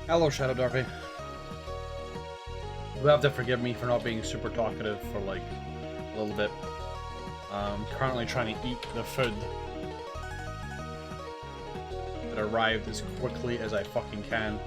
Hello, Shadow Darby. You'll have to forgive me for not being super talkative for, like, a little bit. I'm currently trying to eat the food that arrived as quickly as I fucking can.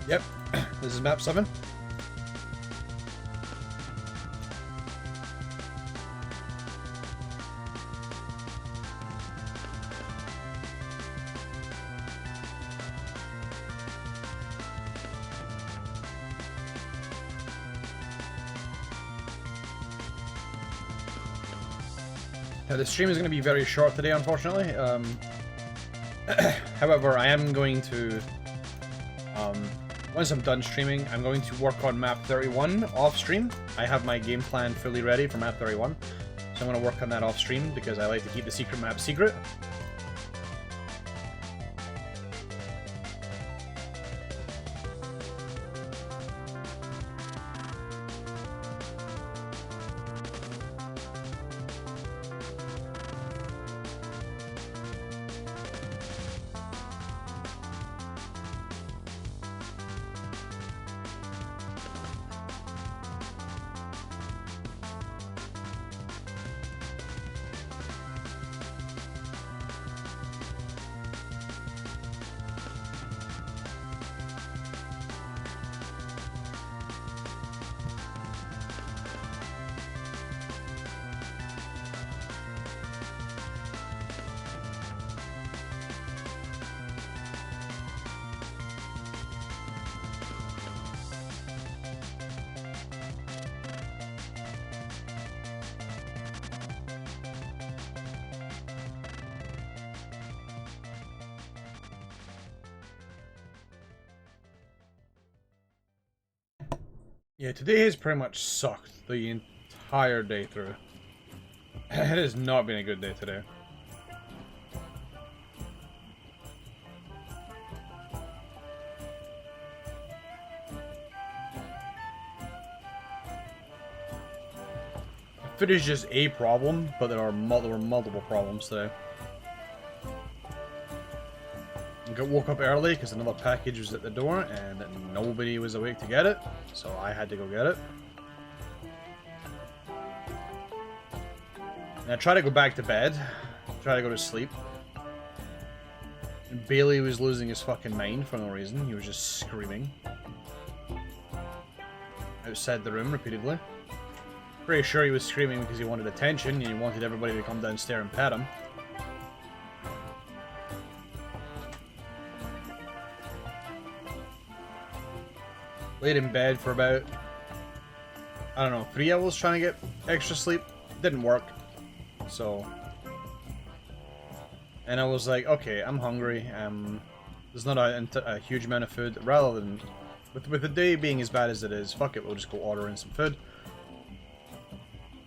Yep, this is map 7. Now, the stream is going to be very short today, unfortunately. However, I am going to... once I'm done streaming, I'm going to work on map 31 off-stream. I have my game plan fully ready for map 31, so I'm going to work on that off-stream because I like to keep the secret map secret. Yeah, today has pretty much sucked the entire day through. It has not been a good day today. Food is just a problem, but there were multiple problems today. I woke up early because another package was at the door and nobody was awake to get it, so I had to go get it. And I tried to go back to bed, try to go to sleep. And Bailey was losing his fucking mind for no reason. He was just screaming outside the room repeatedly. Pretty sure he was screaming because he wanted attention and he wanted everybody to come downstairs and pet him. Laid in bed for about, I don't know, 3 hours trying to get extra sleep. Didn't work. So. And I was like, okay, I'm hungry. There's not a huge amount of food. Rather than, with the day being as bad as it is, fuck it, we'll just go order in some food.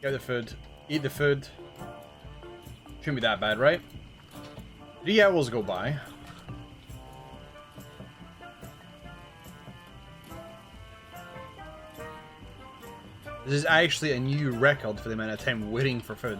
Get the food, eat the food. Shouldn't be that bad, right? 3 hours go by. This is actually a new record for the amount of time waiting for food.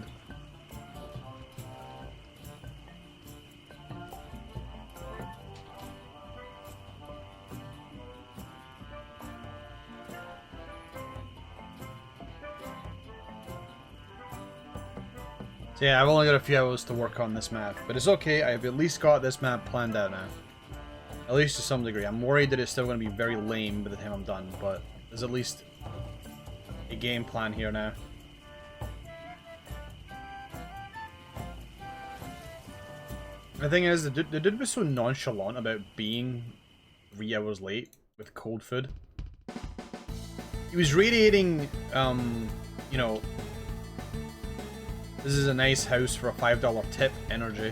So yeah, I've only got a few hours to work on this map, but it's okay, I've at least got this map planned out now. At least to some degree. I'm worried that it's still going to be very lame by the time I'm done, but there's at least a game plan here now. The thing is, the dude was so nonchalant about being 3 hours late with cold food. He was radiating, you know, this is a nice house for a $5 tip energy.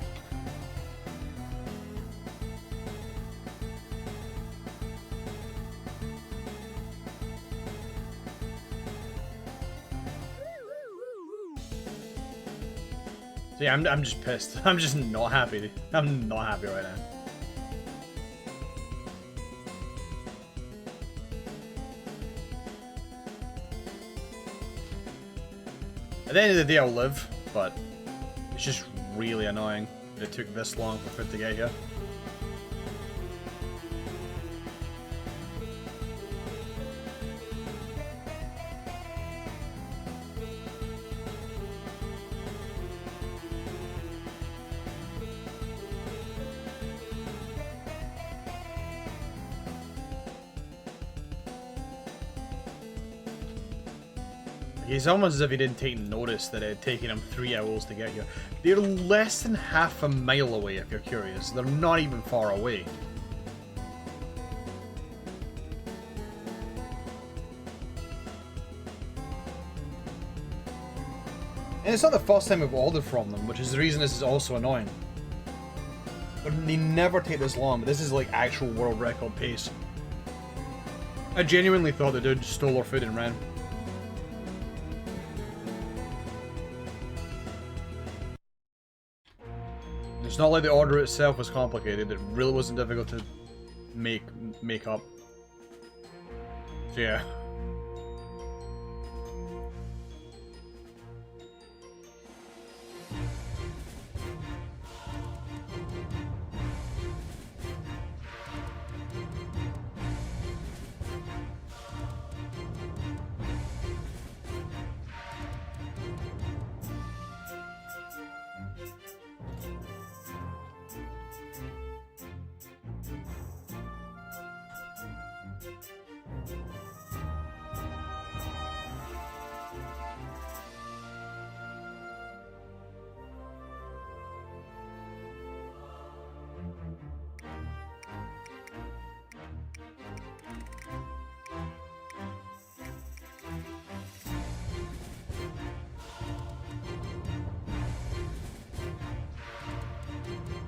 So yeah, I'm just pissed. I'm just not happy. I'm not happy right now. At the end of the day, I'll live, but it's just really annoying that it took this long for food to get here. It's almost as if he didn't take notice that it had taken him 3 hours to get here. They're less than half a mile away, if you're curious. They're not even far away. And it's not the first time we've ordered from them, which is the reason this is also annoying. They never take this long, but this is like actual world record pace. I genuinely thought the dude stole our food and ran. It's not like the order itself was complicated, it really wasn't difficult to make up. So yeah.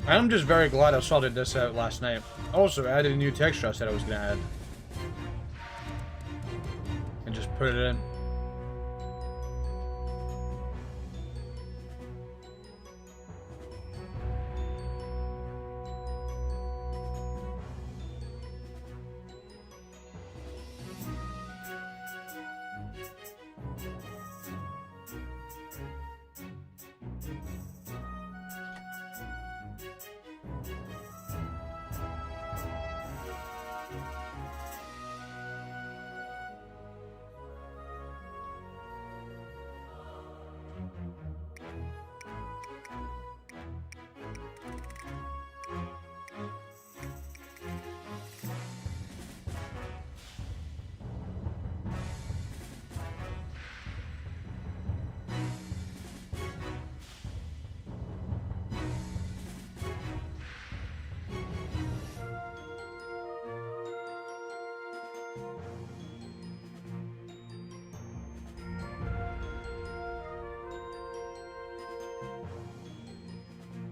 I'm just very glad I sorted this out last night. Also, I added a new texture I said I was gonna add. put it in.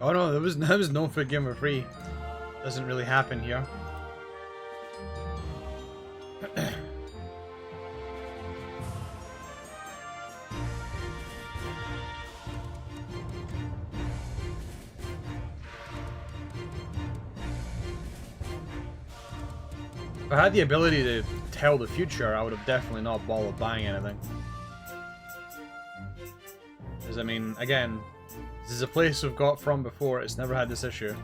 Oh no, there was no for gamer free. Doesn't really happen here. If I had the ability to tell the future, I would have definitely not bothered buying anything. Because, I mean, again, this is a place we've got from before, it's never had this issue.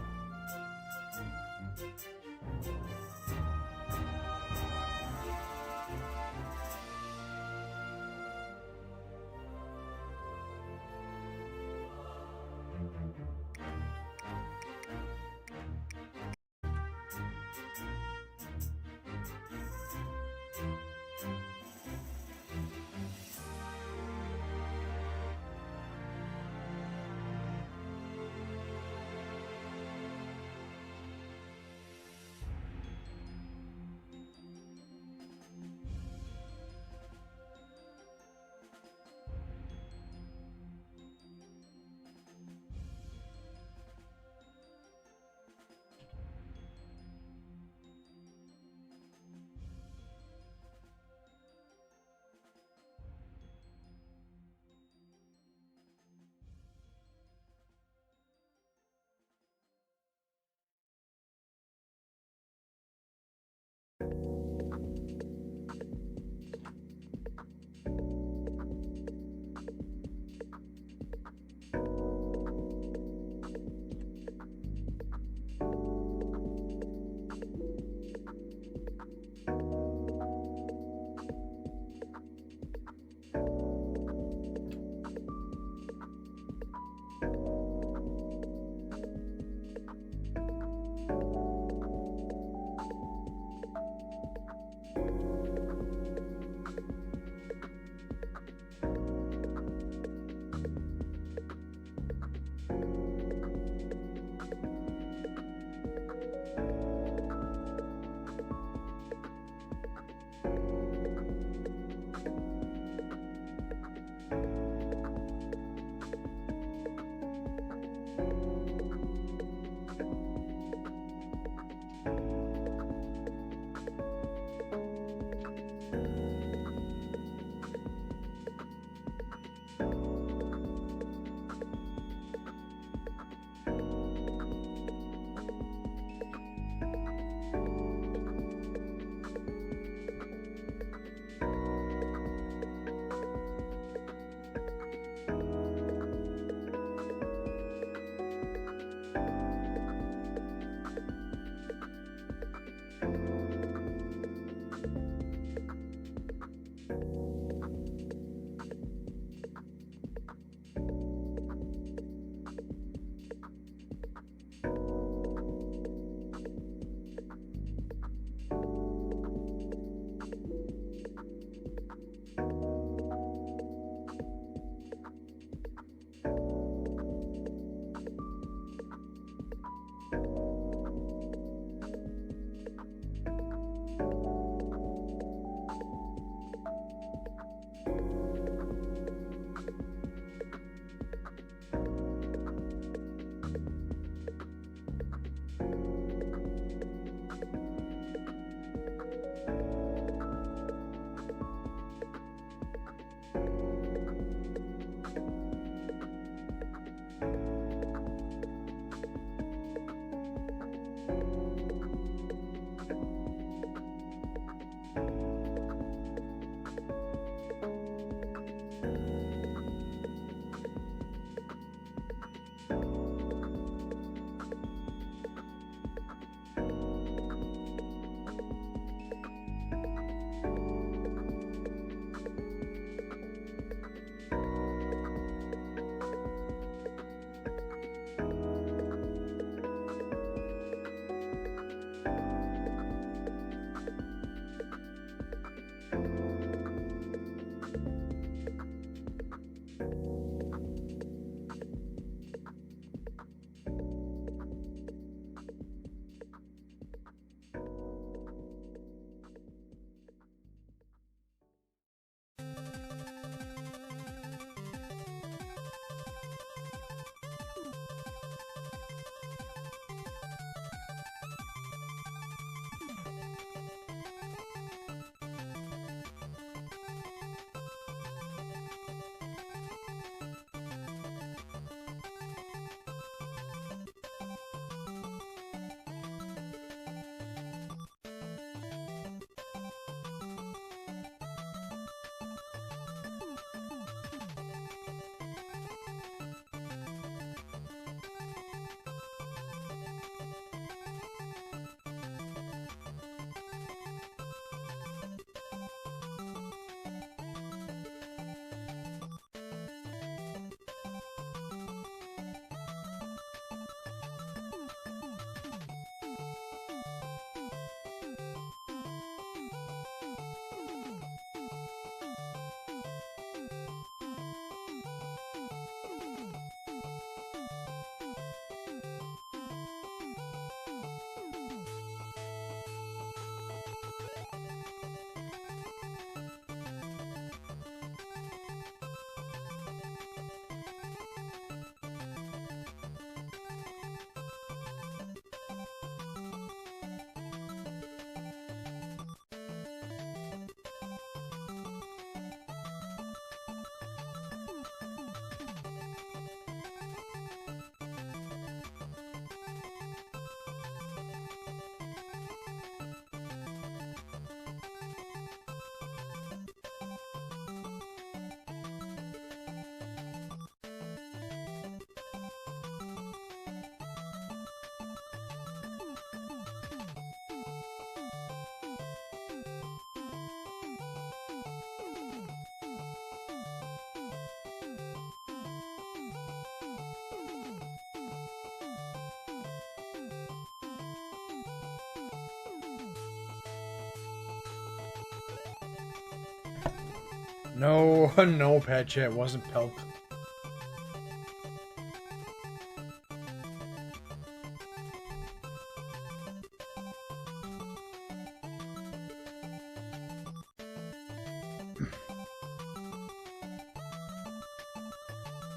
No, no, Pecha, it wasn't Pelp.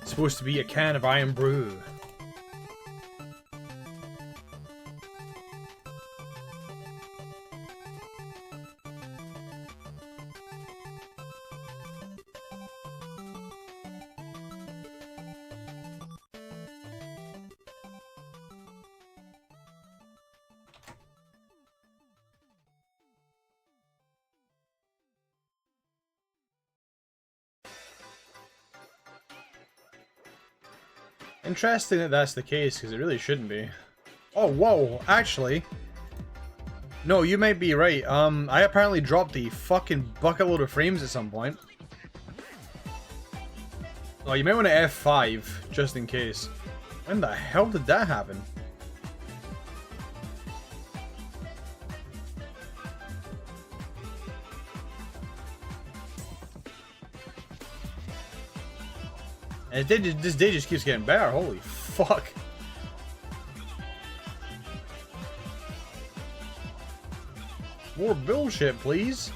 It's supposed to be a can of Iron Brew. Interesting that that's the case, because it really shouldn't be. Oh, whoa, actually. No, you might be right. I apparently dropped the fucking bucket load of frames at some point. Oh, you might want to F5, just in case. When the hell did that happen? And this day just keeps getting better, holy fuck. More bullshit, please.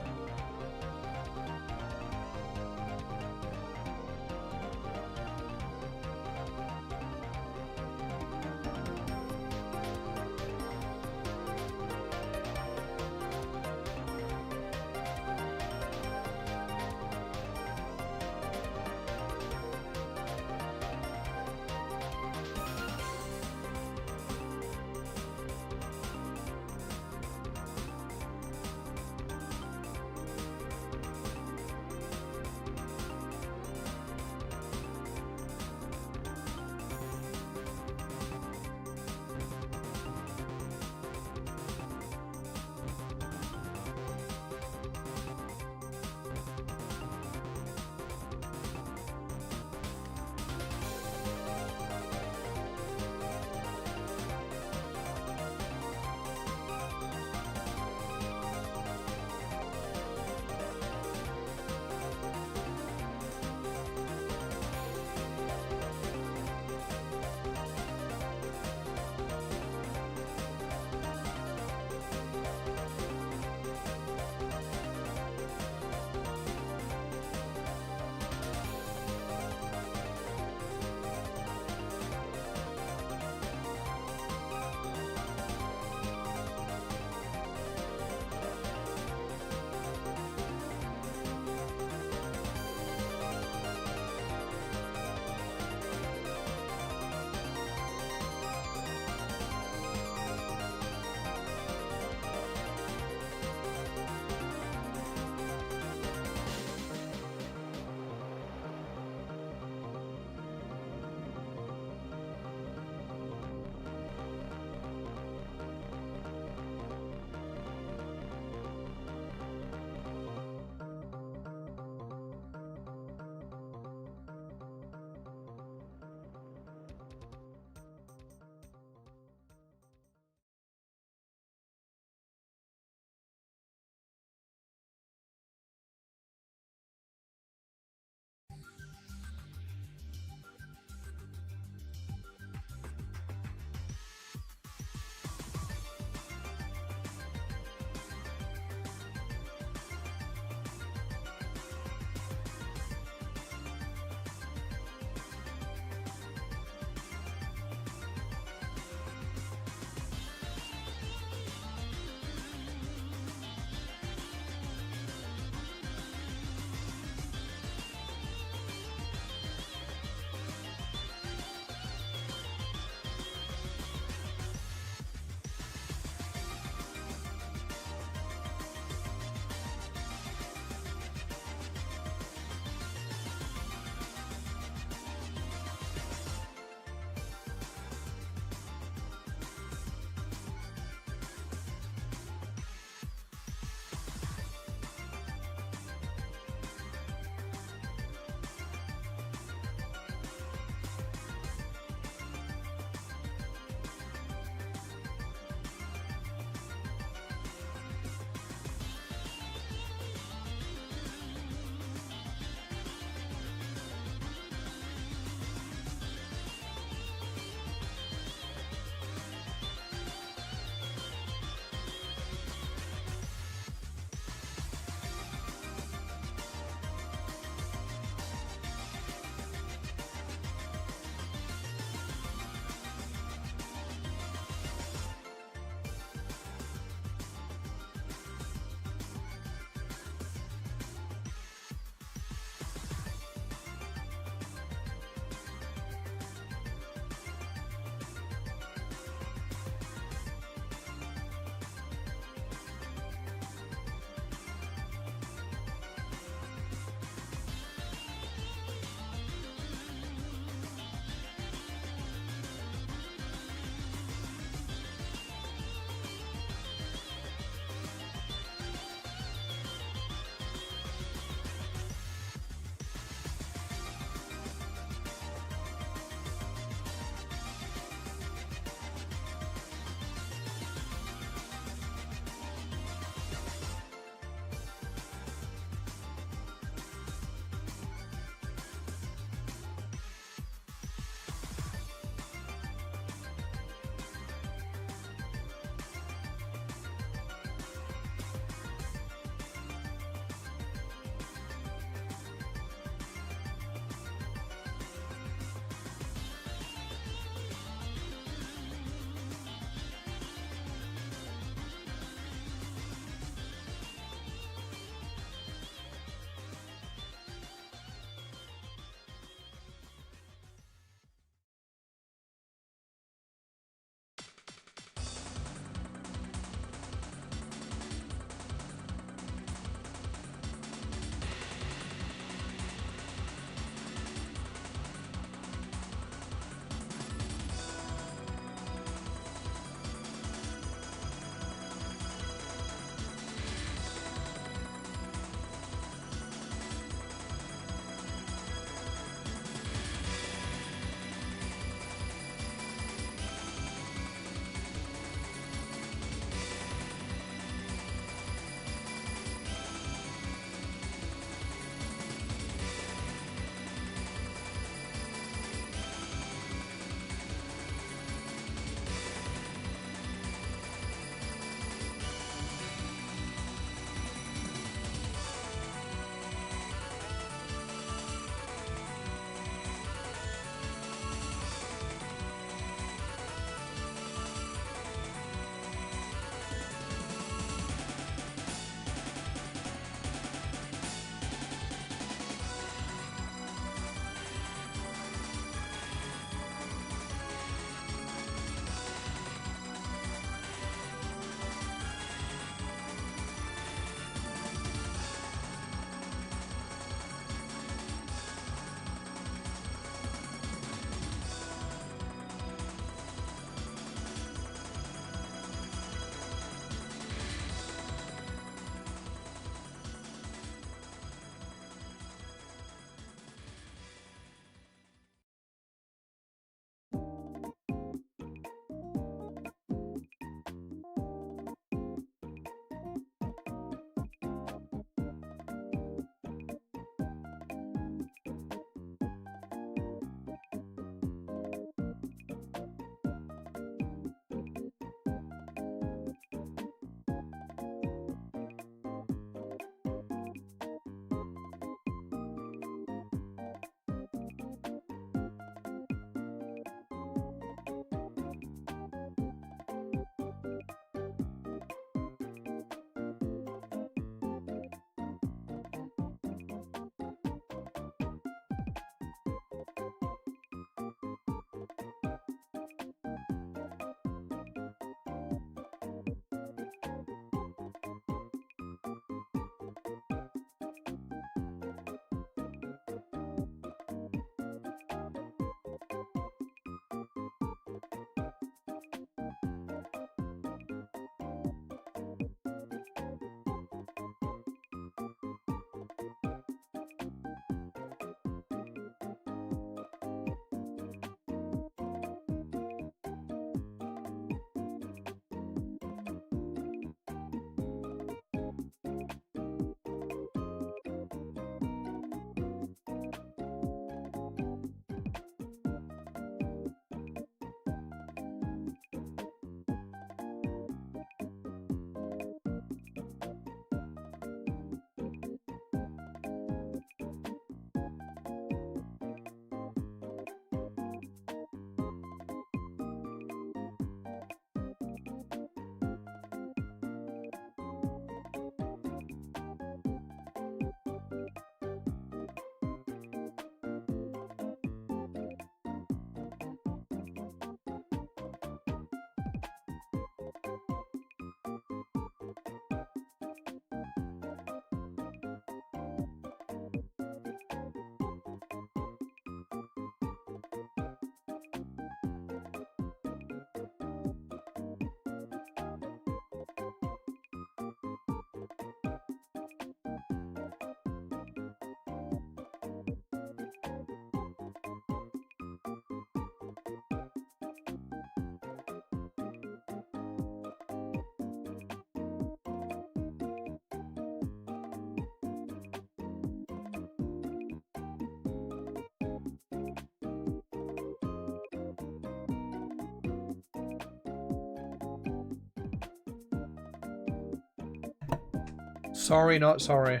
Sorry, not sorry.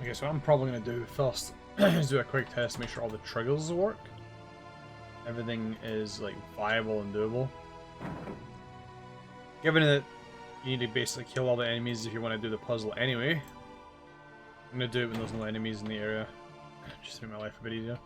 Okay, so what I'm probably going to do first is do a quick test to make sure all the triggers work. Everything is like viable and doable. Given that you need to basically kill all the enemies if you want to do the puzzle anyway, I'm going to do it when there's no enemies in the area, just to make my life a bit easier.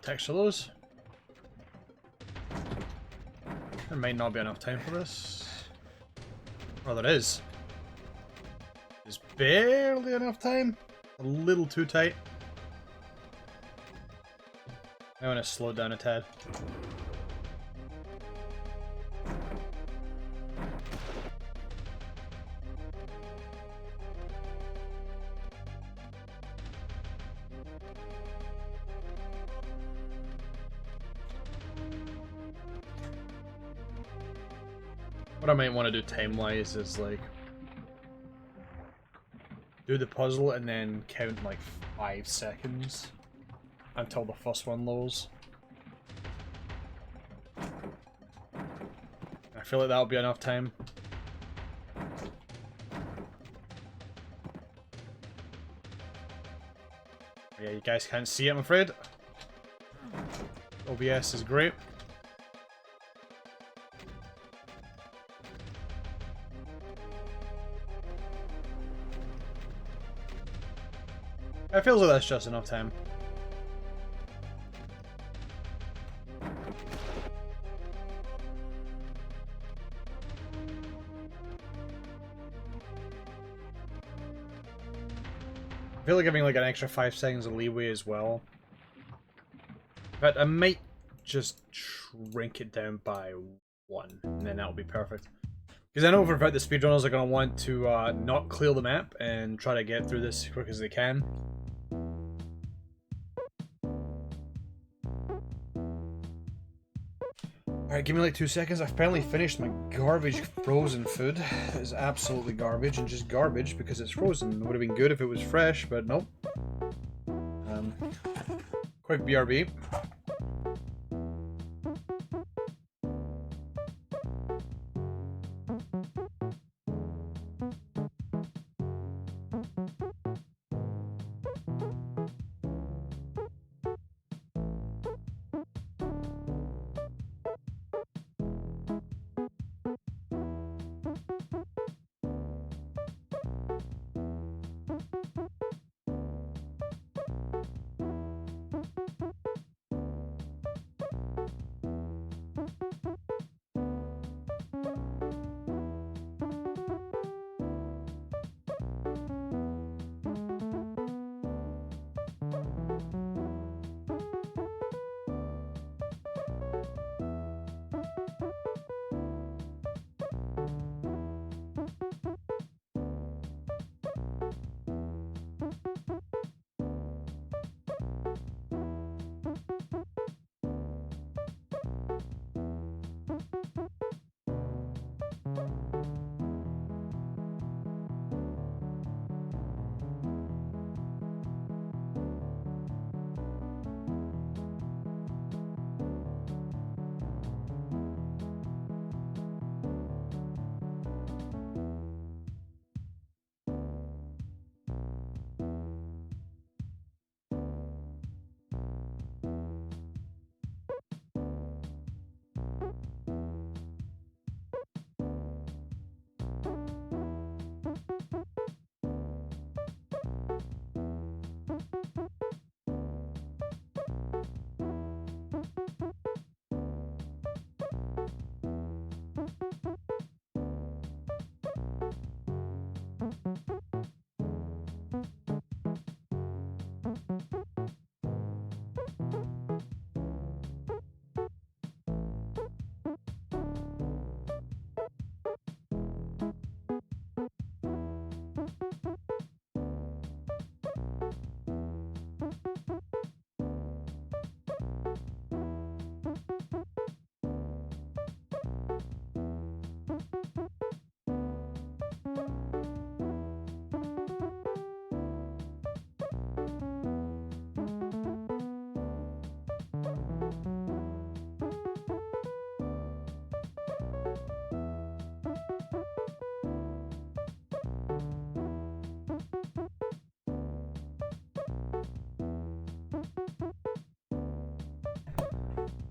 not texture those. There might not be enough time for this. Oh, there is. There's barely enough time. A little too tight. I want to slow it down a tad. What I might want to do time-wise is, like, do the puzzle and then count, like, 5 seconds until the first one loads. I feel like that'll be enough time. Yeah, you guys can't see it, I'm afraid. OBS is great. It feels like that's just enough time. I feel like having like an extra 5 seconds of leeway as well. But I might just shrink it down by 1, and then that'll be perfect. Because I know for a fact the speedrunners are going to want to not clear the map and try to get through this as quick as they can. Alright, give me like 2 seconds. I've finally finished my garbage frozen food. It is absolutely garbage, and just garbage because it's frozen. It would have been good if it was fresh, but nope. Quick BRB.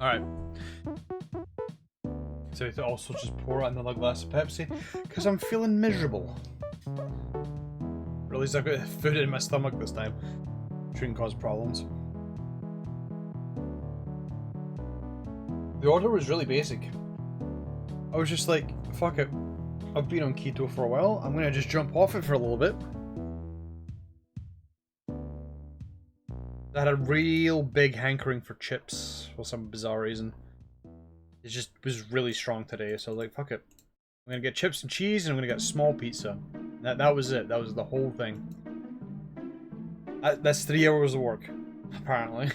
Alright. So to also just pour another glass of Pepsi, because I'm feeling miserable. Or at least I've got food in my stomach this time. Shouldn't cause problems. The order was really basic. I was just like, fuck it. I've been on keto for a while. I'm gonna just jump off it for a little bit. I had a real big hankering for chips for some bizarre reason. It just was really strong today, so I was like, fuck it. I'm gonna get chips and cheese, and I'm gonna get a small pizza. That was it. That was the whole thing. That's 3 hours of work, apparently.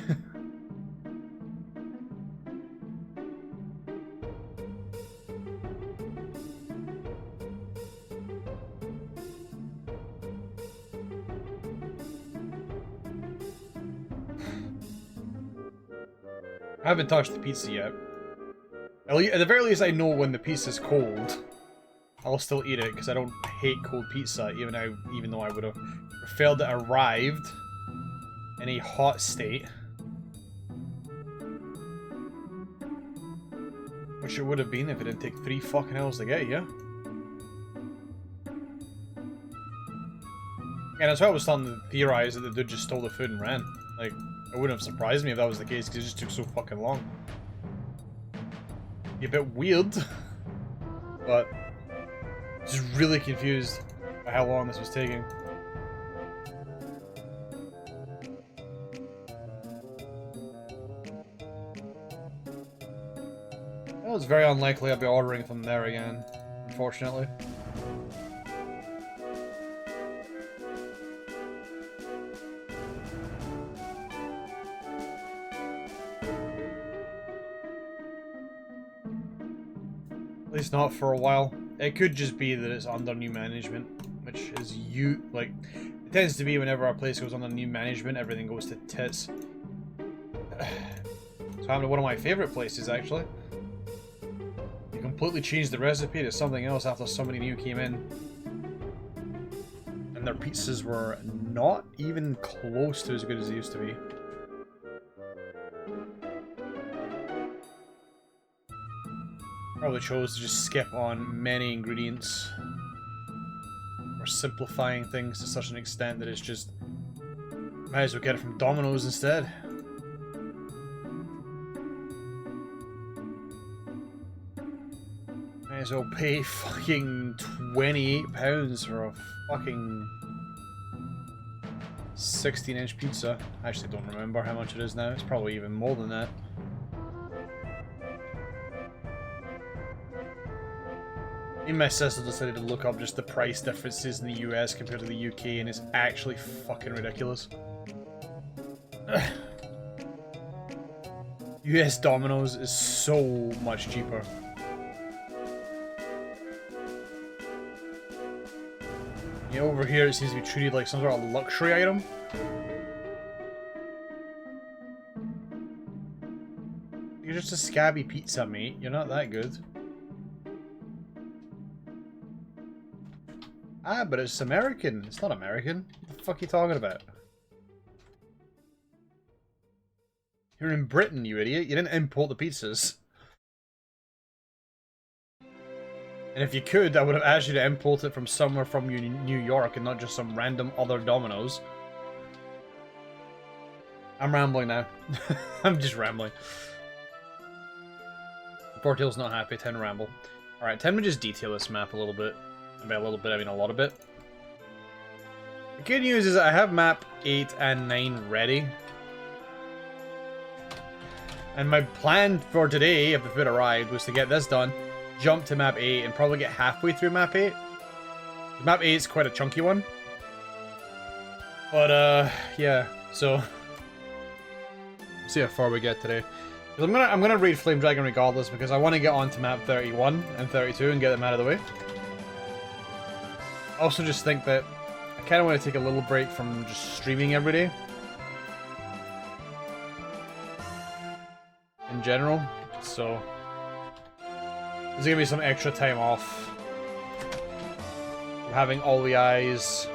I haven't touched the pizza yet. At the very least, I know when the pizza's cold. I'll still eat it, because I don't hate cold pizza, even though I would have preferred it arrived in a hot state. Which it would have been if it didn't take 3 fucking hours to get here. And that's why I was starting to theorize that the dude just stole the food and ran. Like, it wouldn't have surprised me if that was the case, because it just took so fucking long. Be a bit weird, but just really confused by how long this was taking. It was very unlikely I'd be ordering from there again, unfortunately. At least not for a while. It could just be that it's under new management, which is like, it tends to be whenever our place goes under new management, everything goes to tits. So happened to one of my favorite places, actually. You completely changed the recipe to something else after somebody new came in. And their pizzas were not even close to as good as they used to be. Probably chose to just skip on many ingredients. Or simplifying things to such an extent that it's just... might as well get it from Domino's instead. Might as well pay fucking £28 for a fucking 16-inch pizza. I actually don't remember how much it is now. It's probably even more than that. Me and my sister decided to look up just the price differences in the US compared to the UK, and it's actually fucking ridiculous. US Domino's is so much cheaper. Yeah, over here it seems to be treated like some sort of luxury item. You're just a scabby pizza, mate. You're not that good. Ah, but it's American. It's not American. What the fuck are you talking about? You're in Britain, you idiot. You didn't import the pizzas. And if you could, I would have asked you to import it from somewhere from New York and not just some random other Domino's. I'm rambling now. I'm just rambling. Portail's not happy. Time to ramble. Alright, time to just detail this map a little bit. And by a little bit, I mean a lot of it. The good news is I have map 8 and 9 ready. And my plan for today, if the food arrived, was to get this done, jump to map 8, and probably get halfway through map 8. Map 8 is quite a chunky one. But, yeah, so... see how far we get today. I'm gonna raid Flame Dragon regardless, because I want to get on to map 31 and 32 and get them out of the way. I also just think that I kind of want to take a little break from just streaming every day. In general, so there's gonna be some extra time off from having all the eyes.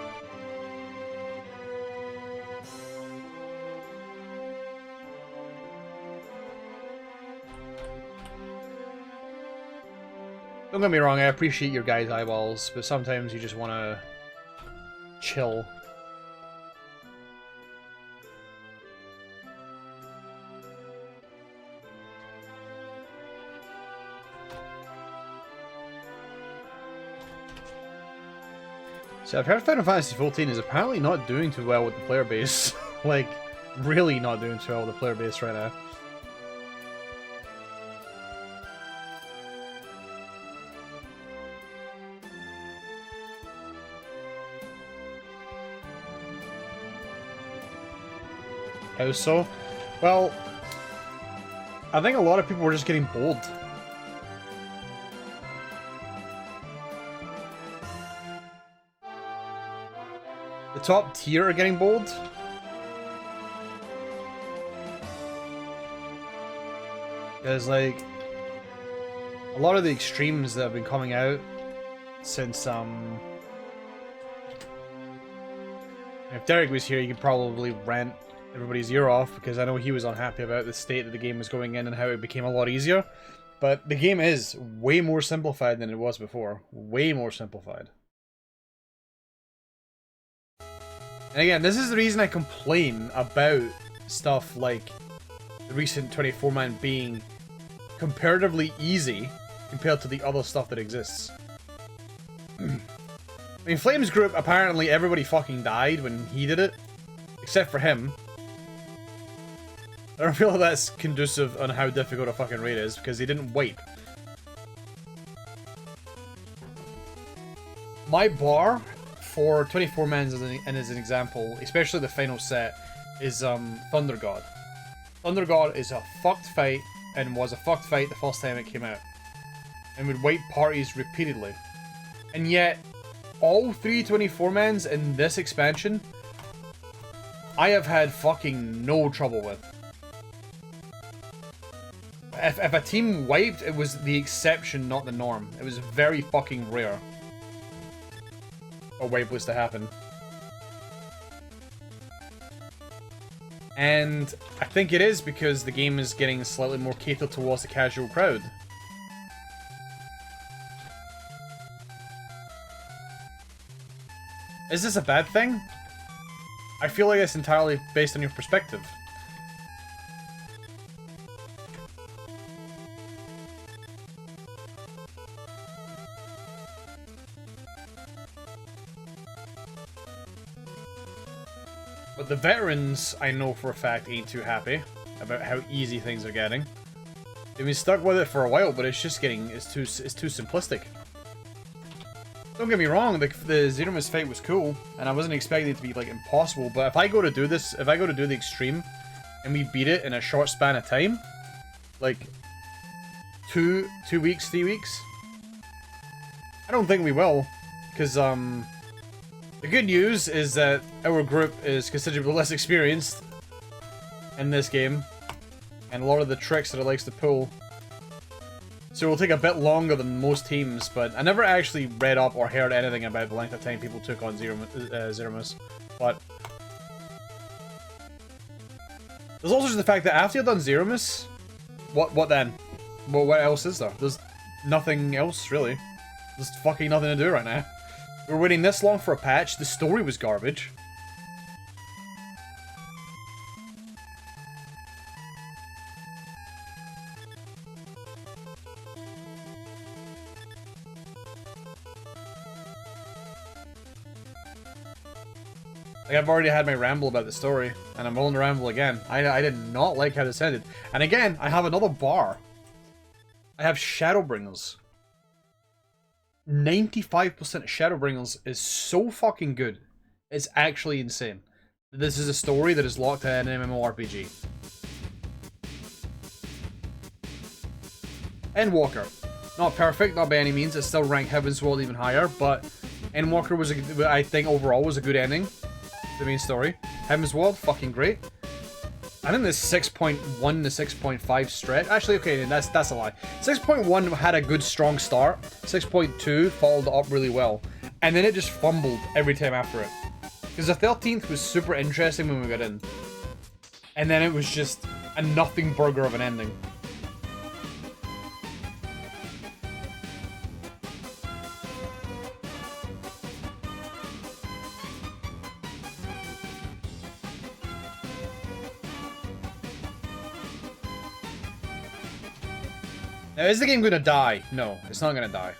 Don't get me wrong, I appreciate your guys' eyeballs, but sometimes you just want to chill. See, I've heard Final Fantasy XIV is apparently not doing too well with the player base. Like, really not doing too well with the player base right now. How so? Well, I think a lot of people were just getting bold. The top tier are getting bold. Because, like, a lot of the extremes that have been coming out since, if Derek was here, he could probably rant everybody's ear off, because I know he was unhappy about the state that the game was going in and how it became a lot easier. But the game is way more simplified than it was before. Way more simplified. And again, this is the reason I complain about stuff like the recent 24-man being comparatively easy compared to the other stuff that exists. I mean, Flames Group, apparently everybody fucking died when he did it. Except for him. I don't feel like that's conducive on how difficult a fucking raid is, because he didn't wipe. My bar for 24-mans as an example, especially the final set, is Thunder God. Thunder God is a fucked fight, and was a fucked fight the first time it came out. And would wipe parties repeatedly. And yet, all 3 24-mans in this expansion, I have had fucking no trouble with. If a team wiped, it was the exception, not the norm. It was very fucking rare a wipe was to happen. And I think it is because the game is getting slightly more catered towards the casual crowd. Is this a bad thing? I feel like it's entirely based on your perspective. But the veterans, I know for a fact, ain't too happy about how easy things are getting. They've been stuck with it for a while, but it's just getting, it's too simplistic. Don't get me wrong, the Xeromus fight was cool, and I wasn't expecting it to be, like, impossible, but if I go to do this, if I go to do the extreme, and we beat it in a short span of time, like, 2 weeks, 3 weeks, I don't think we will, because, the good news is that our group is considerably less experienced in this game, and a lot of the tricks that it likes to pull. So it will take a bit longer than most teams, but I never actually read up or heard anything about the length of time people took on Xeromus. But there's also just the fact that after you've done Xeromus, what then? Well, what else is there? There's nothing else, really. There's fucking nothing to do right now. We were waiting this long for a patch, the story was garbage. Like, I've already had my ramble about the story, and I'm willing to ramble again. I did not like how this ended. And again, I have another bar. I have Shadowbringers. 95% Shadowbringers is so fucking good. It's actually insane. This is a story that is locked in an MMORPG. Endwalker. Not perfect, not by any means. It's still ranked Heavensward even higher, but Endwalker was, I think, overall was a good ending. The main story. Heavensward, fucking great. I think the 6.1 to 6.5 stretch. Actually, okay, that's a lie. 6.1 had a good strong start. 6.2 followed up really well, and then it just fumbled every time after it. Because the 13th was super interesting when we got in, and then it was just a nothing burger of an ending. Now, is the game going to die? No, it's not going to die.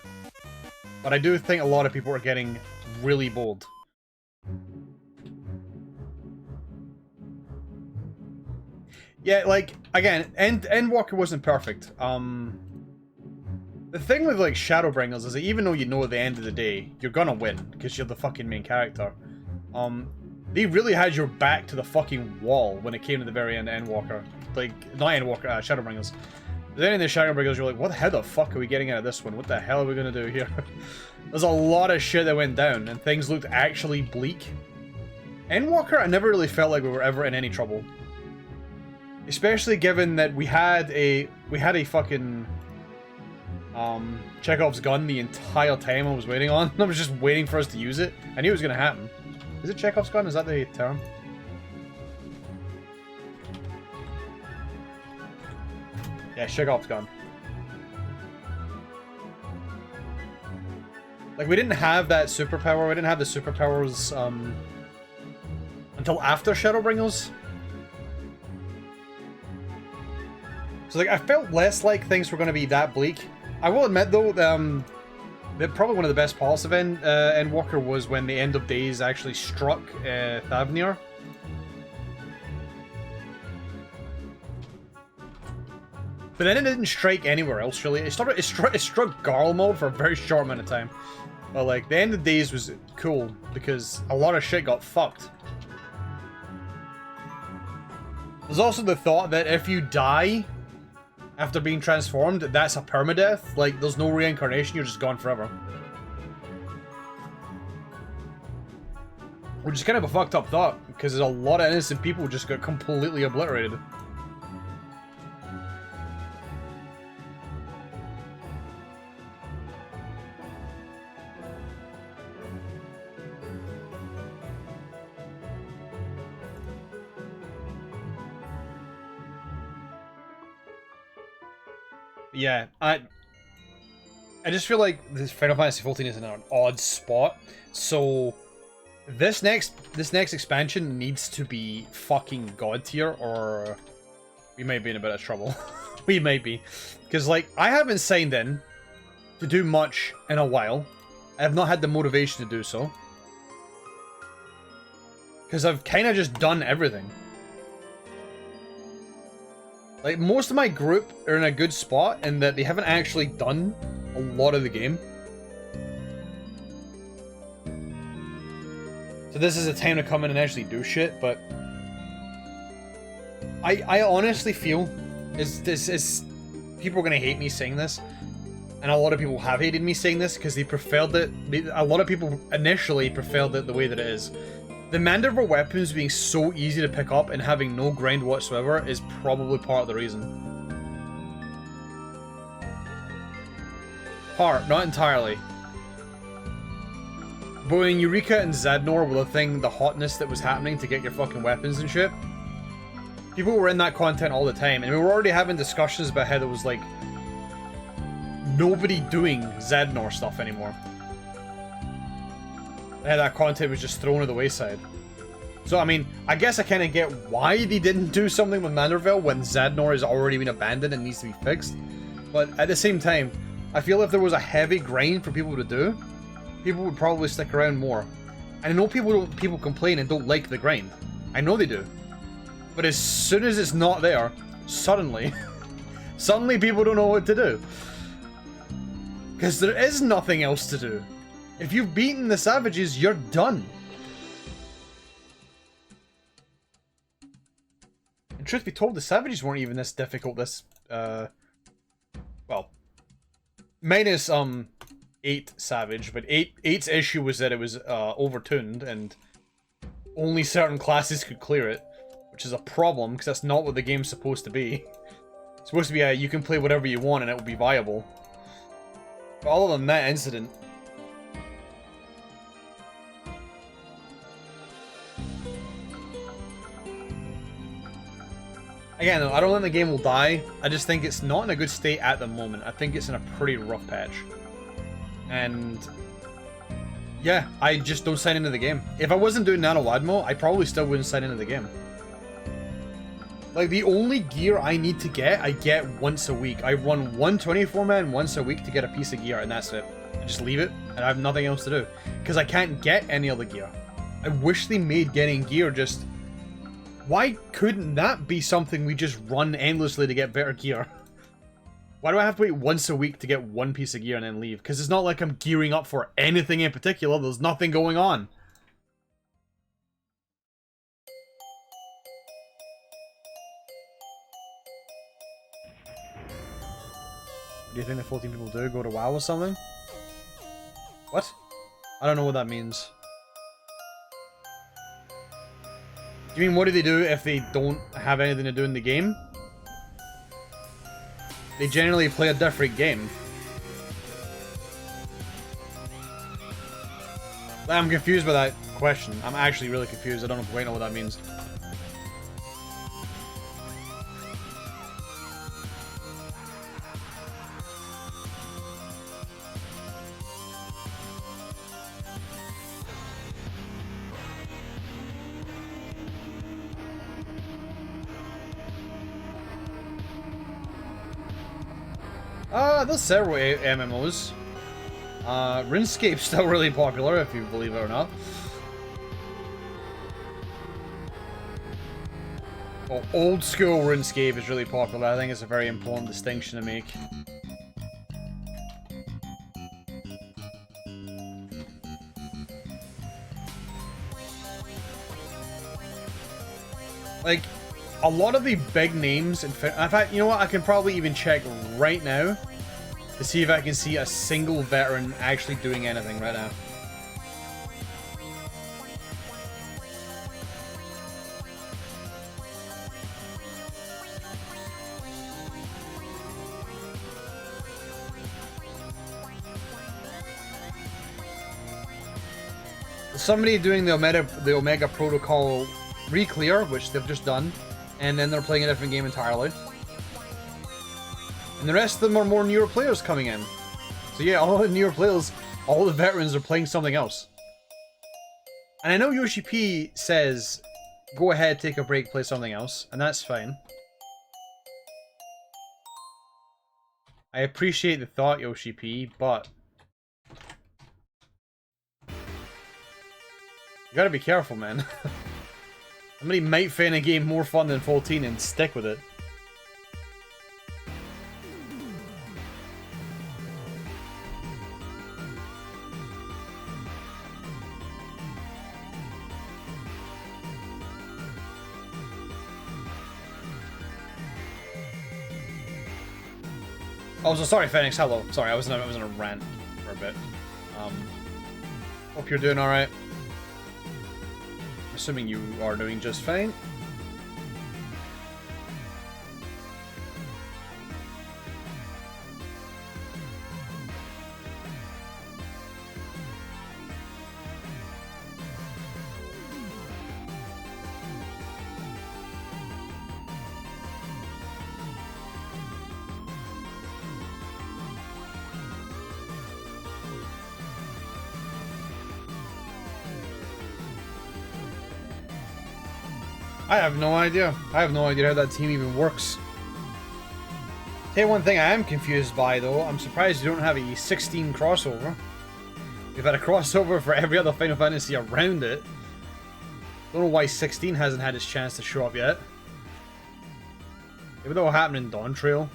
But I do think a lot of people are getting really bold. Yeah, like, again, Endwalker wasn't perfect. The thing with, like, Shadowbringers is that even though you know at the end of the day, you're gonna win, because you're the fucking main character, they really had your back to the fucking wall when it came to the very end of Endwalker. Like, not Endwalker, Shadowbringers. Then in the Shadowbringers, you're like, how the fuck are we getting out of this one? What the hell are we gonna do here? There's a lot of shit that went down, and things looked actually bleak. Endwalker, I never really felt like we were ever in any trouble. Especially given that we had a fucking Chekhov's gun the entire time I was waiting on. I was just waiting for us to use it. I knew it was gonna happen. Is it Chekhov's gun? Is that the term? Yeah, Chekhov's gun. Like, we didn't have that superpower. We didn't have the superpowers until after Shadowbringers. So, like, I felt less like things were going to be that bleak. I will admit, though, that probably one of the best parts of Endwalker was when the End of Days actually struck Thavnir. But then it didn't strike anywhere else, really. It struck Garlemald for a very short amount of time. But, like, the End of Days was cool, because a lot of shit got fucked. There's also the thought that if you die after being transformed, that's a permadeath. Like, there's no reincarnation, you're just gone forever. Which is kind of a fucked up thought, because there's a lot of innocent people who just got completely obliterated. Yeah, I just feel like this Final Fantasy XIV is in an odd spot. So this next expansion needs to be fucking god tier, or we might be in a bit of trouble. We might be, because like I haven't signed in to do much in a while. I have not had the motivation to do so, because I've kind of just done everything. Like, most of my group are in a good spot in that they haven't actually done a lot of the game. So this is a time to come in and actually do shit, but I honestly feel people are gonna hate me saying this, and a lot of people have hated me saying this because they preferred it. A lot of people initially preferred it the way that it is. The Mandible weapons being so easy to pick up and having no grind whatsoever is probably part of the reason. Part, not entirely. But when Eureka and Zadnor were the hotness that was happening to get your fucking weapons and shit, people were in that content all the time, and we were already having discussions about how there was, like, nobody doing Zadnor stuff anymore. That content was just thrown to the wayside. So, I mean, I guess I kind of get why they didn't do something with Manderville when Zadnor has already been abandoned and needs to be fixed. But at the same time, I feel if there was a heavy grind for people to do, people would probably stick around more. And I know people complain and don't like the grind. I know they do. But as soon as it's not there, suddenly people don't know what to do. Because there is nothing else to do. If you've beaten the savages, you're done. And truth be told, the savages weren't even this difficult. Well, minus 8 savage, but 8's issue was that it was overtuned and only certain classes could clear it, which is a problem because that's not what the game's supposed to be. It's supposed to be you can play whatever you want and it will be viable. But other than that incident, again, I don't think the game will die. I just think it's not in a good state at the moment. I think it's in a pretty rough patch. And yeah, I just don't sign into the game. If I wasn't doing Nanowadmo, I probably still wouldn't sign into the game. Like, the only gear I need to get, I get once a week. I run one 24-man once a week to get a piece of gear, and that's it. I just leave it. and I have nothing else to do. Because I can't get any other gear. I wish they made getting gear just... Why couldn't that be something we just run endlessly to get better gear? Why do I have to wait once a week to get one piece of gear and then leave? Because it's not like I'm gearing up for anything in particular. There's nothing going on. Do you think the 14 people do go to WoW or something? What? I don't know what that means. Do you mean what do they do if they don't have anything to do in the game? They generally play a different game. I'm confused by that question. I'm actually really confused. I don't quite know what that means. There's several MMOs. RuneScape's still really popular, if you believe it or not. Oh, old school RuneScape is really popular. I think it's a very important distinction to make. Like, a lot of the big names, in fact, you know what? I can probably even check right now to see if I can see a single veteran actually doing anything right now. Somebody doing the Omega Protocol re-clear, which they've just done, and then they're playing a different game entirely. And the rest of them are more newer players coming in. So yeah, all the newer players, all the veterans are playing something else. And I know Yoshi P says, go ahead, take a break, play something else, and that's fine. I appreciate the thought, Yoshi P, but... you gotta be careful, man. Somebody might find a game more fun than 14 and stick with it. Oh, so sorry, Phoenix. Hello. Sorry, I was in a rant for a bit. Hope you're doing all right. Assuming you are doing just fine. I have no idea. I have no idea how that team even works. Tell you one thing I am confused by, though. I'm surprised you don't have a 16 crossover. You've had a crossover for every other Final Fantasy around it. Don't know why 16 hasn't had its chance to show up yet. Maybe that will happen in Dawn Trail.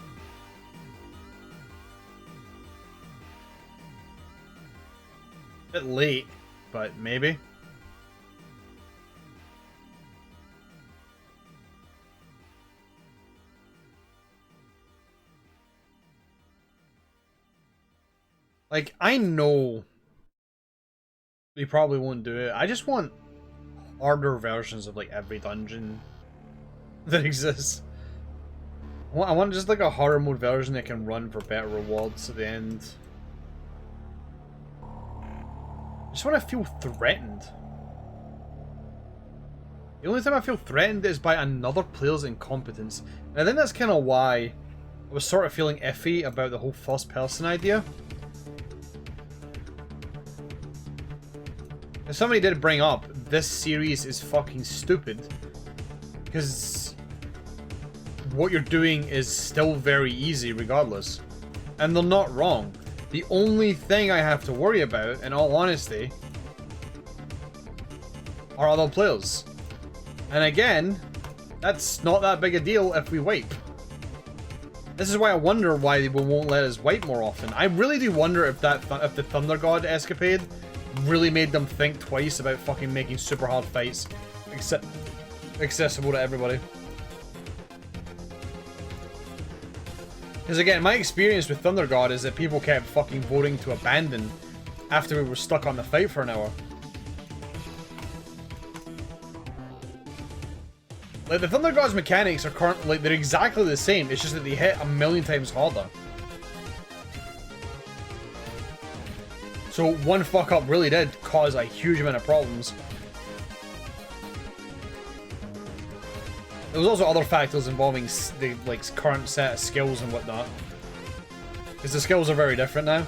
A bit late, but maybe. Like, I know we probably won't do it. I just want harder versions of, like, every dungeon that exists. I want just, like, a harder mode version that can run for better rewards at the end. I just want to feel threatened. The only time I feel threatened is by another player's incompetence. And I think that's kind of why I was sort of feeling iffy about the whole first-person idea. And somebody did bring up, this series is fucking stupid. Because what you're doing is still very easy regardless. And they're not wrong. The only thing I have to worry about, in all honesty, are other players. And again, that's not that big a deal if we wipe. This is why I wonder why they won't let us wipe more often. I really do wonder if if the Thunder God escapade really made them think twice about fucking making super hard fights accessible to everybody. Because again, my experience with Thunder God is that people kept fucking voting to abandon after we were stuck on the fight for an hour. Like, the Thunder God's mechanics are currently, like, they're exactly the same, it's just that they hit a million times harder. So one fuck up really did cause a huge amount of problems. There was also other factors involving the, like, current set of skills and whatnot. Because the skills are very different now.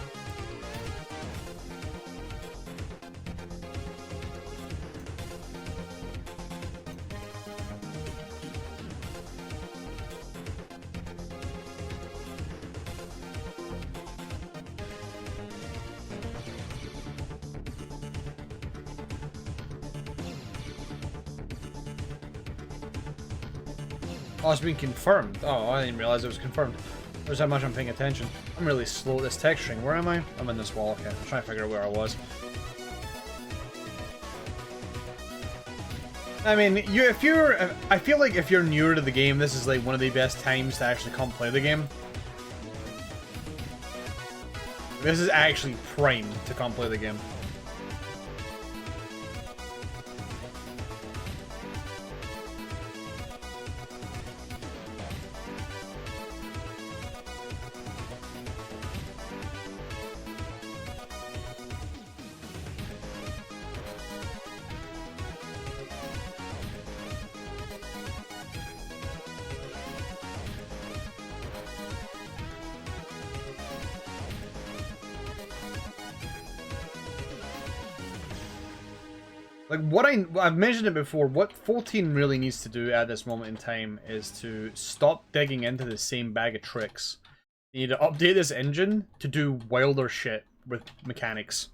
Oh, it's been confirmed. Oh, I didn't realize it was confirmed. There's how much I'm paying attention. I'm really slow at this texturing. Where am I? I'm in this wall. Okay, I'm trying to figure out where I was. I mean, I feel like if you're newer to the game, this is like one of the best times to actually come play the game. This is actually prime to come play the game. Like, I've mentioned it before, what 14 really needs to do at this moment in time is to stop digging into the same bag of tricks. You need to update this engine to do wilder shit with mechanics.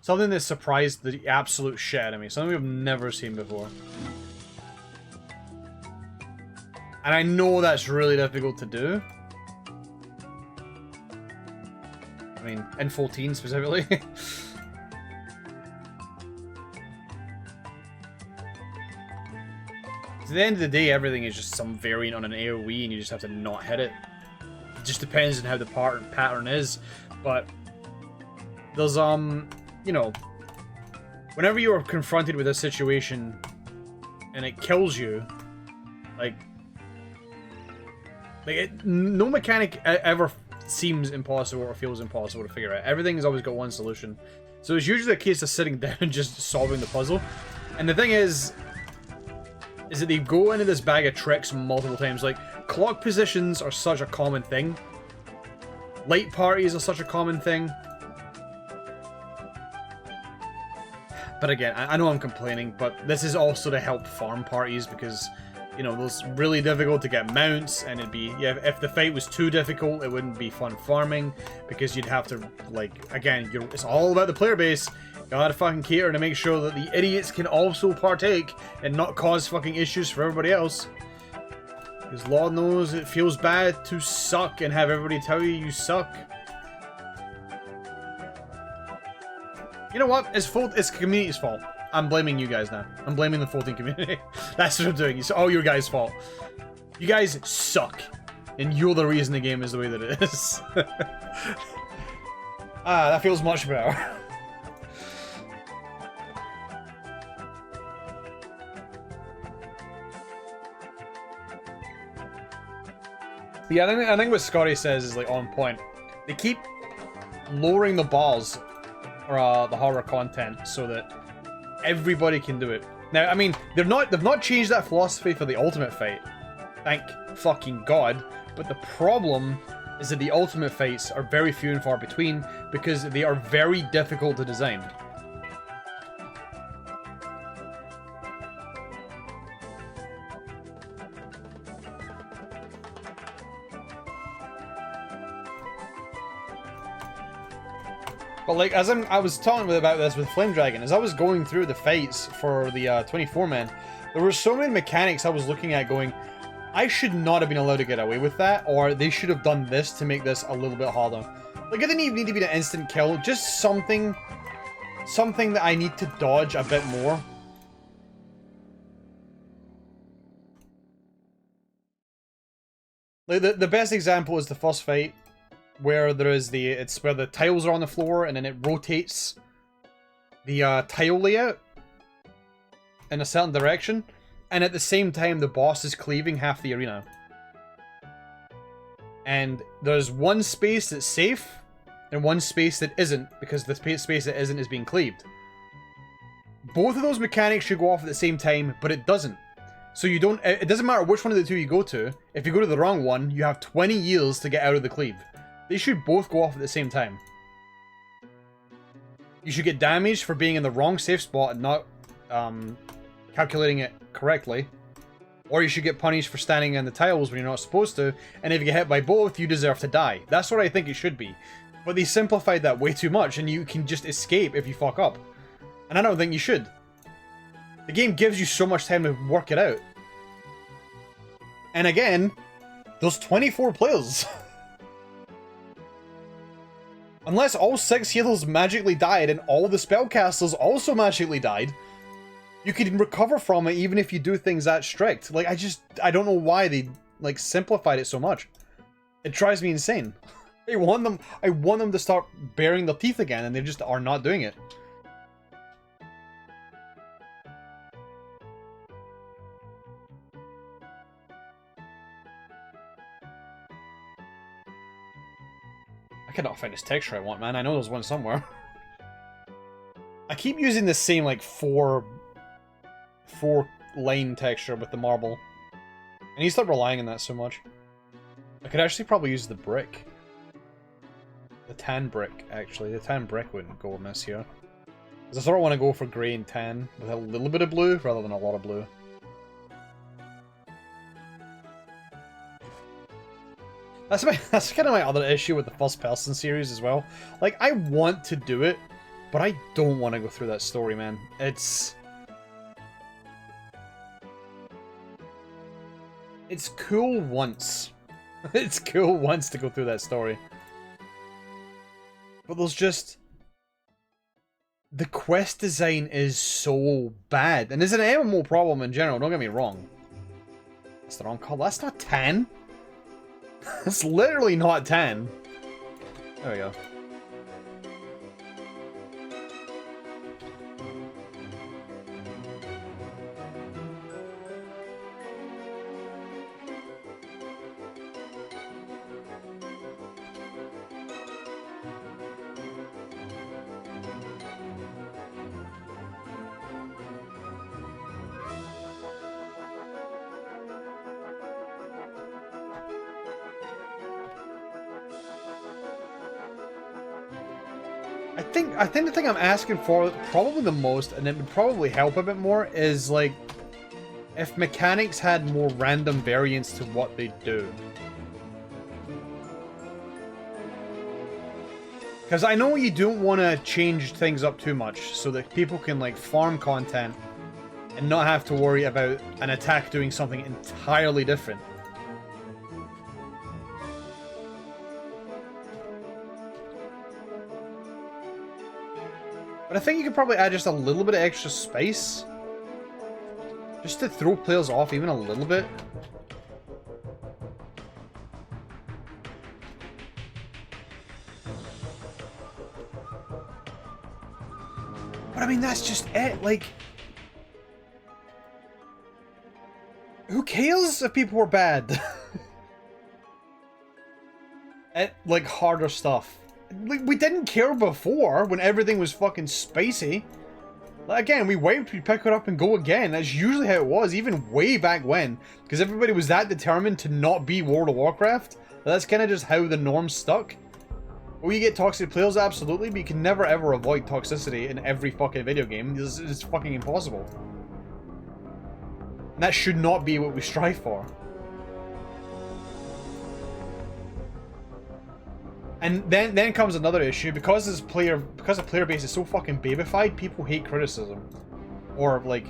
Something that surprised the absolute shit out of me. Something we've never seen before. And I know that's really difficult to do. I mean, in 14 specifically. At the end of the day, everything is just some variant on an AoE and you just have to not hit it. It just depends on how the pattern is, but there's, you know, whenever you are confronted with a situation and it kills you, no mechanic ever seems impossible or feels impossible to figure out. Everything has always got one solution. So it's usually a case of sitting down and just solving the puzzle. And the thing is that they go into this bag of tricks multiple times. Like, clock positions are such a common thing. Light parties are such a common thing. But again, I know I'm complaining, but this is also to help farm parties because, you know, it's really difficult to get mounts, and it'd be, yeah, if the fight was too difficult, it wouldn't be fun farming because you'd have to, like, again, it's all about the player base. Gotta fucking cater to make sure that the idiots can also partake and not cause fucking issues for everybody else. Because Lord knows it feels bad to suck and have everybody tell you you suck. You know what? It's the community's fault. I'm blaming you guys now. I'm blaming the 14 community. That's what I'm doing. It's all your guys' fault. You guys suck. And you're the reason the game is the way that it is. Ah, that feels much better. Yeah, I think what Scotty says is like on point. They keep lowering the bars for the horror content so that everybody can do it. Now, I mean, they've not changed that philosophy for the ultimate fight. Thank fucking God. But the problem is that the ultimate fights are very few and far between because they are very difficult to design. But like, I was talking about this with Flame Dragon, as I was going through the fights for the 24 man, there were so many mechanics I was looking at going, I should not have been allowed to get away with that, or they should have done this to make this a little bit harder. Like, it didn't even need to be an instant kill, just something that I need to dodge a bit more. Like, the best example is the first fight, where there is it's where the tiles are on the floor, and then it rotates the tile layout in a certain direction, and at the same time the boss is cleaving half the arena. And there's one space that's safe, and one space that isn't, because the space that isn't is being cleaved. Both of those mechanics should go off at the same time, but it doesn't. So you don't, it doesn't matter which one of the two you go to, if you go to the wrong one, you have 20 years to get out of the cleave. They should both go off at the same time. You should get damaged for being in the wrong safe spot and not calculating it correctly. Or you should get punished for standing in the tiles when you're not supposed to, and if you get hit by both, you deserve to die. That's what I think it should be. But they simplified that way too much, and you can just escape if you fuck up. And I don't think you should. The game gives you so much time to work it out. And again, there's 24 players. Unless all 6 healers magically died and all the spellcasters also magically died, you can recover from it even if you do things that strict. Like, I don't know why they, like, simplified it so much. It drives me insane. I want them to start baring their teeth again, and they just are not doing it. I cannot find this texture I want, man. I know there's one somewhere. I keep using the same, like, four line texture with the marble. I need to stop relying on that so much. I could actually probably use the brick. The tan brick, actually. The tan brick wouldn't go amiss here. Because I sort of want to go for grey and tan with a little bit of blue rather than a lot of blue. That's kind of my other issue with the first person series as well. Like, I want to do it, but I don't want to go through that story, man. It's cool once. It's cool once to go through that story. But there's just... the quest design is so bad. And it's an MMO problem in general, don't get me wrong. That's the wrong color. That's not tan. It's literally not tan. There we go. I think the thing I'm asking for probably the most, and it would probably help a bit more, is like if mechanics had more random variants to what they do. Because I know you don't want to change things up too much so that people can like farm content and not have to worry about an attack doing something entirely different. But I think you could probably add just a little bit of extra space. Just to throw players off even a little bit. But I mean, that's just it. Like, who cares if people were bad? At, like, harder stuff. We didn't care before, when everything was fucking spicy. Again, we wiped, we pick it up and go again. That's usually how it was, even way back when. Because everybody was that determined to not be World of Warcraft. That's kind of just how the norm stuck. Will you get toxic players? Absolutely, but you can never ever avoid toxicity in every fucking video game. It's fucking impossible. And that should not be what we strive for. And then comes another issue, because the player base is so fucking babyfied, people hate criticism. Or like,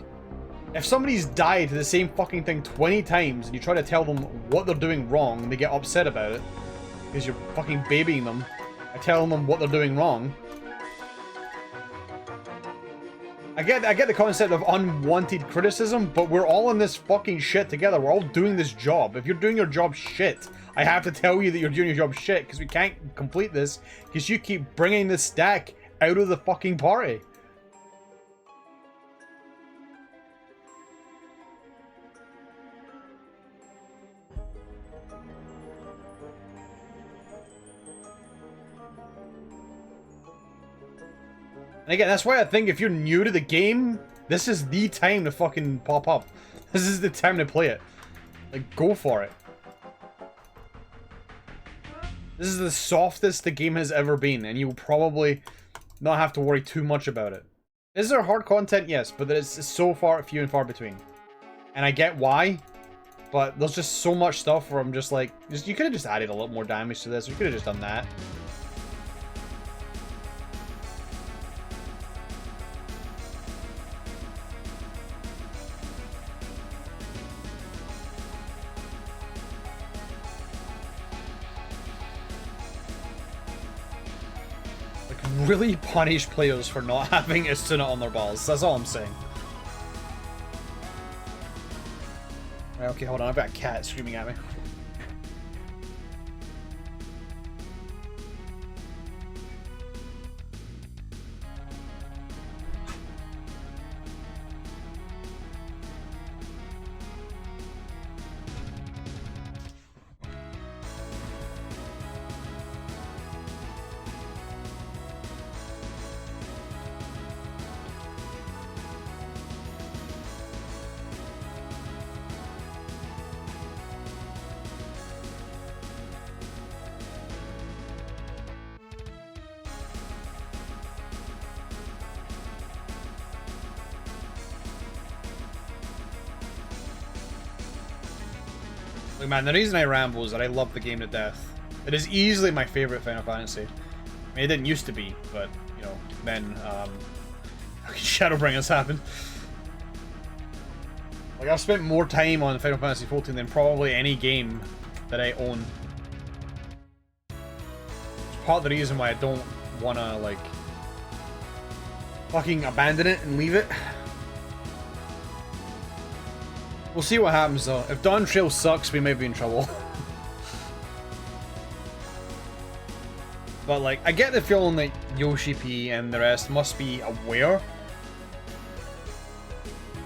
if somebody's died to the same fucking thing 20 times and you try to tell them what they're doing wrong and they get upset about it because you're fucking babying them and telling them what they're doing wrong. I get the concept of unwanted criticism, but we're all in this fucking shit together. We're all doing this job. If you're doing your job shit, I have to tell you that you're doing your job shit, because we can't complete this because you keep bringing this stack out of the fucking party. And again, that's why I think if you're new to the game, this is the time to fucking pop up. This is the time to play it. Like, go for it. This is the softest the game has ever been, and you'll probably not have to worry too much about it. Is there hard content? Yes, but it's so few and far between. And I get why, but there's just so much stuff where I'm just like, you could have just added a little more damage to this, you could have just done that. Really punish players for not having a Asuna on their balls. That's all I'm saying. Right, okay, hold on. I've got a cat screaming at me. Look, man, the reason I ramble is that I love the game to death. It is easily my favorite Final Fantasy. I mean, it didn't used to be, but, you know, then, Shadowbringers happened. Like, I've spent more time on Final Fantasy XIV than probably any game that I own. It's part of the reason why I don't wanna, like, fucking abandon it and leave it. We'll see what happens though. If Dawn Trail sucks, we may be in trouble. But like, I get the feeling that Yoshi P and the rest must be aware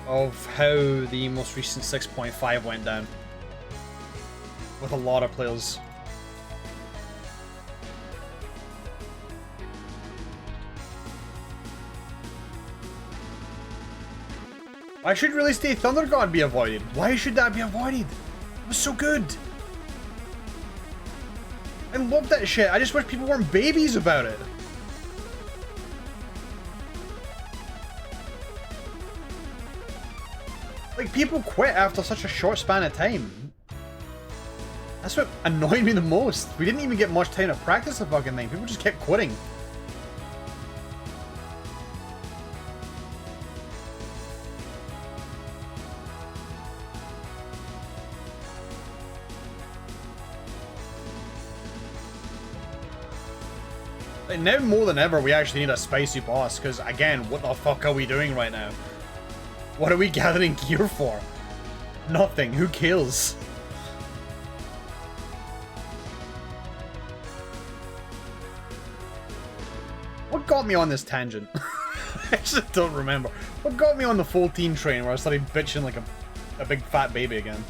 of how the most recent 6.5 went down. With a lot of players. Why should Release Day Thunder God be avoided? Why should that be avoided? It was so good. I love that shit. I just wish people weren't babies about it. Like, people quit after such a short span of time. That's what annoyed me the most. We didn't even get much time to practice the fucking thing. People just kept quitting. Like, now more than ever, we actually need a spicy boss, because again, what the fuck are we doing right now? What are we gathering gear for? Nothing. Who kills? What got me on this tangent? I just don't remember. What got me on the 14 train where I started bitching like a big fat baby again?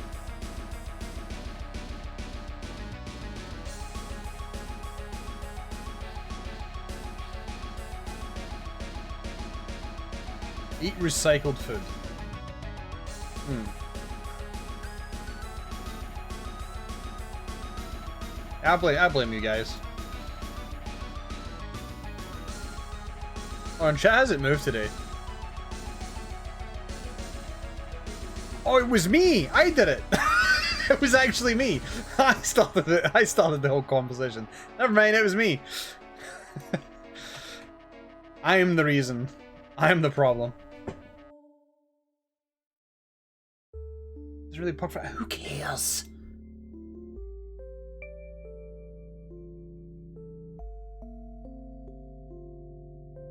Eat recycled food. I blame you guys. Oh, and chat hasn't moved today. Oh, it was me! I did it! It was actually me. I started it. I started the whole composition. Never mind, it was me. I am the reason. I am the problem. It's really perfect. Who cares?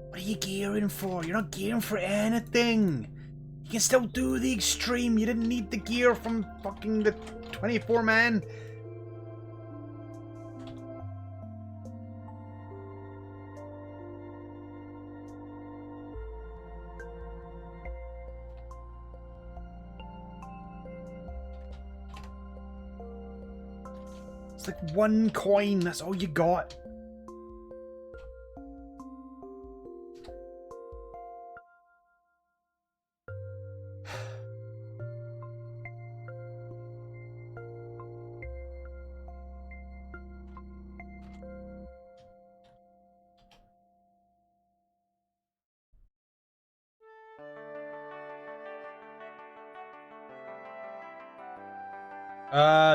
What are you gearing for? You're not gearing for anything. You can still do the extreme. You didn't need the gear from fucking the 24 man. It's like 1 coin. That's all you got.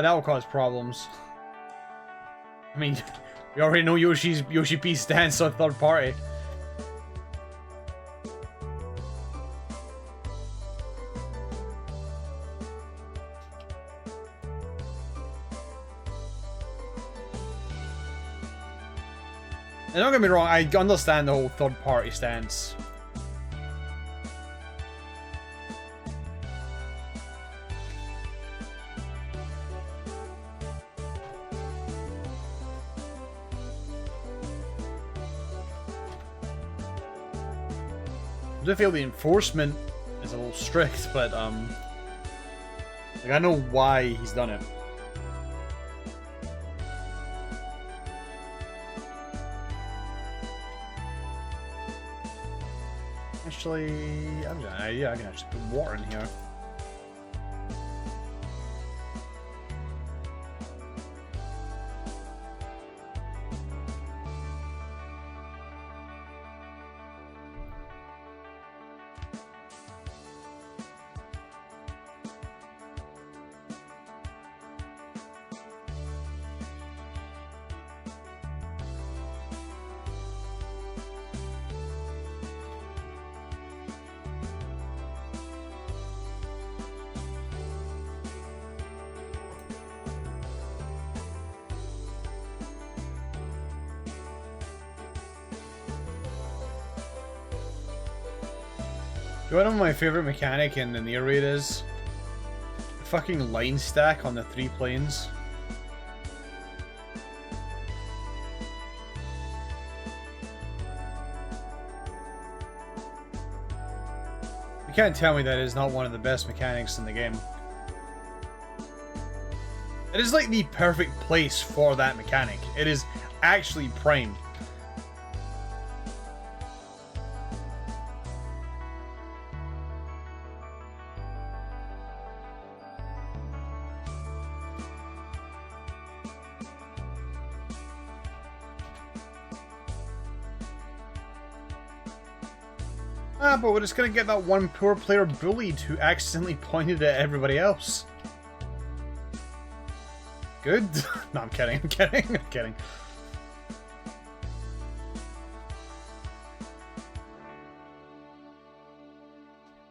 That will cause problems. I mean, we already know Yoshi P stance on third party. And don't get me wrong, I understand the whole third party stance. I do feel the enforcement is a little strict, but like I know why he's done it. Actually, yeah, I can actually put water in here. You know what my favorite mechanic in the near raid is? The fucking line stack on the 3 planes. You can't tell me that is not one of the best mechanics in the game. It is like the perfect place for that mechanic. It is actually prime. But we're just gonna get that one poor player bullied who accidentally pointed at everybody else. Good? No, I'm kidding, I'm kidding, I'm kidding.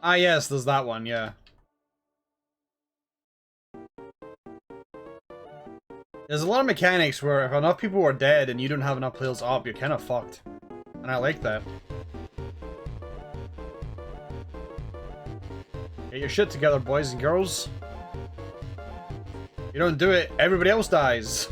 Ah yes, there's that one, yeah. There's a lot of mechanics where if enough people are dead and you don't have enough players up, you're kind of fucked. And I like that. Get your shit together, boys and girls. You don't do it, everybody else dies.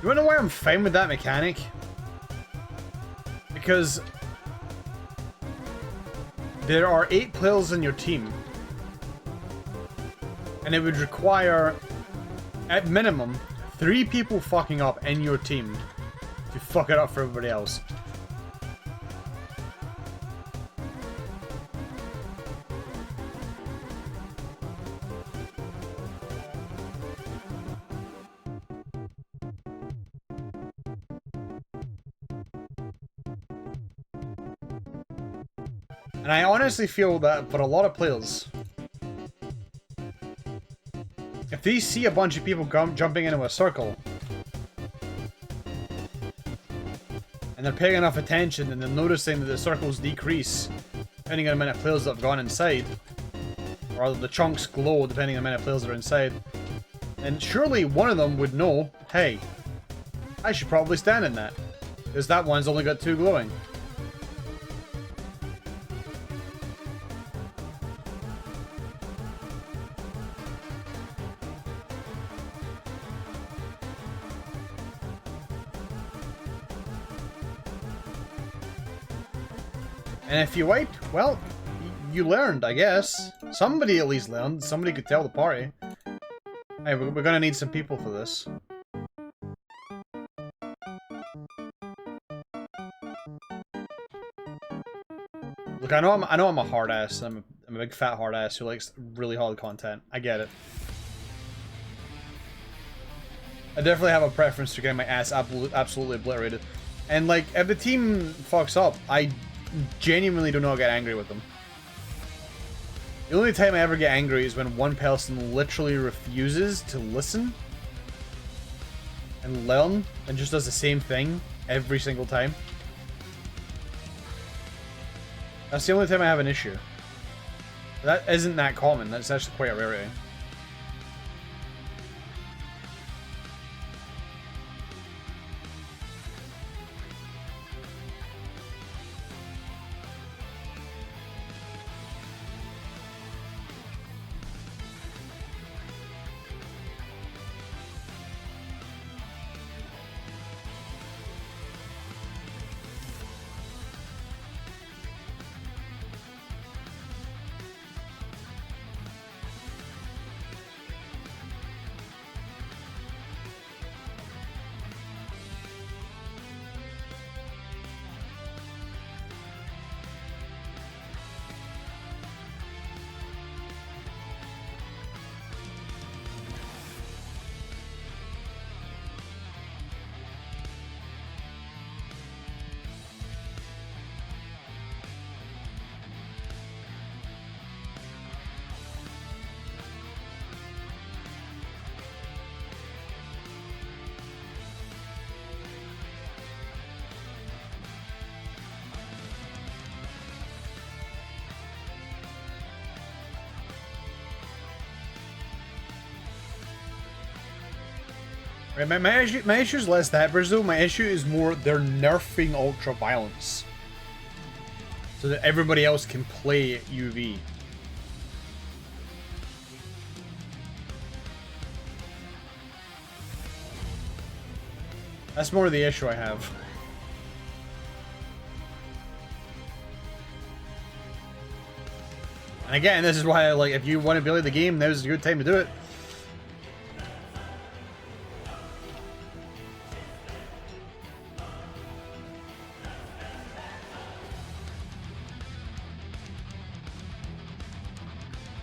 You wanna know why I'm fine with that mechanic? Because there are 8 players in your team. And it would require At minimum, 3 people fucking up in your team to fuck it up for everybody else. And I honestly feel that for a lot of players, if they see a bunch of people jumping into a circle, and they're paying enough attention and they're noticing that the circles decrease depending on the amount of players that have gone inside, or the chunks glow depending on the amount of players that are inside, then surely one of them would know, hey, I should probably stand in that, because that one's only got 2 glowing. And if you wiped, well, you learned, I guess. Somebody at least learned. Somebody could tell the party. Hey, we're gonna need some people for this. Look, I know I'm a hard ass. I'm a big fat hard ass who likes really hard content. I get it. I definitely have a preference to getting my ass absolutely obliterated. And like, if the team fucks up, I genuinely do not get angry with them. The only time I ever get angry is when one person literally refuses to listen and learn and just does the same thing every single time. That's the only time I have an issue. That isn't that common. That's actually quite a rarity. Right, my issue is less that, Brazil. My issue is more they're nerfing ultra violence so that everybody else can play UV. That's more the issue I have. And again, this is why, like, if you want to play the game, now's a good time to do it.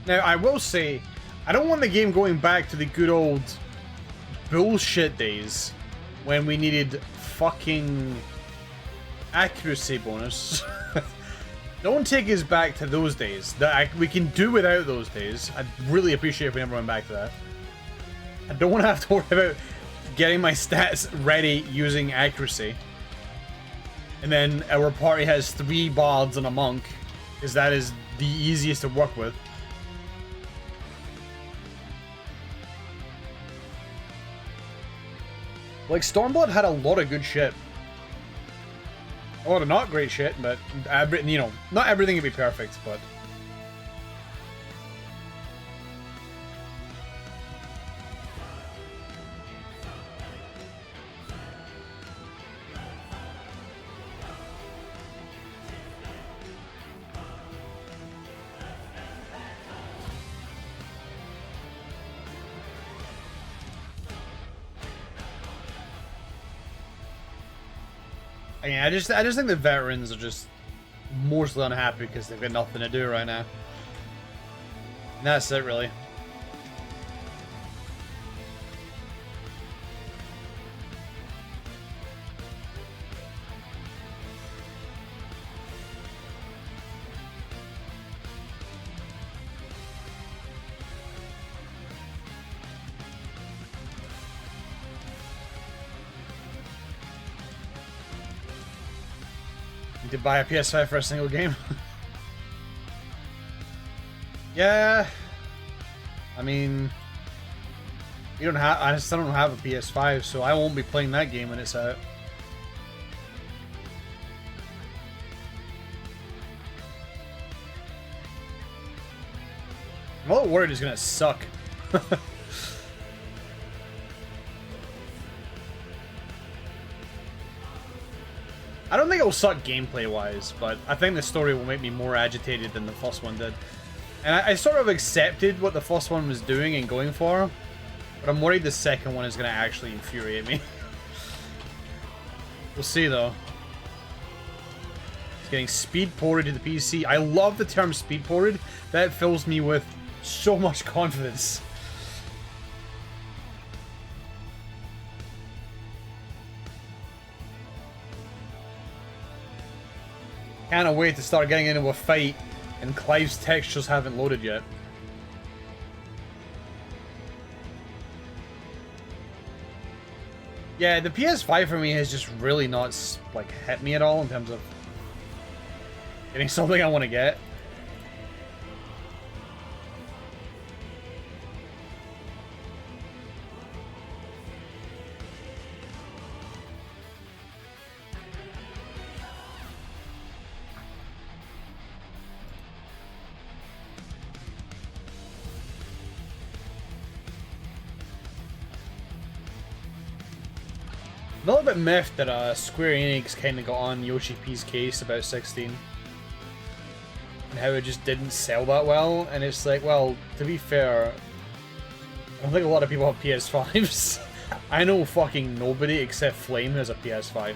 Now, I will say, I don't want the game going back to the good old bullshit days when we needed fucking accuracy bonus. Don't take us back to those days. We can do without those days. I'd really appreciate if we never went back to that. I don't want to have to worry about getting my stats ready using accuracy. And then our party has 3 bards and a monk, because that is the easiest to work with. Like, Stormblood had a lot of good shit. A lot of not great shit, but, you know, not everything can be perfect, but... Yeah, I just think the veterans are just mostly unhappy because they've got nothing to do right now. And that's it, really. To buy a PS5 for a single game. Yeah, I mean, I still don't have a PS5, so I won't be playing that game when it's out. I'm a little worried it's gonna suck. I don't think it'll suck gameplay-wise, but I think the story will make me more agitated than the first one did. And I sort of accepted what the first one was doing and going for, but I'm worried the second one is going to actually infuriate me. We'll see, though. It's getting speed ported to the PC. I love the term speed ported. That fills me with so much confidence. Can't wait to start getting into a fight, and Clive's textures haven't loaded yet. Yeah, the PS5 for me has just really not, like, hit me at all in terms of getting something I want to get. I'm a little bit miffed that Square Enix kind of got on Yoshi P's case about 16. And how it just didn't sell that well. And it's like, well, to be fair, I don't think a lot of people have PS5s. I know fucking nobody except Flame has a PS5.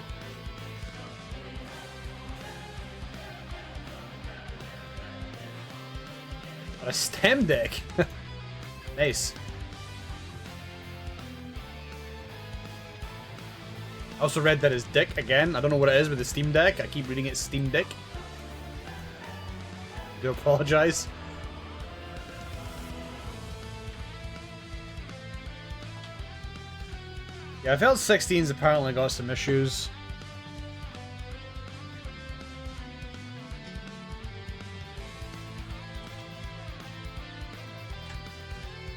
A Steam Deck? Nice. I also read that as Dick again. I don't know what it is with the Steam Deck. I keep reading it Steam Dick. I do apologize. Yeah, I felt 16's apparently got some issues.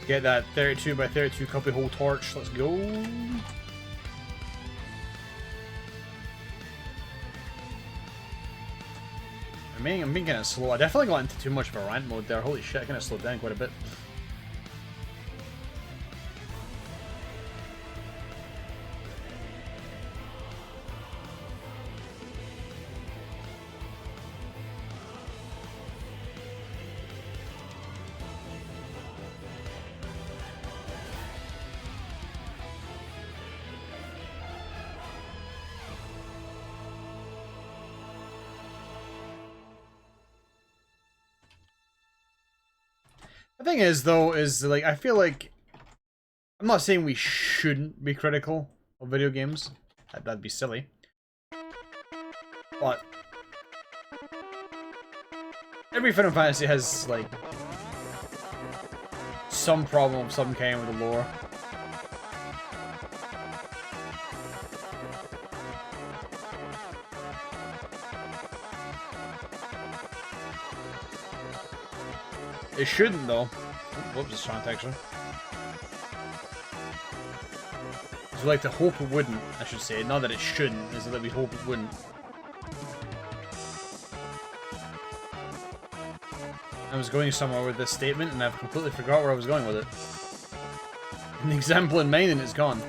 Get that 32 by 32 copy hole torch. Let's go. I'm being kind of slow. I definitely got into too much of a rant mode there. Holy shit, I kind of slowed down quite a bit. The thing is, though, is like I feel like I'm not saying we shouldn't be critical of video games. That'd be silly. But every Final Fantasy has like some problem of some kind with the lore. It shouldn't, though. Whoops, it's trying texture. So, like, to hope it wouldn't, I should say. Not that it shouldn't, is that we hope it wouldn't. I was going somewhere with this statement, and I've completely forgot where I was going with it. An example in mind, and it's gone.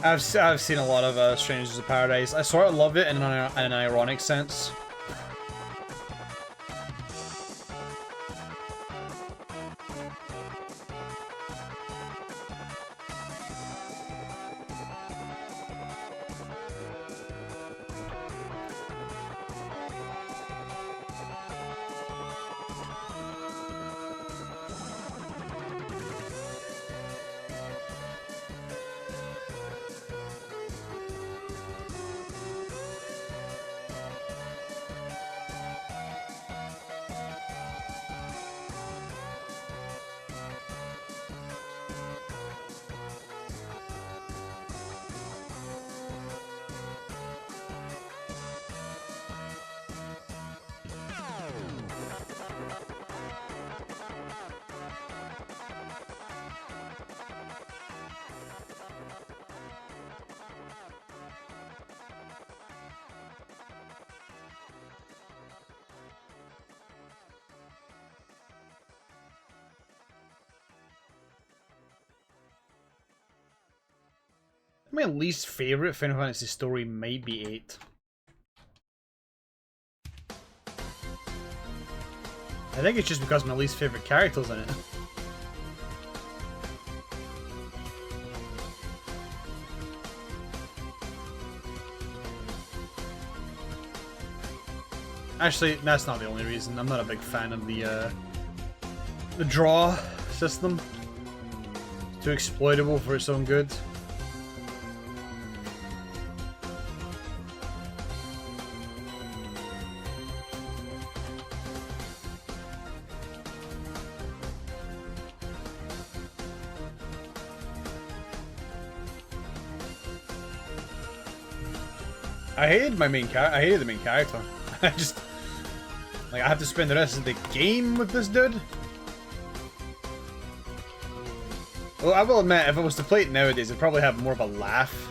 I've seen a lot of Strangers of Paradise. I sort of love it in an ironic sense. My least favorite Final Fantasy story might be 8. I think it's just because my least favorite character's in it. Actually, that's not the only reason. I'm not a big fan of the draw system. It's too exploitable for its own good. I hated the main character. I just... Like, I have to spend the rest of the game with this dude? Well, I will admit, if I was to play it nowadays, I'd probably have more of a laugh.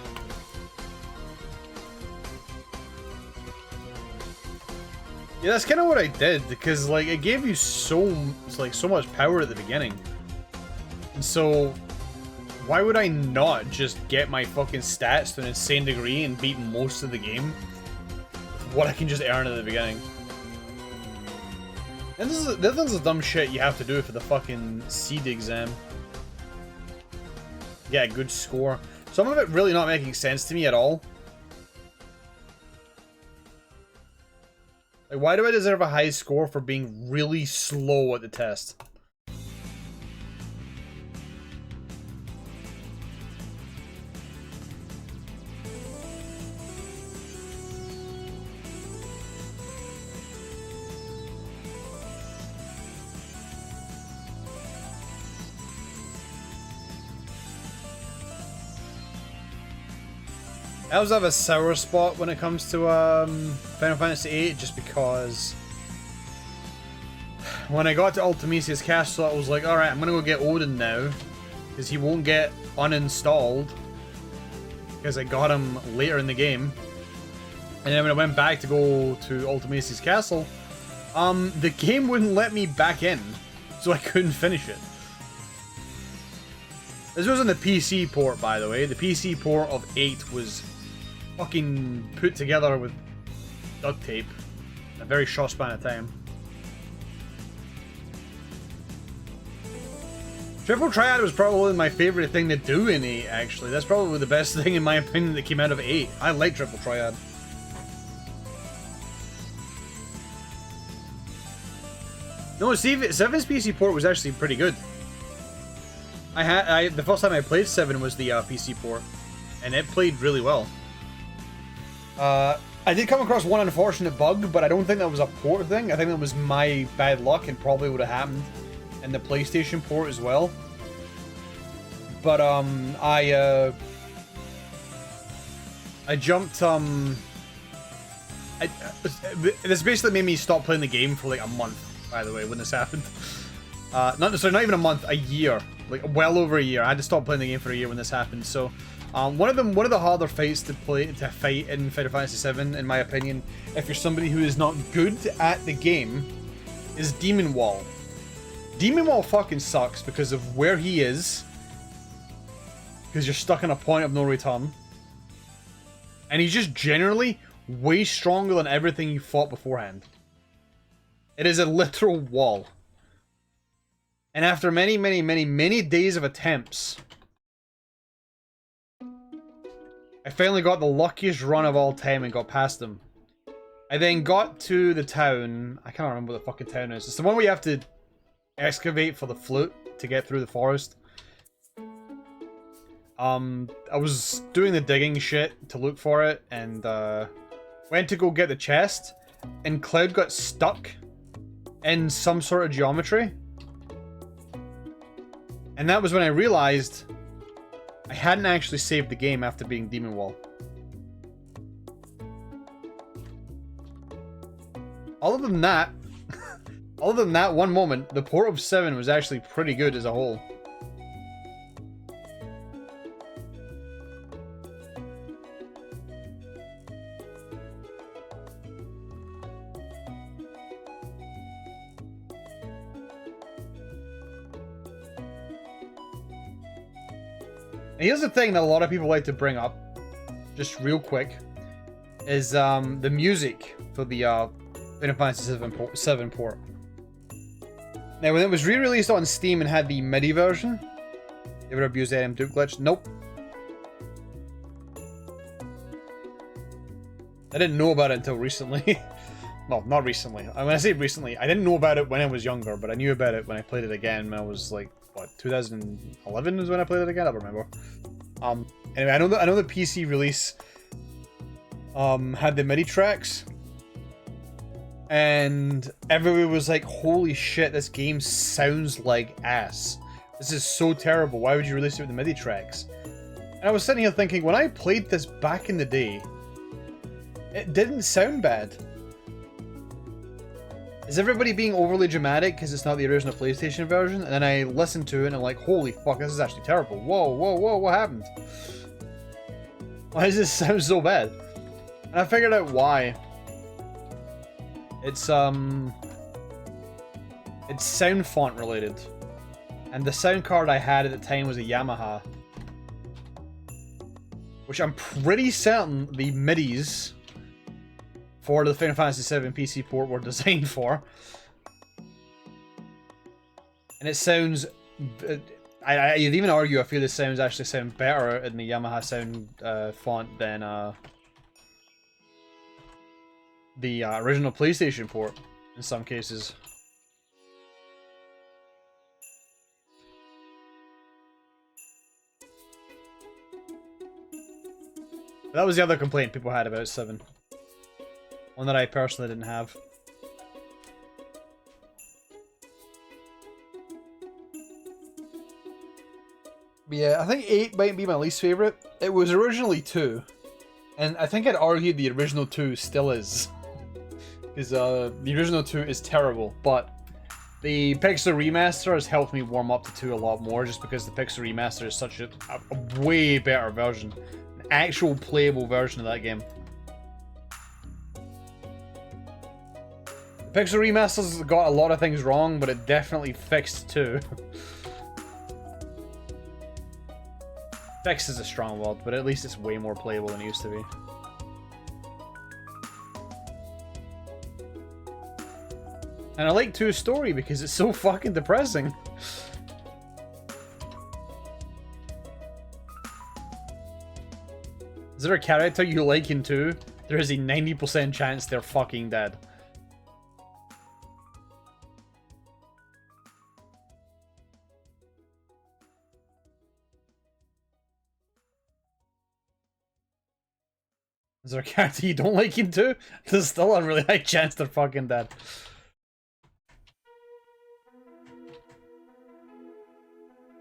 Yeah, that's kind of what I did, because, like, it gave you so much power at the beginning. And so... why would I not just get my fucking stats to an insane degree and beat most of the game with what I can just earn at the beginning? And this is the dumb shit you have to do for the fucking seed exam. Yeah, good score. Some of it really not making sense to me at all. Like, why do I deserve a high score for being really slow at the test? I always have a sour spot when it comes to Final Fantasy VIII, just because when I got to Ultimisia's castle, I was like, alright, I'm gonna go get Odin now, because he won't get uninstalled, because I got him later in the game. And then when I went back to go to Ultimisia's castle, the game wouldn't let me back in, so I couldn't finish it. This was on the PC port, by the way. The PC port of 8 was fucking put together with duct tape in a very short span of time. Triple Triad was probably my favorite thing to do in 8, actually. That's probably the best thing, in my opinion, that came out of 8. I like Triple Triad. No, see, 7's PC port was actually pretty good. The first time I played 7 was the PC port, and it played really well. I did come across one unfortunate bug, but I don't think that was a port thing. I think that was my bad luck, and probably would have happened in the PlayStation port as well. But I jumped this basically made me stop playing the game for like a month. By the way, when this happened, not even a month, a year, like well over a year. I had to stop playing the game for a year when this happened. So, one of the harder fights to fight in Final Fantasy VII, in my opinion, if you're somebody who is not good at the game, is Demon Wall. Demon Wall fucking sucks because of where he is, because you're stuck in a point of no return. And he's just generally way stronger than everything you fought beforehand. It is a literal wall. And after many, many, many, many days of attempts, I finally got the luckiest run of all time and got past him. I then got to the town. I can't remember what the fucking town is. It's the one where you have to excavate for the flute to get through the forest. I was doing the digging shit to look for it, and went to go get the chest, and Cloud got stuck in some sort of geometry. And that was when I realized I hadn't actually saved the game after being Demon Wall. Other than that, other than that one moment, the port of 7 was actually pretty good as a whole. And here's the thing that a lot of people like to bring up, just real quick, is the music for the Final Fantasy VII port. Now, when it was re-released on Steam and had the MIDI version, you ever abused the Duke glitch? Nope. I didn't know about it until recently. Well, not recently. When I say recently, I didn't know about it when I was younger, but I knew about it when I played it again when I was like, what, 2011 is when I played it again? I don't remember. Anyway, I know the PC release had the MIDI tracks, and everybody was like, holy shit, this game sounds like ass. This is so terrible. Why would you release it with the MIDI tracks? And I was sitting here thinking, when I played this back in the day, it didn't sound bad. Is everybody being overly dramatic because it's not the original PlayStation version? And then I listened to it and I'm like, holy fuck, this is actually terrible. Whoa, whoa, whoa, what happened? Why does this sound so bad? And I figured out why. It's sound font related. And the sound card I had at the time was a Yamaha. Which I'm pretty certain the MIDIs for the Final Fantasy VII PC port were designed for. And it sounds... I'd even argue I feel the sounds actually sound better in the Yamaha sound font than the original PlayStation port in some cases. But that was the other complaint people had about 7. One that I personally didn't have. But yeah, I think 8 might be my least favorite. It was originally 2. And I think I'd argue the original 2 still is. Because the original 2 is terrible, but the Pixel Remaster has helped me warm up to 2 a lot more, just because the Pixel Remaster is such a way better version. An actual playable version of that game. The Pixel Remaster's got a lot of things wrong, but it definitely fixed 2. Fixed is a strong word, but at least it's way more playable than it used to be. And I like 2's story because it's so fucking depressing. Is there a character you like in 2? There is a 90% chance they're fucking dead. Is there a character you don't like in 2? There's still a really high chance they're fucking dead.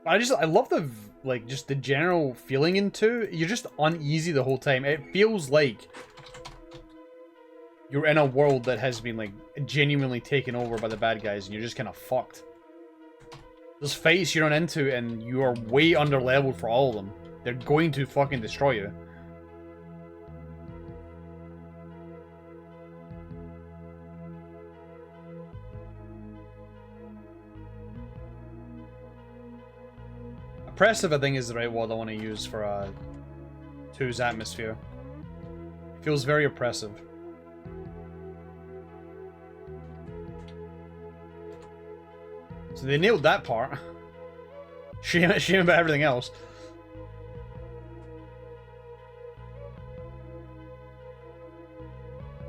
I love the, like, just the general feeling in 2. You're just uneasy the whole time. It feels like you're in a world that has been, like, genuinely taken over by the bad guys and you're just kind of fucked. There's fights you run into and you are way under-leveled for all of them. They're going to fucking destroy you. Oppressive, I think, is the right word I want to use for 2's atmosphere. It feels very oppressive. So they nailed that part. Shame about everything else.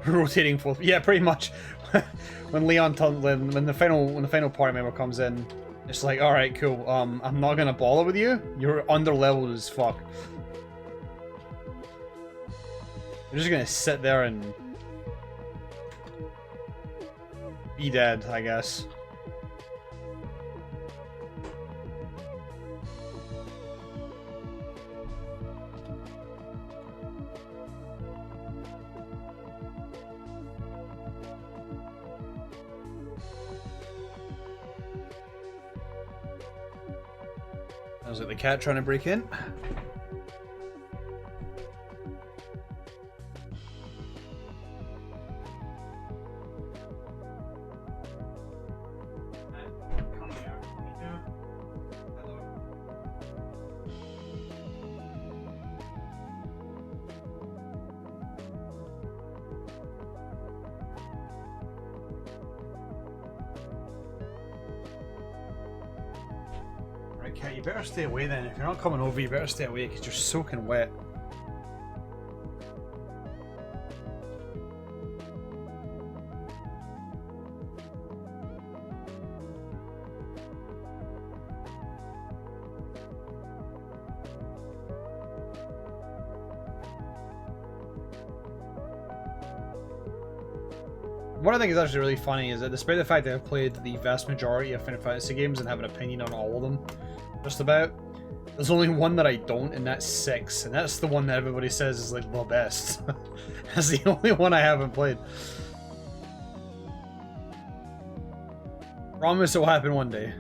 Rotating forth. Yeah, pretty much. When when the final party member comes in, it's like, all right, cool. I'm not gonna bother with you. You're under leveled as fuck. You're just gonna sit there and be dead, I guess. Sounds like the cat trying to break in. Cat, you better stay away then. If you're not coming over, you better stay away because you're soaking wet. What I think is actually really funny is that despite the fact that I've played the vast majority of Final Fantasy games and have an opinion on all of them, just about, there's only one that I don't, and that's 6, and that's the one that everybody says is like the best. That's the only one I haven't played. Promise it will happen one day.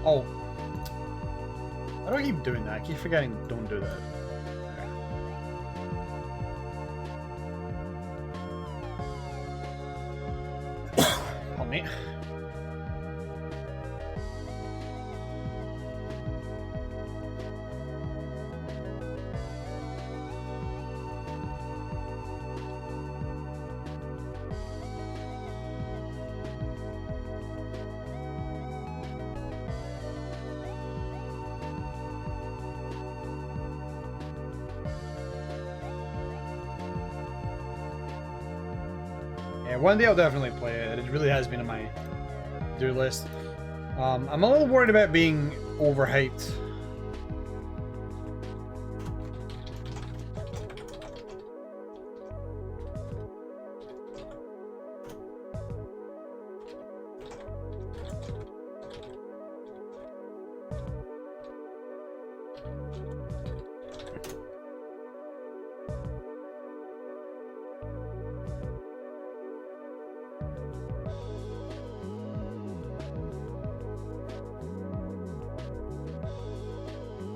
Oh. Why do I keep doing that? I keep forgetting don't do that. Pardon me. One day I'll definitely play it. It really has been on my to-do list. I'm a little worried about being overhyped.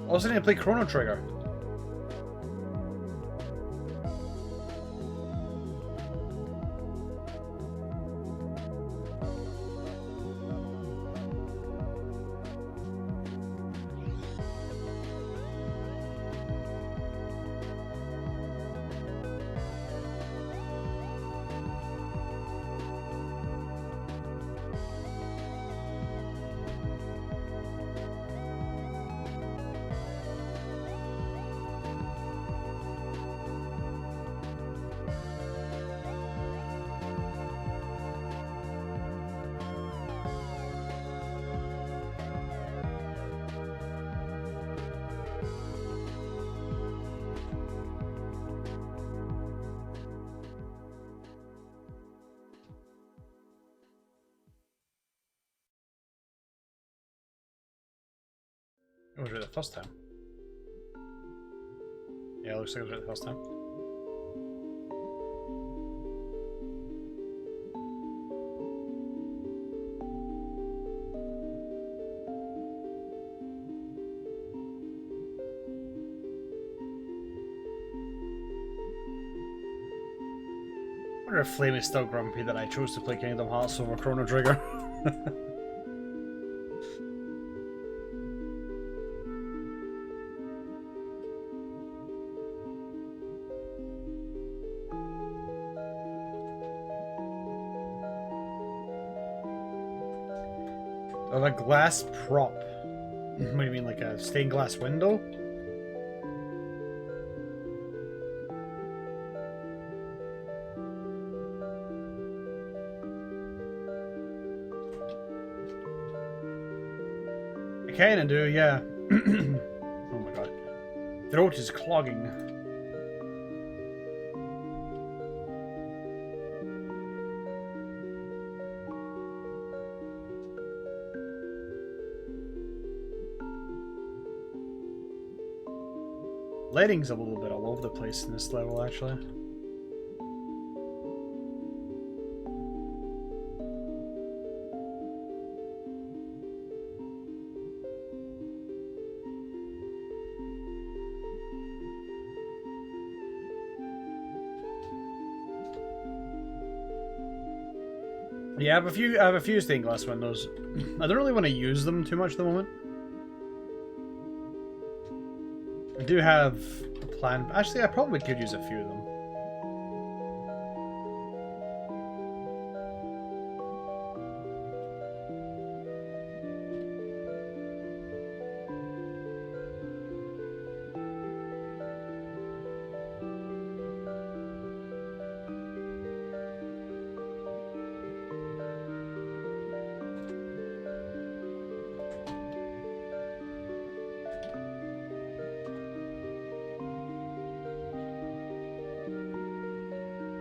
I also need to play Chrono Trigger. It was right the first time. Yeah, it looks like it was right the first time. I wonder if Flame is still grumpy that I chose to play Kingdom Hearts over Chrono Trigger. Oh, a glass prop. What do you mean, like a stained glass window? I kinda do, yeah. Oh my god. Throat is clogging. Lighting's a little bit all over the place in this level, actually. Yeah, I have a few stained glass windows. I don't really want to use them too much at the moment. I do have a plan. Actually, I probably could use a few of them.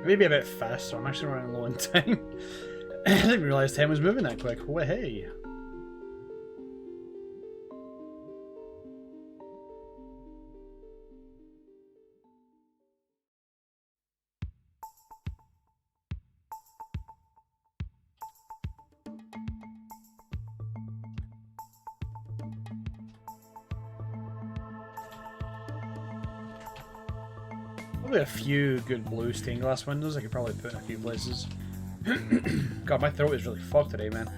Maybe a bit faster. I'm actually running low on time. I didn't realize time was moving that quick. Well, hey. Probably a few good blue stained glass windows I could probably put in a few places. God, my throat is really fucked today, man.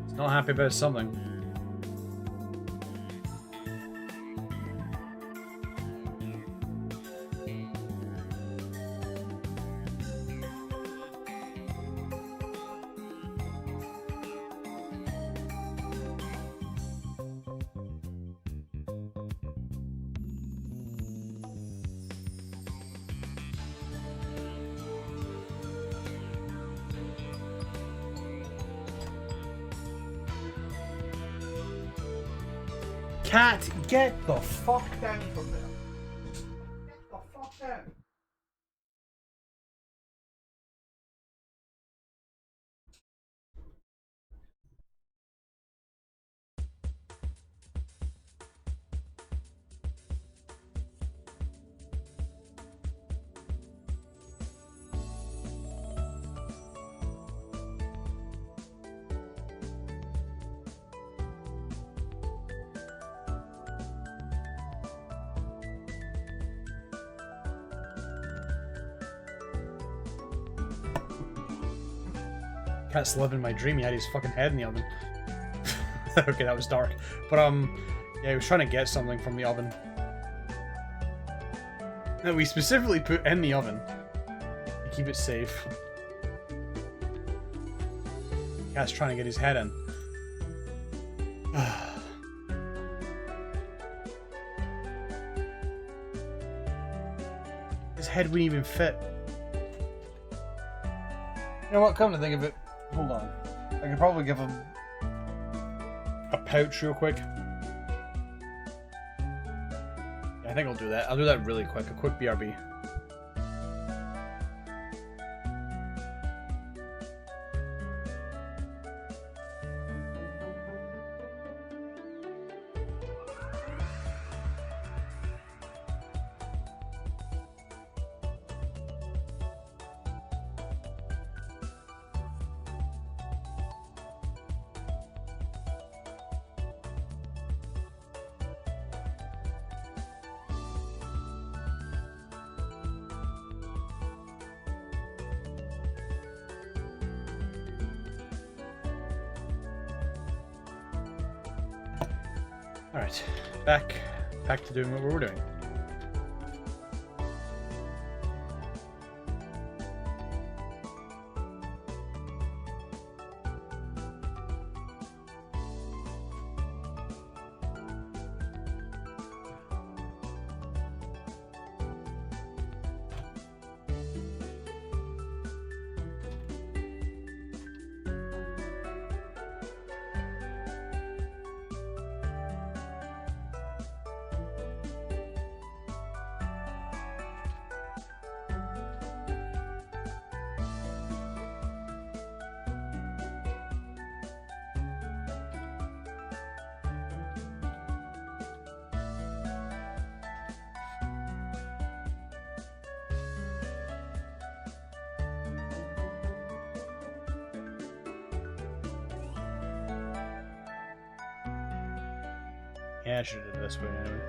It's not happy about something. Cat, get the fuck down from there. Get the fuck down. Cat's living my dream. He had his fucking head in the oven. Okay, that was dark. But yeah, he was trying to get something from the oven that we specifically put in the oven to keep it safe. Cat's trying to get his head in. His head wouldn't even fit. You know what? Come to think of it. Hold on. I could probably give him a pouch real quick. Yeah, I think I'll do that. I'll do that really quick. A quick BRB. Alright, back to doing what we were doing. Yeah, I should have did it this way anyway.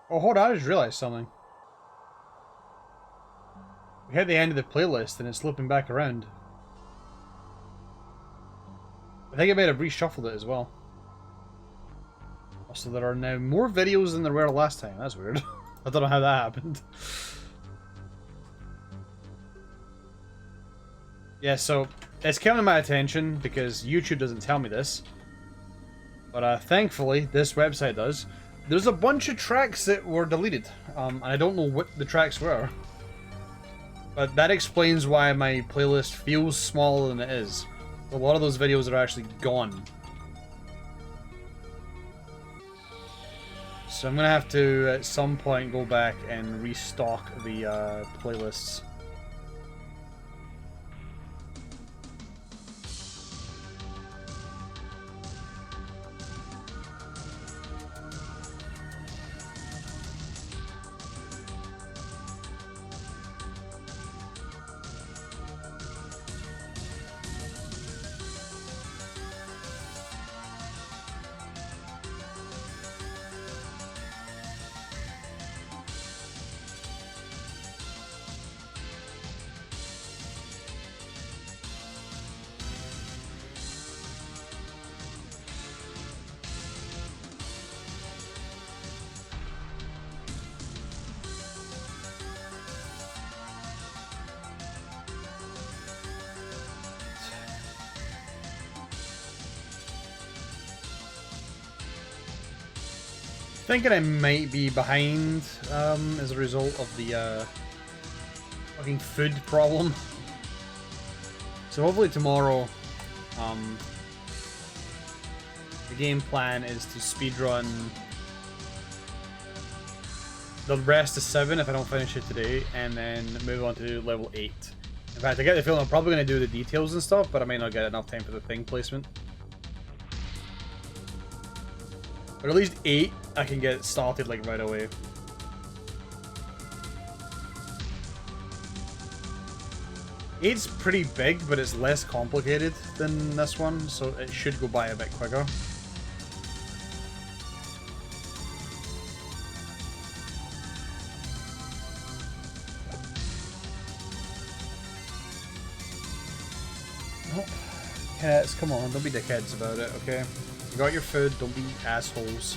Oh, hold on, I just realized something. We hit the end of the playlist and it's looping back around. I think I might have reshuffled it as well. Also, there are now more videos than there were last time. That's weird. I don't know how that happened. Yeah, so it's coming to my attention because YouTube doesn't tell me this. But thankfully, this website does. There's a bunch of tracks that were deleted. And I don't know what the tracks were. But that explains why my playlist feels smaller than it is. A lot of those videos are actually gone. So I'm gonna have to, at some point, go back and restock the playlists. Thinking I might be behind as a result of the fucking food problem. So hopefully tomorrow, the game plan is to speedrun the rest of 7 if I don't finish it today, and then move on to level 8. In fact, I get the feeling I'm probably going to do the details and stuff, but I may not get enough time for the thing placement. But at least 8, I can get started like right away. Eight's pretty big, but it's less complicated than this one, so it should go by a bit quicker. Oh, cats, come on, don't be dickheads about it, okay? You got your food, don't be assholes.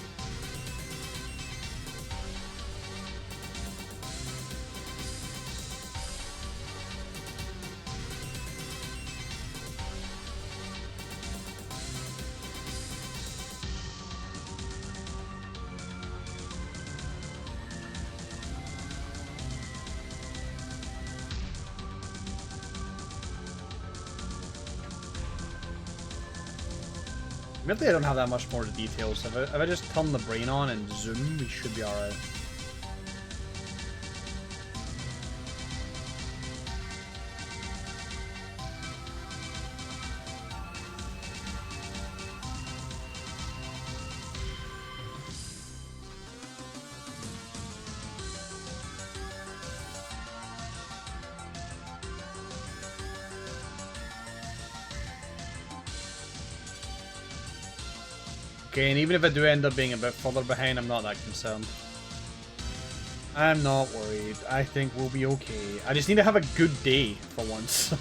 Admittedly, I don't have that much more to details. If I just turn the brain on and zoom, we should be alright. okay, and even if I do end up being a bit further behind, I'm not that concerned. I'm not worried. I think we'll be okay. I just need to have a good day for once.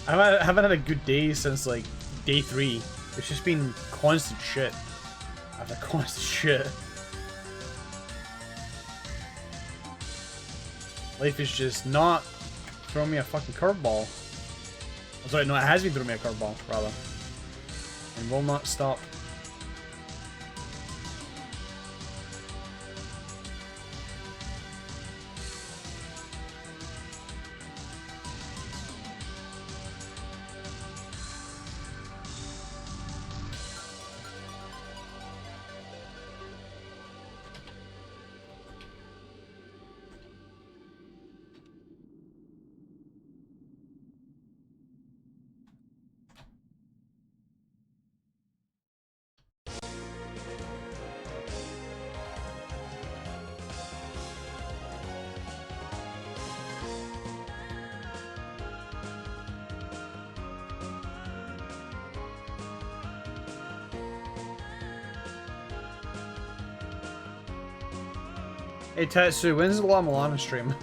I haven't had a good day since, like, day 3. It's just been constant shit. After constant shit. Life is just not throwing me a fucking curveball. I'm sorry, no, it has been throwing me a curveball, rather. And will not stop. Hey Tetsu, when's the La Milana stream?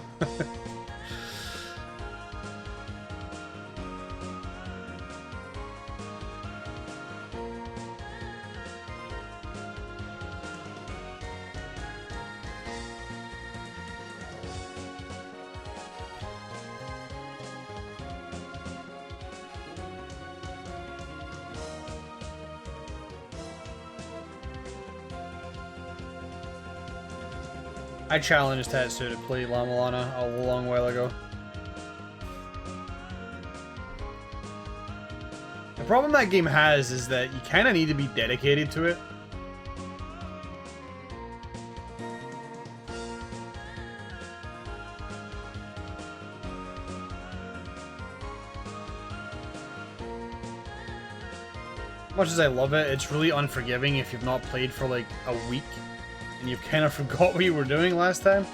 I challenged Tetsu to play La Milana a long while ago. The problem that game has is that you kind of need to be dedicated to it. Much as I love it, it's really unforgiving if you've not played for like a week. And you've kind of forgot what you were doing last time.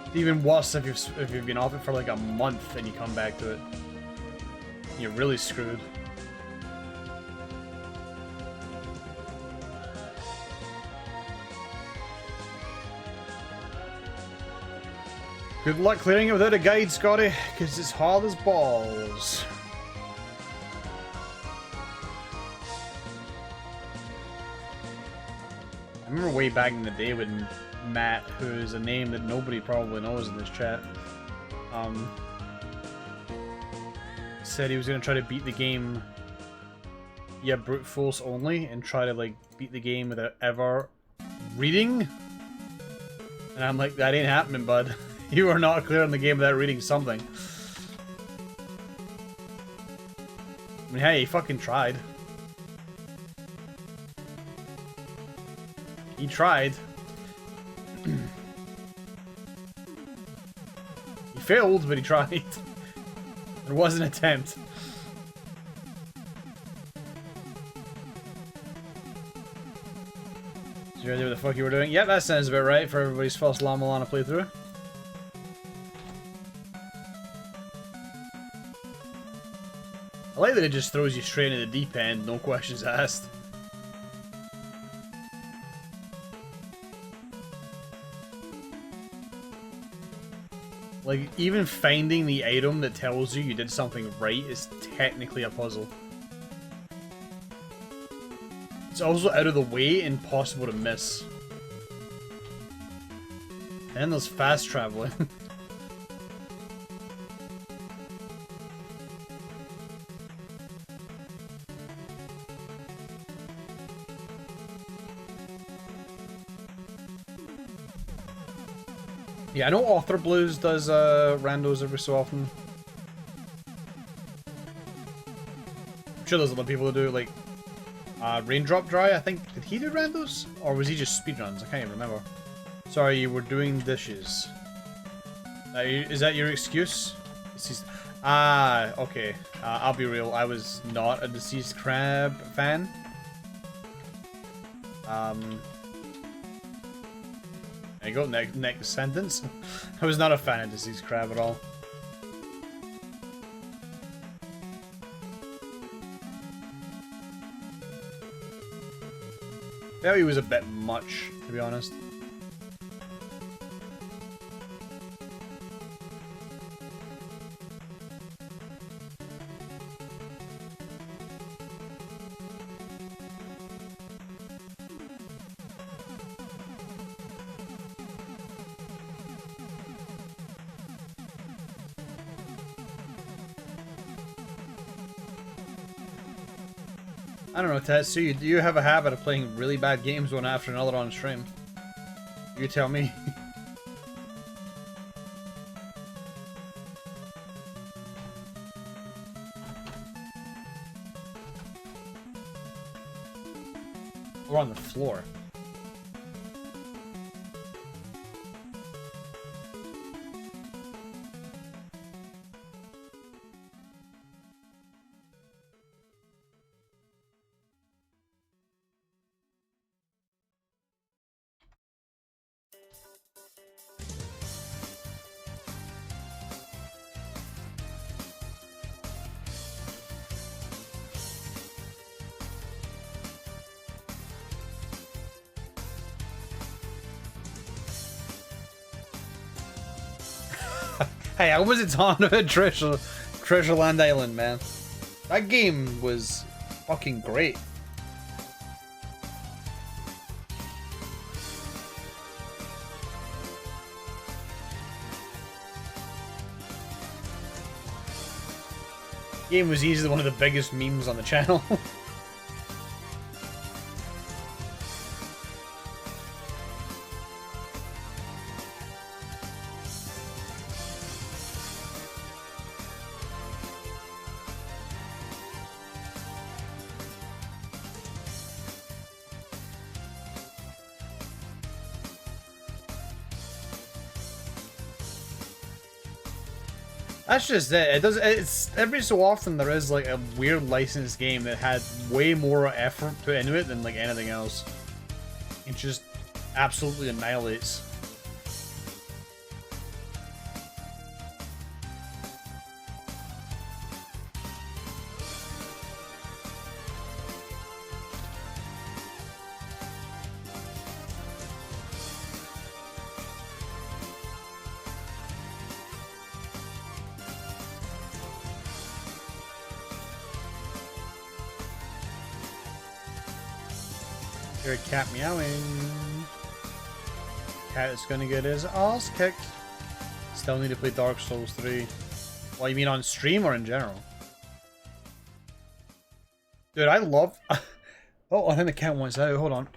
It's even worse if you've been off it for like a month and you come back to it. You're really screwed. Good luck clearing it without a guide, Scotty, because it's hard as balls. I remember way back in the day when Matt, who is a name that nobody probably knows in this chat, said he was going to try to beat the game via brute force only and try to like beat the game without ever reading. And I'm like, that ain't happening, bud. You are not clearing the game without reading something. I mean, hey, he fucking tried. He tried. He failed, but he tried. It was an attempt. Did you idea what the fuck you were doing? Yeah, that sounds about right for everybody's first La Milana playthrough. I like that it just throws you straight into the deep end, no questions asked. Like, even finding the item that tells you you did something right is technically a puzzle. It's also out of the way and impossible to miss. And there's fast traveling. Yeah, I know Author Blues does randos every so often. I'm sure there's other people who do, like, Raindrop Dry, I think. Did he do randos? Or was he just speedruns? I can't even remember. Sorry, you were doing dishes. Is that your excuse? Ah, okay. I'll be real, I was not a Deceased Crab fan. There you go, next sentence. I was not a fan of Deceased Crab at all. That was a bit much, to be honest. I don't know, Tetsu, do you have a habit of playing really bad games one after another on stream? You tell me. We're on the floor. Hey, I wasn't talking about Treasure Land Island, man. That game was fucking great. Game was easily one of the biggest memes on the channel. That's just it. It's every so often there is like a weird licensed game that had way more effort put into it than like anything else. It just absolutely annihilates. Hear a cat meowing. Cat is gonna get his ass kicked. Still need to play Dark Souls 3. Well, you mean on stream or in general? Dude, I love... Oh, I think the cat wants out. Hold on.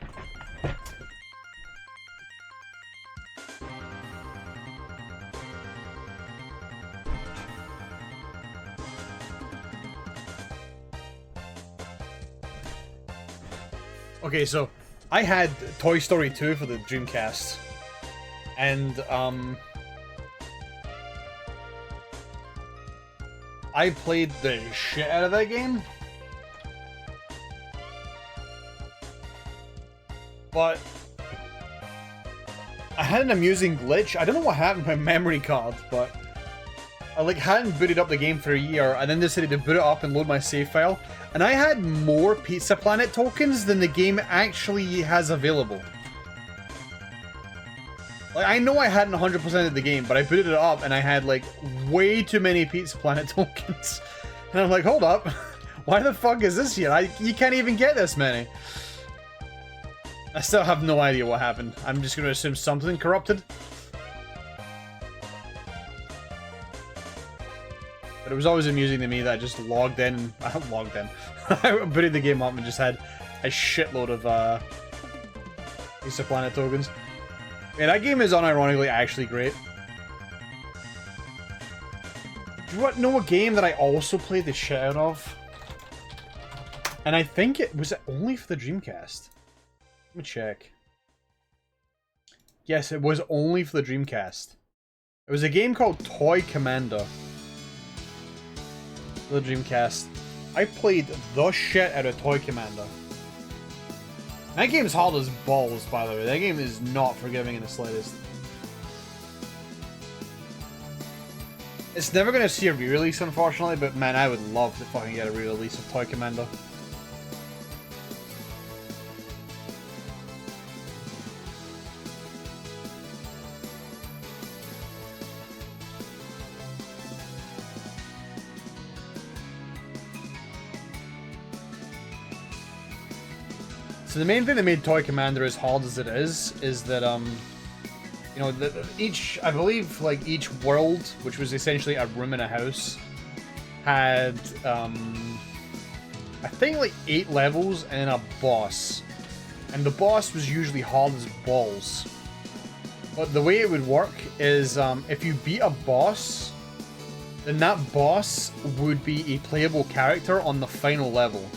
Okay, so I had Toy Story 2 for the Dreamcast, and I played the shit out of that game, but I had an amusing glitch. I don't know what happened to my memory card, but I like hadn't booted up the game for a year, and then decided to boot it up and load my save file. And I had more Pizza Planet tokens than the game actually has available. Like, I know I hadn't 100%ed the game, but I booted it up and I had, like, way too many Pizza Planet tokens. And I'm like, hold up. Why the fuck is this here? You can't even get this many. I still have no idea what happened. I'm just gonna assume something corrupted. But it was always amusing to me that I just logged in. I booted the game up and just had a shitload of Pizza Planet tokens. Man, that game is unironically actually great. Do you know a game that I also played the shit out of? And I think it was only for the Dreamcast. Let me check. Yes, it was only for the Dreamcast. It was a game called Toy Commander. The Dreamcast. I played the shit out of Toy Commander. That game's hard as balls, by the way. That game is not forgiving in the slightest. It's never going to see a re-release, unfortunately, but man, I would love to fucking get a re-release of Toy Commander. So the main thing that made Toy Commander as hard as it is that, you know, I believe, like, each world, which was essentially a room in a house, had, I think, like, 8 levels and a boss. And the boss was usually hard as balls. But the way it would work is, if you beat a boss, then that boss would be a playable character on the final level.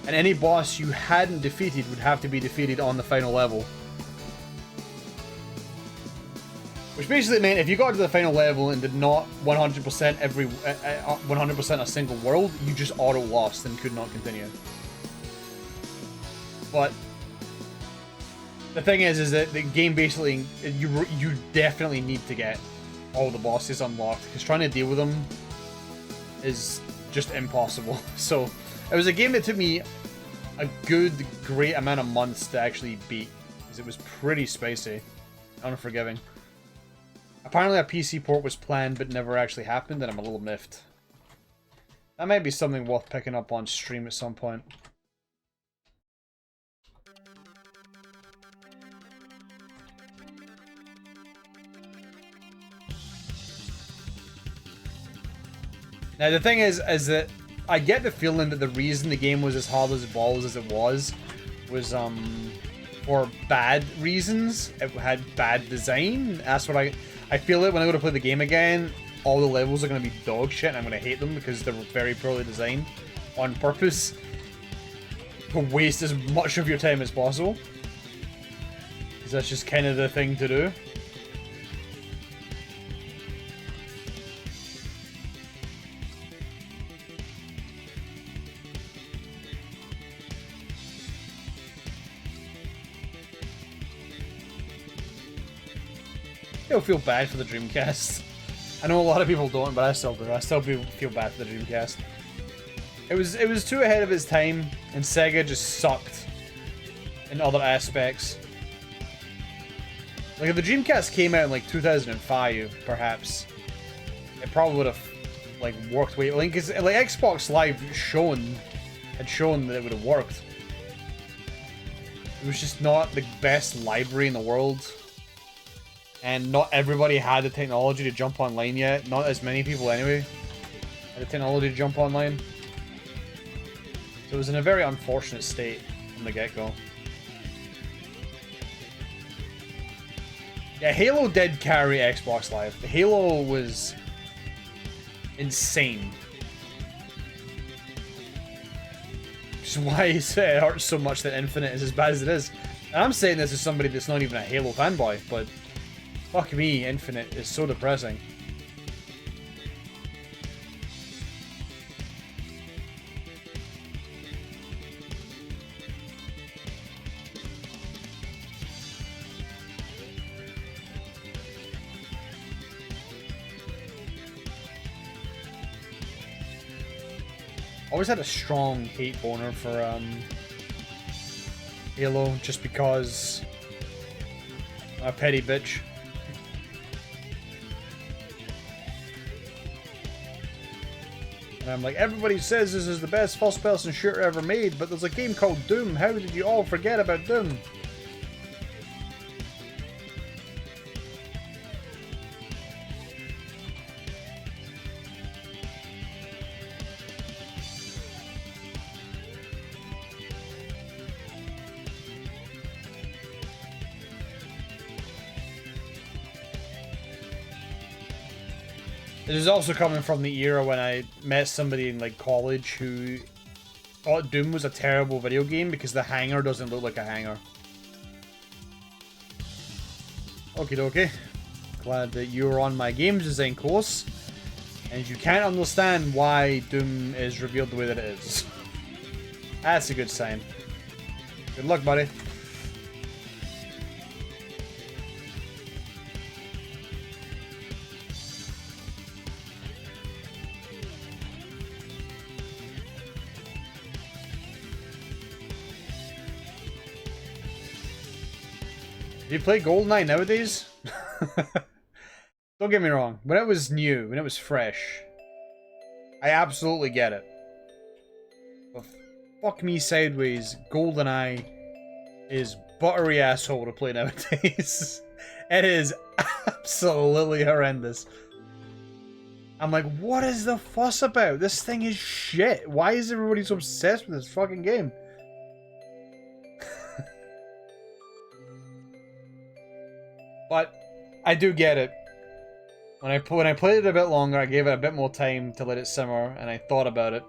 And any boss you hadn't defeated would have to be defeated on the final level. Which basically meant if you got to the final level and did not 100% 100% a single world, you just auto lost and could not continue. But the thing is that the game basically you definitely need to get all the bosses unlocked because trying to deal with them is just impossible. So it was a game that took me a great amount of months to actually beat because it was pretty spicy, unforgiving. Apparently a PC port was planned but never actually happened, and I'm a little miffed. That might be something worth picking up on stream at some point. Now the thing is that I get the feeling that the reason the game was as hard as balls as it was for bad reasons. It had bad design. That's what I feel it when I go to play the game again. All the levels are going to be dog shit and I'm going to hate them because they're very poorly designed on purpose to waste as much of your time as possible. Because that's just kind of the thing to do. I feel bad for the Dreamcast. I know a lot of people don't, but I still do. I still feel bad for the Dreamcast. It was too ahead of its time, and Sega just sucked in other aspects. Like if the Dreamcast came out in like 2005, perhaps, it probably would have like worked way. Like, cause like Xbox Live had shown that it would have worked. It was just not the best library in the world. And not everybody had the technology to jump online yet. Not as many people anyway had the technology to jump online. So it was in a very unfortunate state from the get-go. Yeah, Halo did carry Xbox Live. Halo was insane. Which is why it hurts so much that Infinite is as bad as it is. And I'm saying this as somebody that's not even a Halo fanboy, but fuck me, Infinite is so depressing. Always had a strong hate boner for Halo, just because I'm a petty bitch. And I'm like, everybody says this is the best first-person shooter ever made, but there's a game called Doom. How did you all forget about Doom? This is also coming from the era when I met somebody in like college who thought Doom was a terrible video game because the hangar doesn't look like a hangar. Okie dokie. Glad that you're on my games design course and you can't understand why Doom is revealed the way that it is. That's a good sign. Good luck, buddy. Do you play GoldenEye nowadays? Don't get me wrong. When it was new, when it was fresh, I absolutely get it. But fuck me sideways, GoldenEye is buttery asshole to play nowadays. It is absolutely horrendous. I'm like, what is the fuss about? This thing is shit. Why is everybody so obsessed with this fucking game? But I do get it. When I played it a bit longer, I gave it a bit more time to let it simmer, and I thought about it.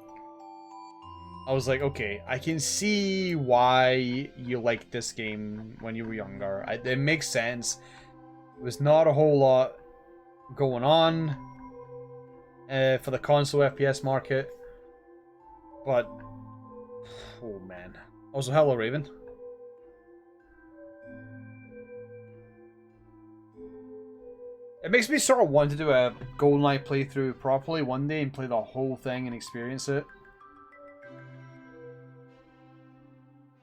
I was like, okay, I can see why you liked this game when you were younger. It makes sense. There was not a whole lot going on for the console FPS market. But, oh man. Also, hello, Raven. It makes me sort of want to do a GoldenEye playthrough properly one day and play the whole thing and experience it.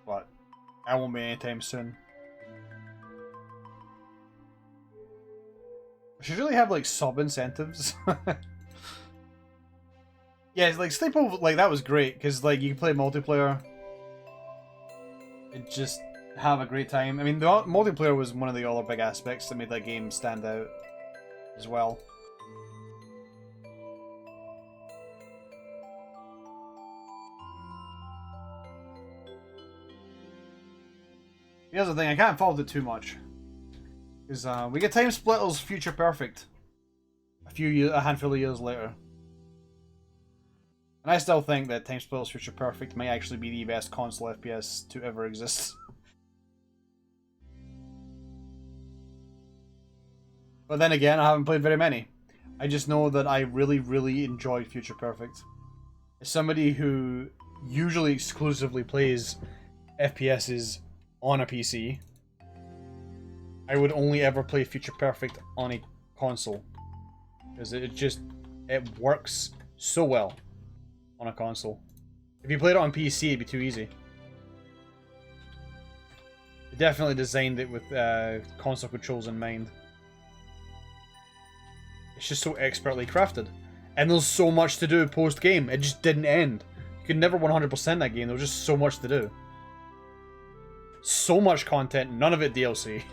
But that won't be anytime soon. I should really have like sub incentives. Yeah, like Sleepover, like that was great because like you can play multiplayer and just have a great time. I mean, the multiplayer was one of the other big aspects that made that game stand out as well. Here's the thing, I can't fault it too much. Because we get Time Splitters Future Perfect a handful of years later. And I still think that Time Splitters Future Perfect might actually be the best console FPS to ever exist. But then again, I haven't played very many. I just know that I really, really enjoyed Future Perfect. As somebody who usually exclusively plays FPSs on a PC, I would only ever play Future Perfect on a console. Because it works so well on a console. If you played it on PC, it'd be too easy. They definitely designed it with console controls in mind. It's just so expertly crafted. And there's so much to do post-game. It just didn't end. You could never 100% that game. There was just so much to do. So much content, none of it DLC.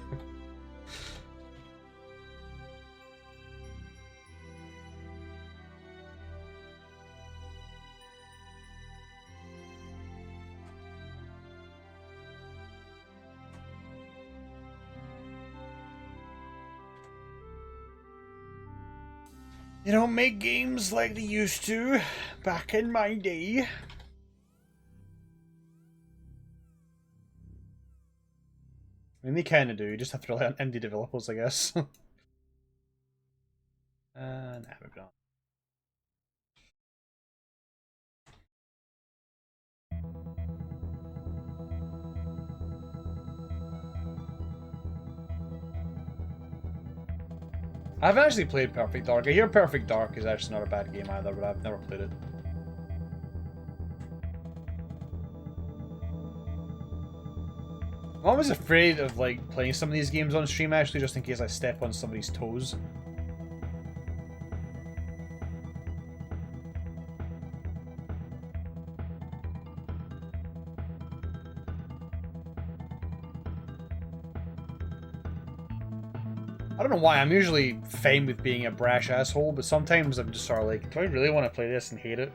They don't make games like they used to back in my day. I mean, they kind of do. You just have to rely on indie developers, I guess. Nah, moving on. I haven't actually played Perfect Dark. I hear Perfect Dark is actually not a bad game either, but I've never played it. I'm always afraid of like playing some of these games on stream actually, just in case I step on somebody's toes. I don't know why, I'm usually fine with being a brash asshole, but sometimes I'm just sort of like, do I really want to play this and hate it?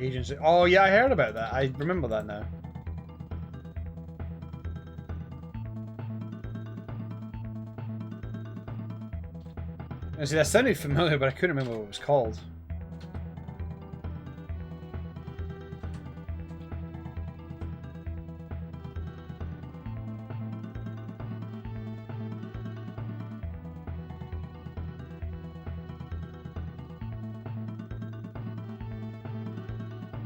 Agency. Oh yeah, I heard about that. I remember that now. And see, that sounded familiar, but I couldn't remember what it was called.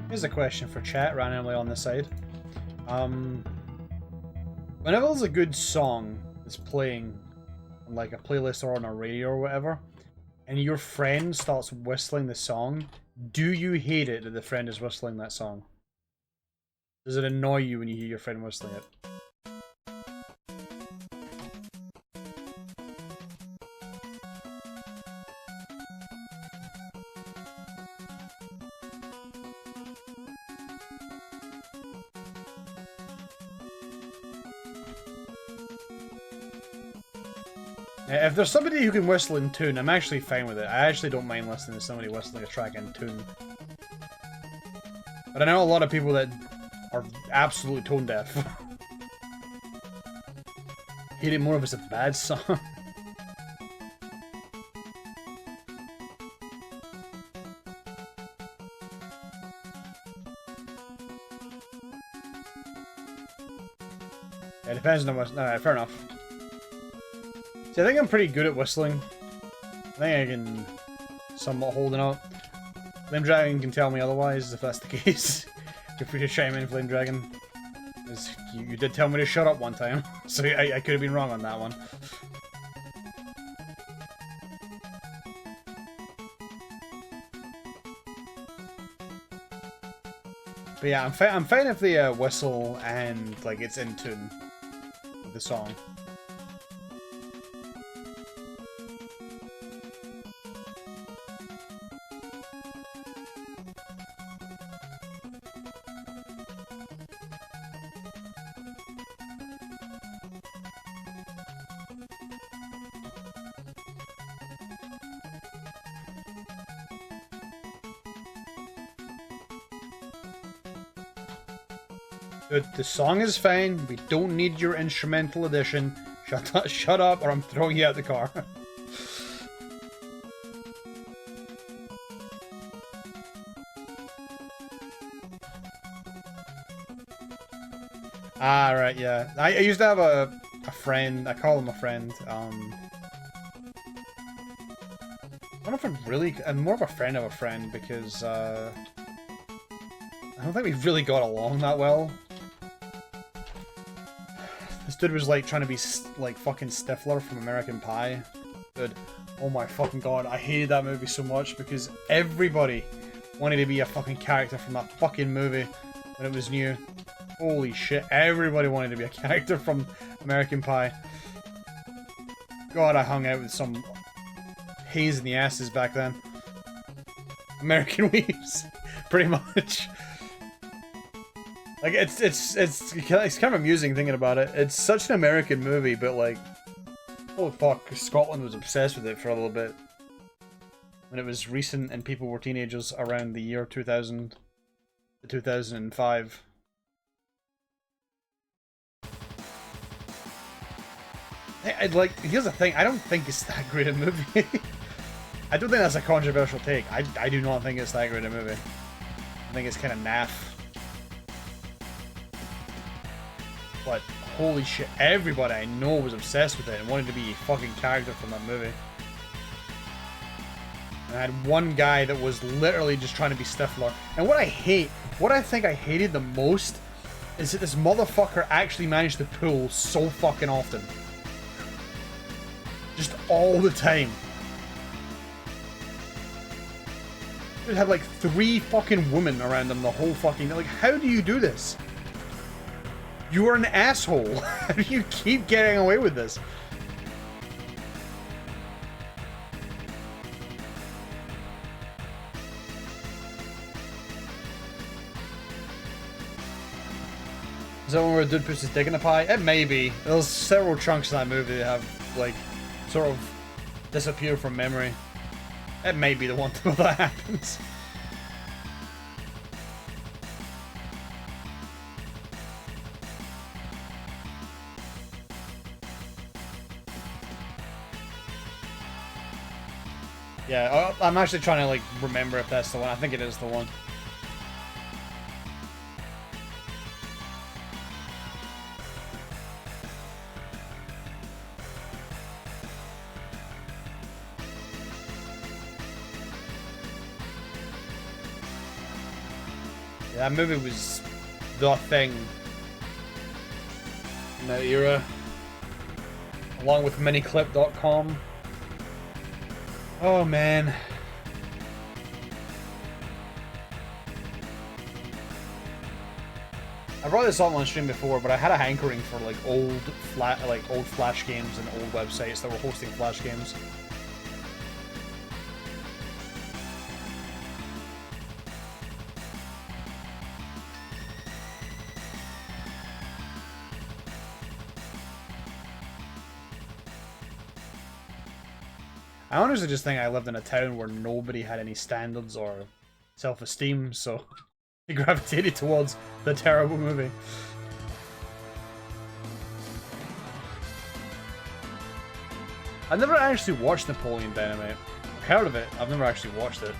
Here's a question for chat randomly on the side. Whenever there's a good song that's playing on like a playlist or on a radio or whatever, and your friend starts whistling the song, do you hate it that the friend is whistling that song? Does it annoy you when you hear your friend whistling it? If there's somebody who can whistle in tune, I'm actually fine with it. I actually don't mind listening to somebody whistling a track in tune. But I know a lot of people that are absolutely tone deaf. Hate it more if it's a bad song. Yeah, it depends on what. Alright, fair enough. See, I think I'm pretty good at whistling. I think I can somewhat hold it out. Flame Dragon can tell me otherwise if that's the case. Feel free to chime in, Flame Dragon. You did tell me to shut up one time, so I could have been wrong on that one. But yeah, I'm fine if the whistle and like it's in tune with the song. The song is fine. We don't need your instrumental edition. Shut up, or I'm throwing you out the car. Ah, right, yeah. I used to have a friend. I call him a friend. I don't know if I'm more of a friend of a friend because I don't think we really got along that well. This dude was like trying to be like fucking Stifler from American Pie. Dude, oh my fucking god, I hated that movie so much because everybody wanted to be a fucking character from that fucking movie when it was new. Holy shit, everybody wanted to be a character from American Pie. God, I hung out with some pains in the asses back then. American weaves, pretty much. Like, it's kind of amusing thinking about it. It's such an American movie, but like, oh fuck, Scotland was obsessed with it for a little bit. When it was recent and people were teenagers around the year 2000 to 2005. Here's the thing, I don't think it's that great a movie. I don't think that's a controversial take. I do not think it's that great a movie. I think it's kind of naff. But holy shit, everybody I know was obsessed with it and wanted to be a fucking character from that movie. And I had one guy that was literally just trying to be Stifler. And what I think I hated the most is that this motherfucker actually managed to pull so fucking often. Just all the time. Dude had like 3 fucking women around him the whole fucking... Like, how do you do this? You are an asshole. How do you keep getting away with this? Is that one where a dude puts his dick in a pie? It may be. There's several chunks in that movie that have, like, sort of disappear from memory. It may be the one where that happens. Yeah, I'm actually trying to, like, remember if that's the one. I think it is the one. Yeah, that movie was the thing in that era, along with miniclip.com. Oh man. I brought this up on stream before, but I had a hankering for like old Flash games and old websites that were hosting Flash games. I honestly just think I lived in a town where nobody had any standards or self-esteem, so I gravitated towards the terrible movie. I never actually watched Napoleon Dynamite. I've heard of it, I've never actually watched it.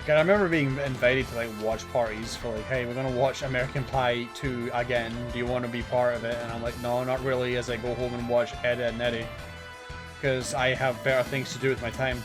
I remember being invited to like watch parties for like, hey, we're gonna watch American Pie 2 again. Do you want to be part of it? And I'm like, no, not really. As I go home and watch Ed, Edd n Eddy, because I have better things to do with my time.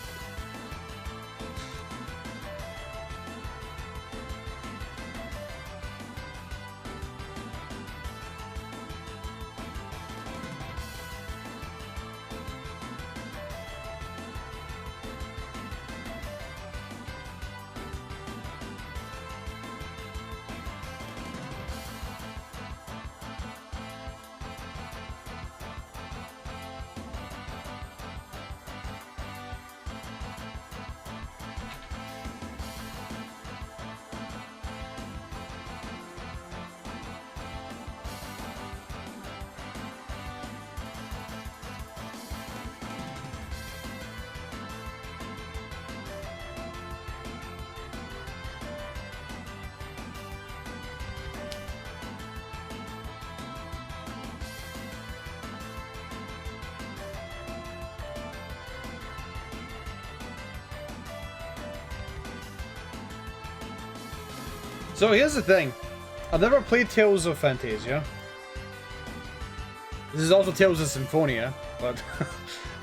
So here's the thing, I've never played Tales of Phantasia. This is also Tales of Symphonia, but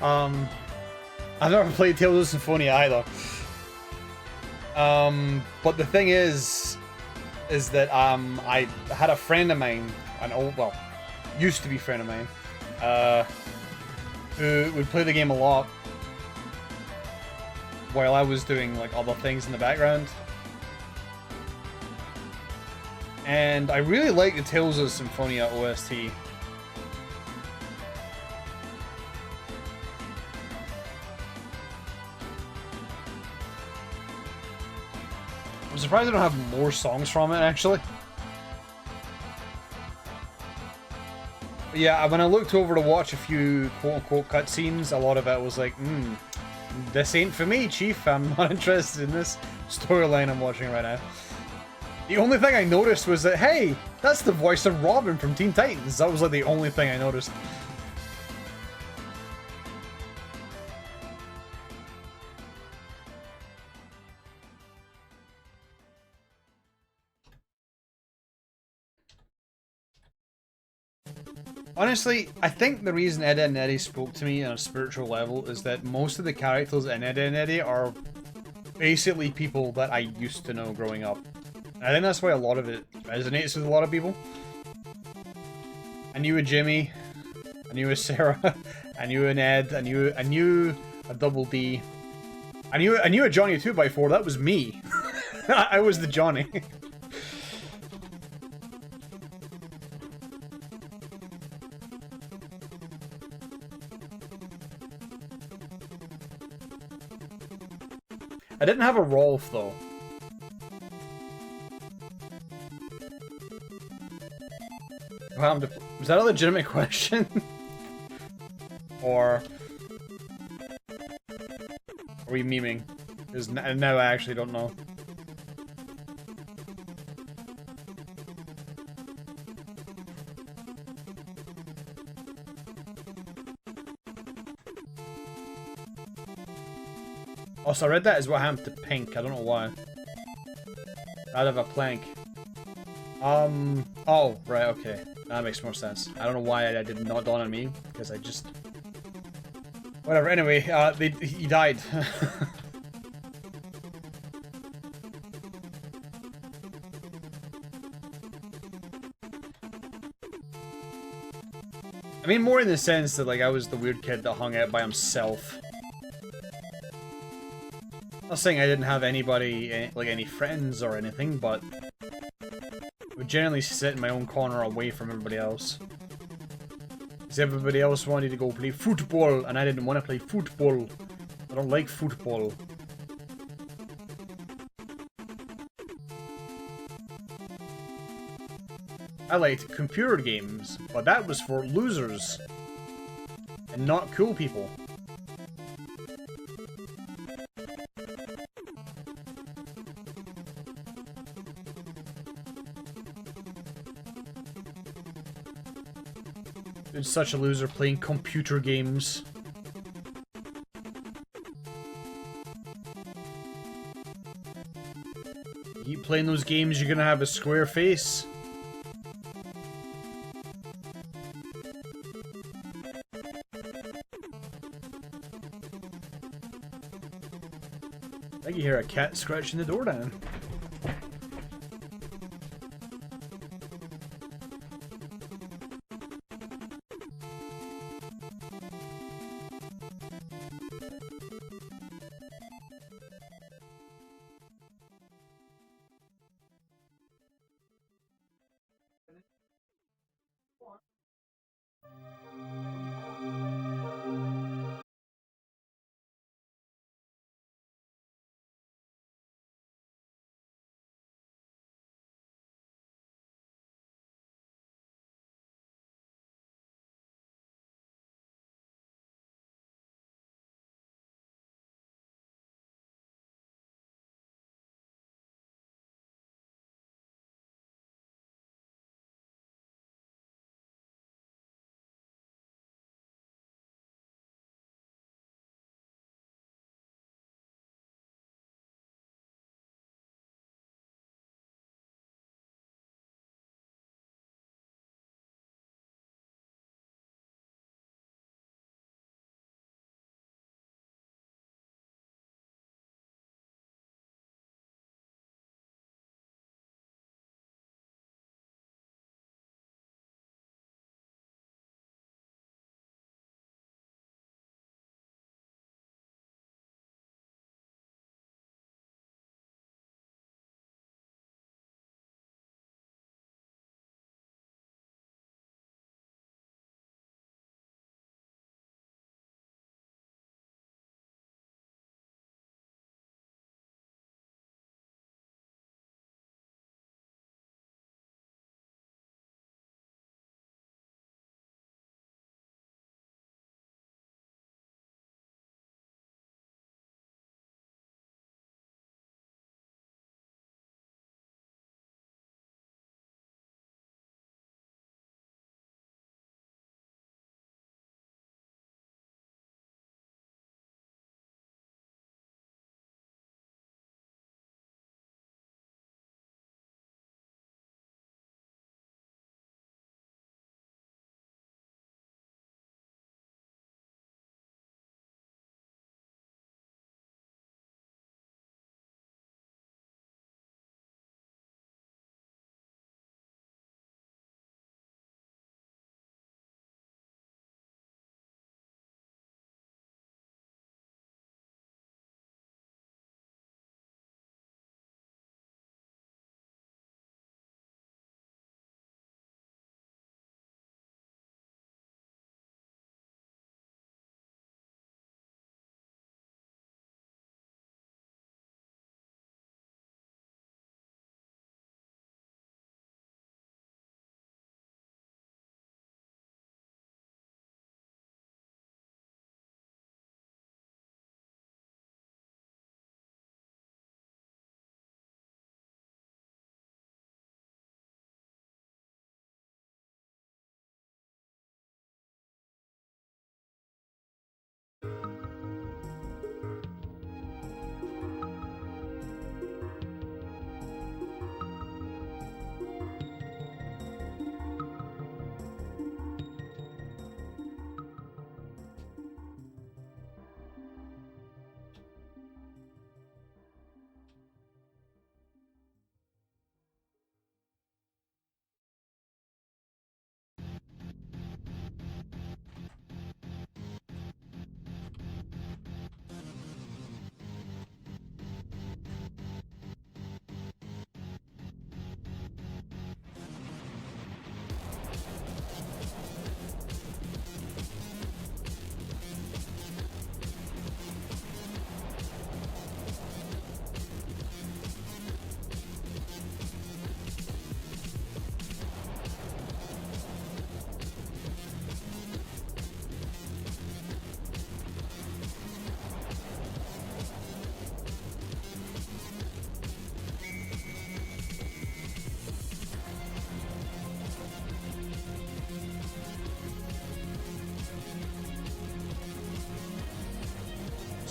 I've never played Tales of Symphonia either. But the thing is that I had a friend of mine, an old, well, used to be a friend of mine, who would play the game a lot while I was doing like other things in the background. And I really like the Tales of Symphonia OST. I'm surprised I don't have more songs from it, actually. But yeah, when I looked over to watch a few quote-unquote cutscenes, a lot of it was like, this ain't for me, Chief. I'm not interested in this storyline I'm watching right now. The only thing I noticed was that, hey, that's the voice of Robin from Teen Titans. That was like the only thing I noticed. Honestly, I think the reason Ed, Edd n Eddy spoke to me on a spiritual level is that most of the characters in Ed, Edd n Eddy are basically people that I used to know growing up. I think that's why a lot of it resonates with a lot of people. I knew a Jimmy, I knew a Sarah, I knew an Ed, I knew a Double D. I knew a Johnny 2x4, that was me. I was the Johnny. I didn't have a Rolf though. Was that a legitimate question? Or are we memeing? Because now I actually don't know. Also, I read that is what happened to Pink. I don't know why. Out of a plank. Oh, right, okay. That makes more sense. I don't know why that did not dawn on me, because I just... Whatever, anyway, he died. I mean, more in the sense that, like, I was the weird kid that hung out by himself. Not saying I didn't have anybody, like, any friends or anything, but... I would generally sit in my own corner away from everybody else. Because everybody else wanted to go play football, and I didn't want to play football. I don't like football. I liked computer games, but that was for losers. And not cool people. Dude, such a loser playing computer games. You keep playing those games, you're gonna have a square face. I think you hear a cat scratching the door down.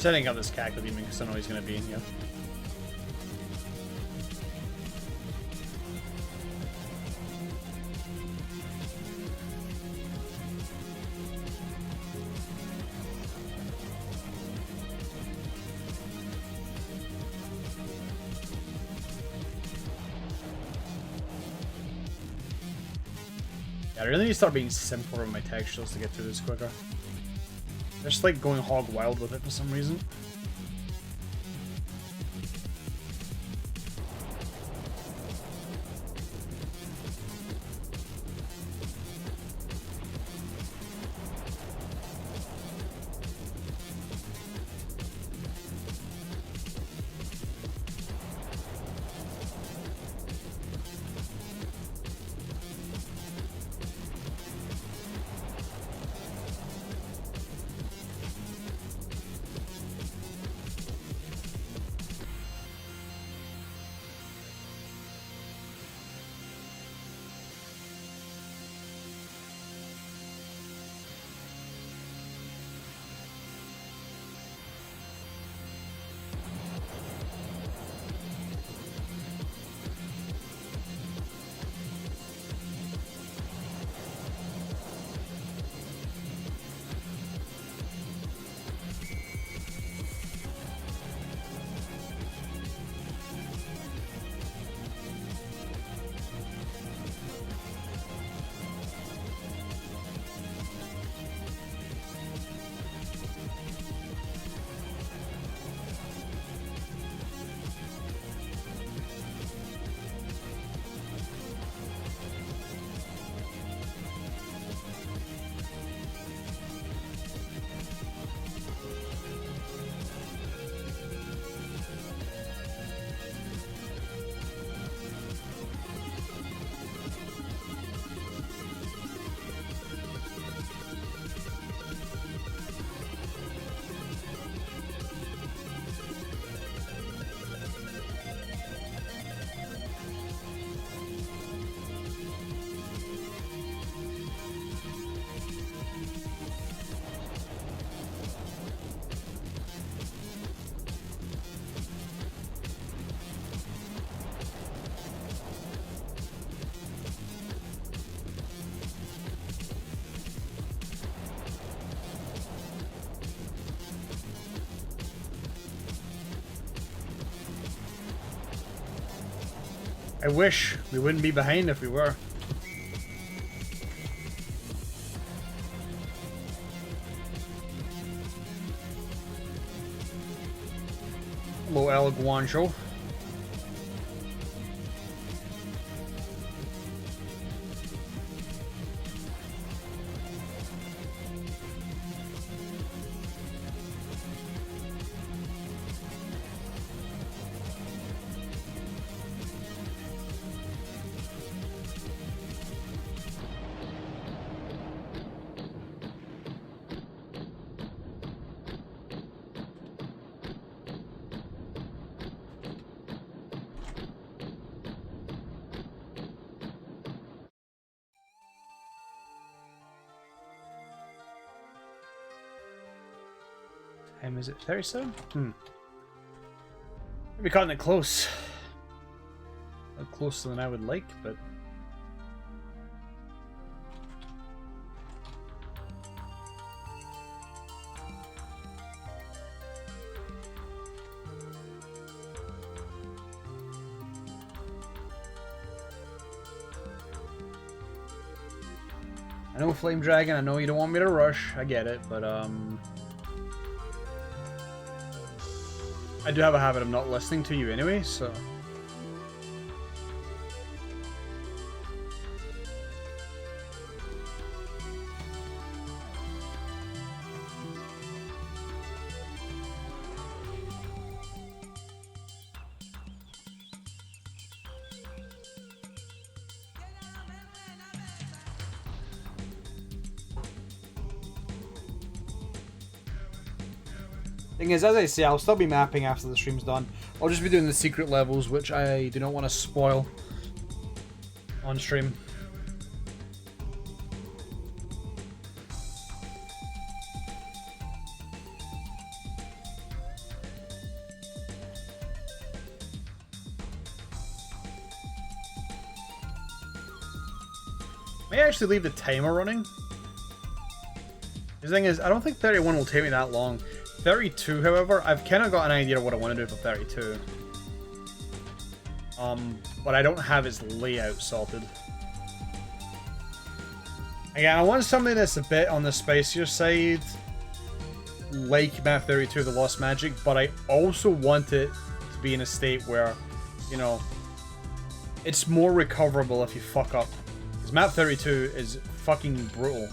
setting up this cackle demon because I know he's going to be in here. I really need to start being simpler with my textures to get through this quicker. They're just like going hog wild with it for some reason. I wish we wouldn't be behind if we were. Hello, El Guancho. Is it 37? Maybe cutting it close. Not closer than I would like, but I know Flame Dragon, I know you don't want me to rush, I get it, but I do have a habit of not listening to you anyway, so... Thing is, as I say, I'll still be mapping after the stream's done. I'll just be doing the secret levels, which I do not want to spoil on stream. May actually leave the timer running. The thing is, I don't think 31 will take me that long. 32, however, I've kind of got an idea of what I want to do for 32. But I don't have its layout sorted. Again, I want something that's a bit on the spicier side, like Map 32 The Lost Magic, but I also want it to be in a state where, you know, it's more recoverable if you fuck up. Because Map 32 is fucking brutal.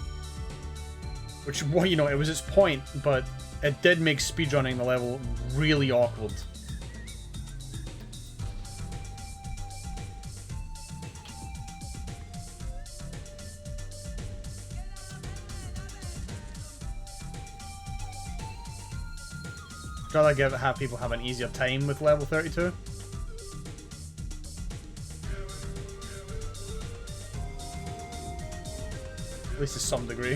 Which, well, you know, it was its point, but it did make speedrunning the level really awkward. I'd rather have people have an easier time with level 32. At least to some degree.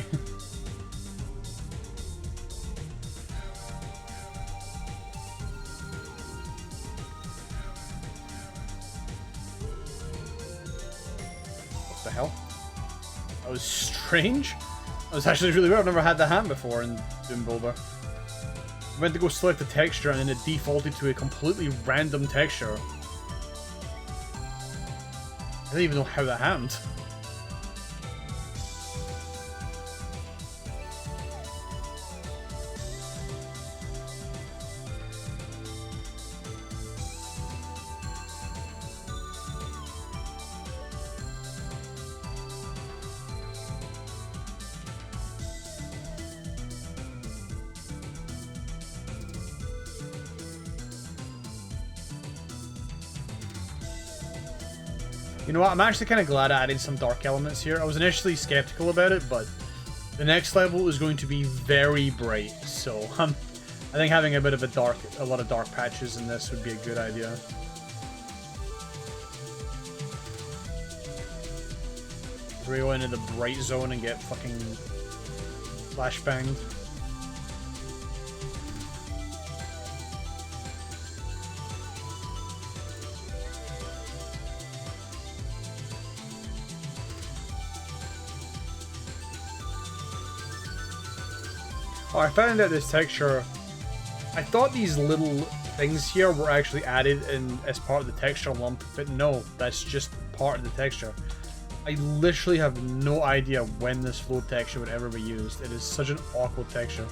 What the hell? That was strange. That was actually really weird. I've never had that happen before in Doom Boulder. I went to go select the texture and then it defaulted to a completely random texture. I don't even know how that happened. You know what, I'm actually kind of glad I added some dark elements here. I was initially skeptical about it, but the next level is going to be very bright, so I think having a lot of dark patches in this would be a good idea. We go into the bright zone and get fucking flashbanged. Oh, I found out this texture. I thought these little things here were actually added in as part of the texture lump, but no, that's just part of the texture. I literally have no idea when this float texture would ever be used. It is such an awkward texture.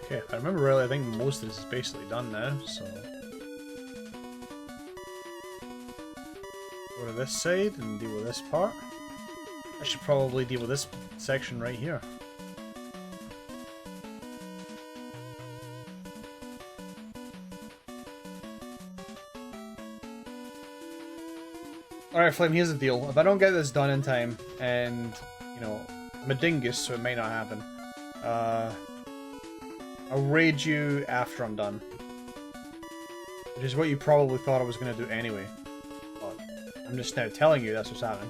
Okay, if I remember really, I think most of this is basically done now, so... Go to this side and deal with this part. I should probably deal with this section right here. Alright, Flame, here's the deal. If I don't get this done in time, and, you know, I'm a dingus, so it may not happen, I'll raid you after I'm done. Which is what you probably thought I was going to do anyway. I'm just now telling you that's what's happening.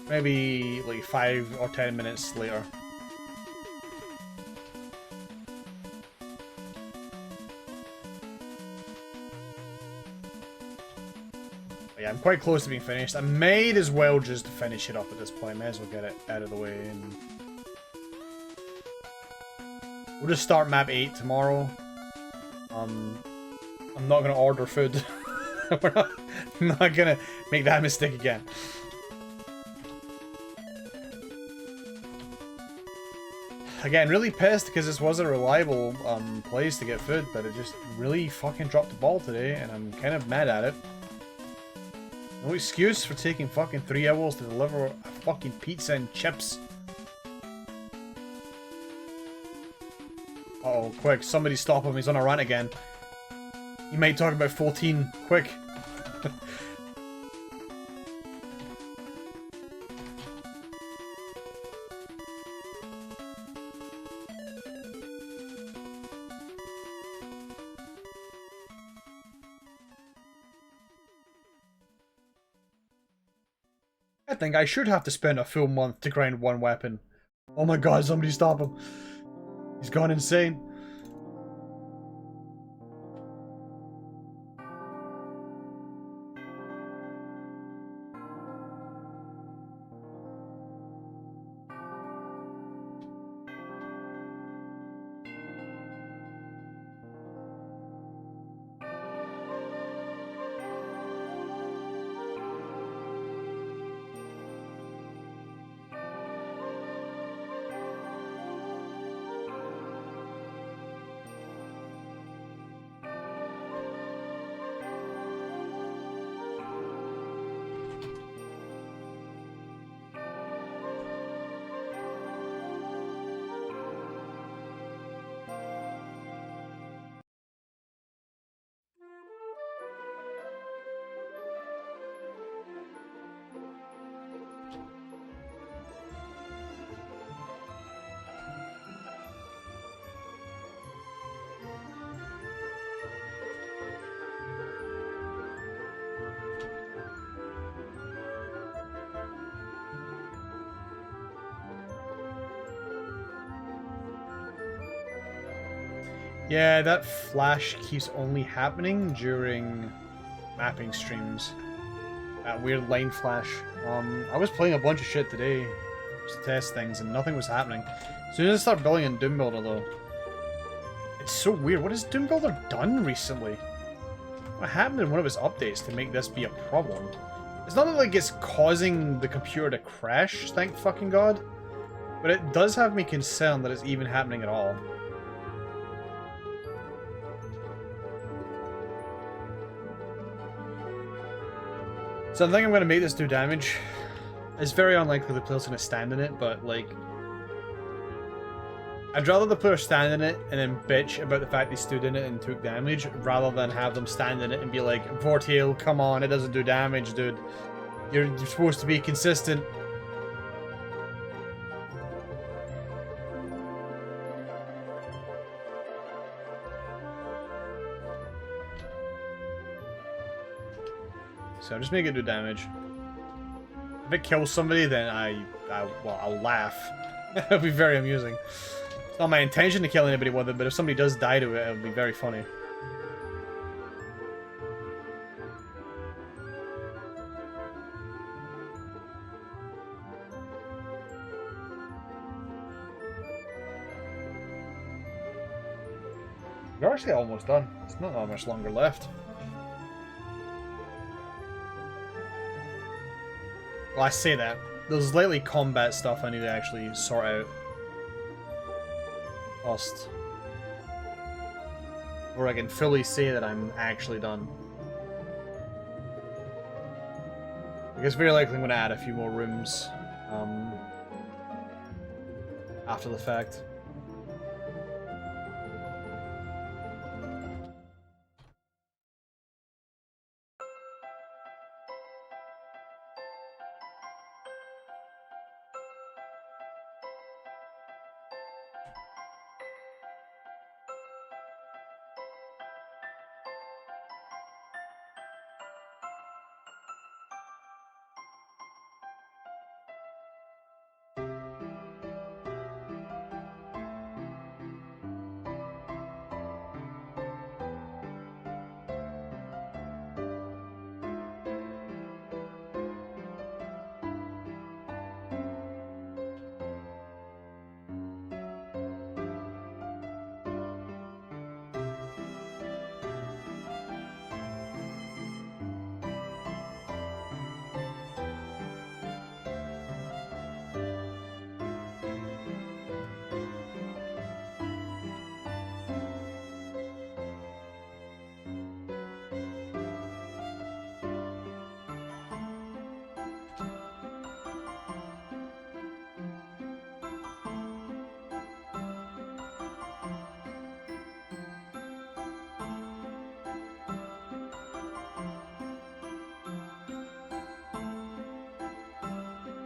Maybe like 5 or 10 minutes later. But yeah, I'm quite close to being finished. I might as well just finish it up at this point. Might as well get it out of the way. And we'll just start map 8 tomorrow. I'm not gonna order food. I'm not gonna make that mistake again. Again, really pissed because this was a reliable place to get food, but it just really fucking dropped the ball today, and I'm kind of mad at it. No excuse for taking fucking 3 hours to deliver a fucking pizza and chips. Uh oh, quick, somebody stop him, he's on a rant again. He might talk about 14, quick. I think I should have to spend a full month to grind one weapon. Oh my god, somebody stop him. He's gone insane. Yeah, that flash keeps only happening during mapping streams. That weird line flash. I was playing a bunch of shit today just to test things and nothing was happening. As soon as I start building in Doom Builder though, it's so weird. What has Doom Builder done recently? What happened in one of his updates to make this be a problem? It's not like it's causing the computer to crash, thank fucking god. But it does have me concerned that it's even happening at all. So I think I'm going to make this do damage. It's very unlikely the player's going to stand in it, but like... I'd rather the player stand in it and then bitch about the fact they stood in it and took damage, rather than have them stand in it and be like, Vortail, come on, it doesn't do damage, dude. You're supposed to be consistent. So just make it do damage. If it kills somebody, then well, I'll laugh. It'll be very amusing. It's not my intention to kill anybody with it, but if somebody does die to it, it'll be very funny. We're actually almost done. It's not that much longer left. Well, I say that. There's lately combat stuff I need to actually sort out. First. Where I can fully say that I'm actually done. I guess very likely I'm going to add a few more rooms after the fact.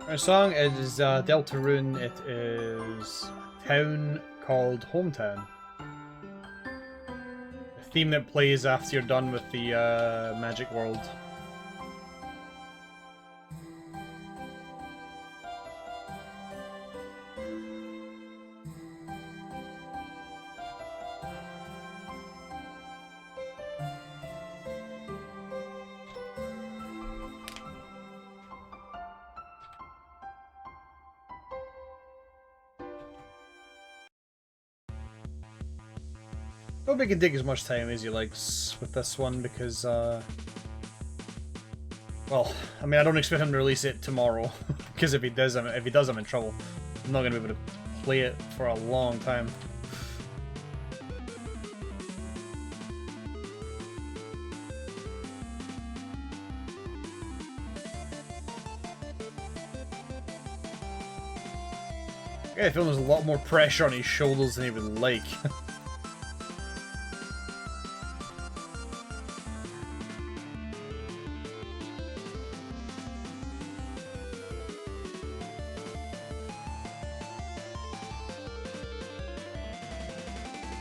Our song is Deltarune. It is a town called Hometown. A theme that plays after you're done with the magic world. I hope he can take as much time as he likes with this one because, well, I mean, I don't expect him to release it tomorrow because if he does, I'm in trouble. I'm not gonna be able to play it for a long time. Yeah, I feel there's a lot more pressure on his shoulders than he would like.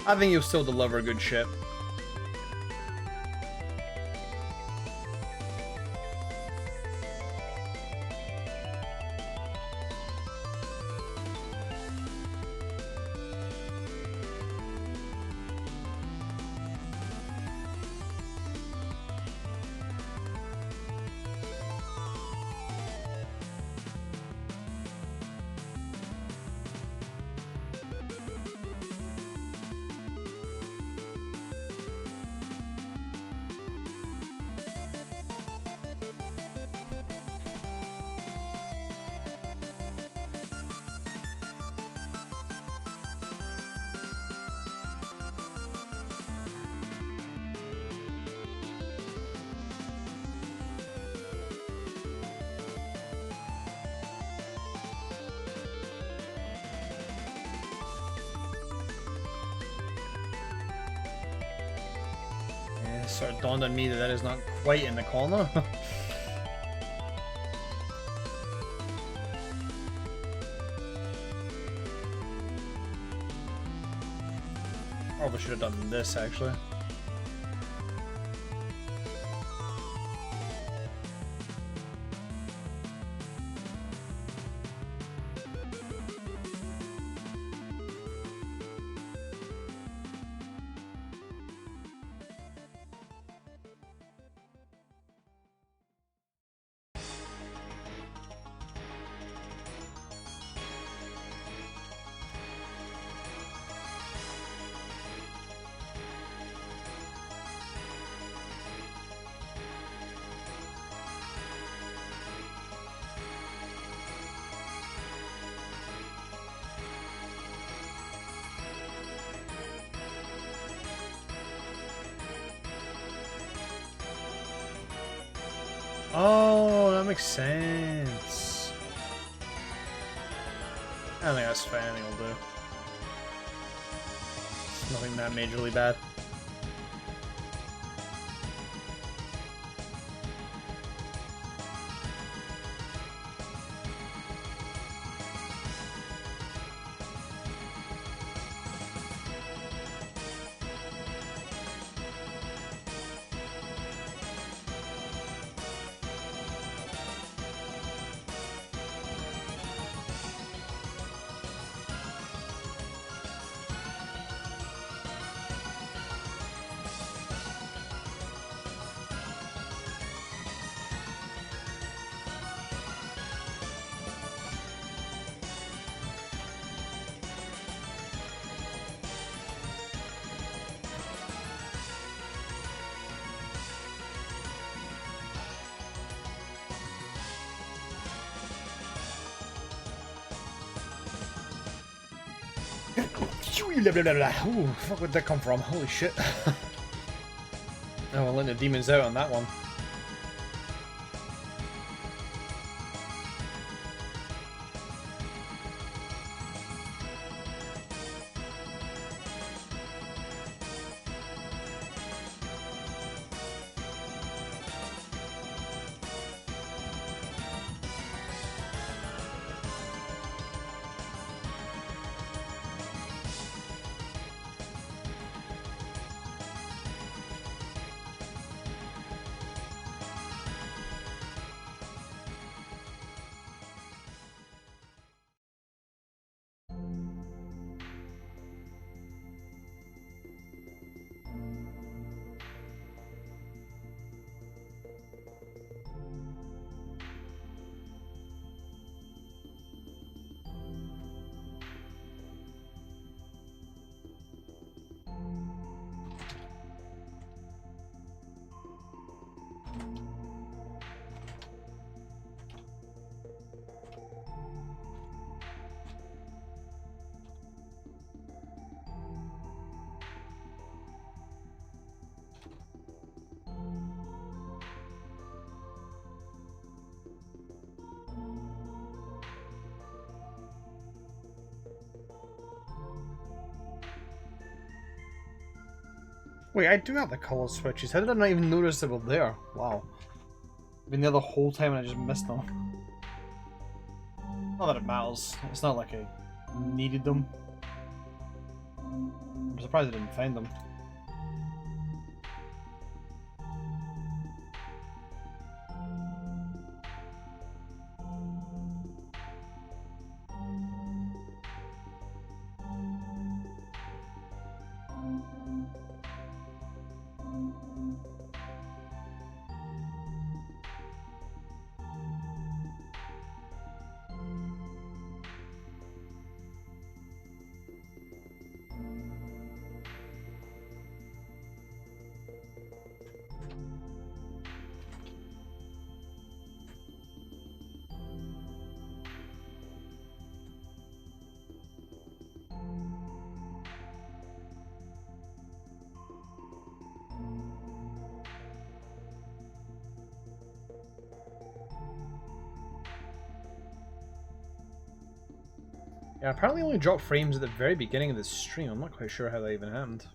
I think he'll still deliver good shit. It sort of dawned on me that is not quite in the corner. Probably should have done this actually. Oh, that makes sense. I think that's fine, I think I'll do. It's nothing that majorly bad. Ooh, fuck, where'd that come from? Holy shit. Oh, we're letting the demons out on that one. Wait, I do have the color switches. How did I not even notice they were there? Wow. I've been there the whole time and I just missed them. Not that it matters. It's not like I needed them. I'm surprised I didn't find them. Yeah, apparently only dropped frames at the very beginning of this stream. I'm not quite sure how that even happened.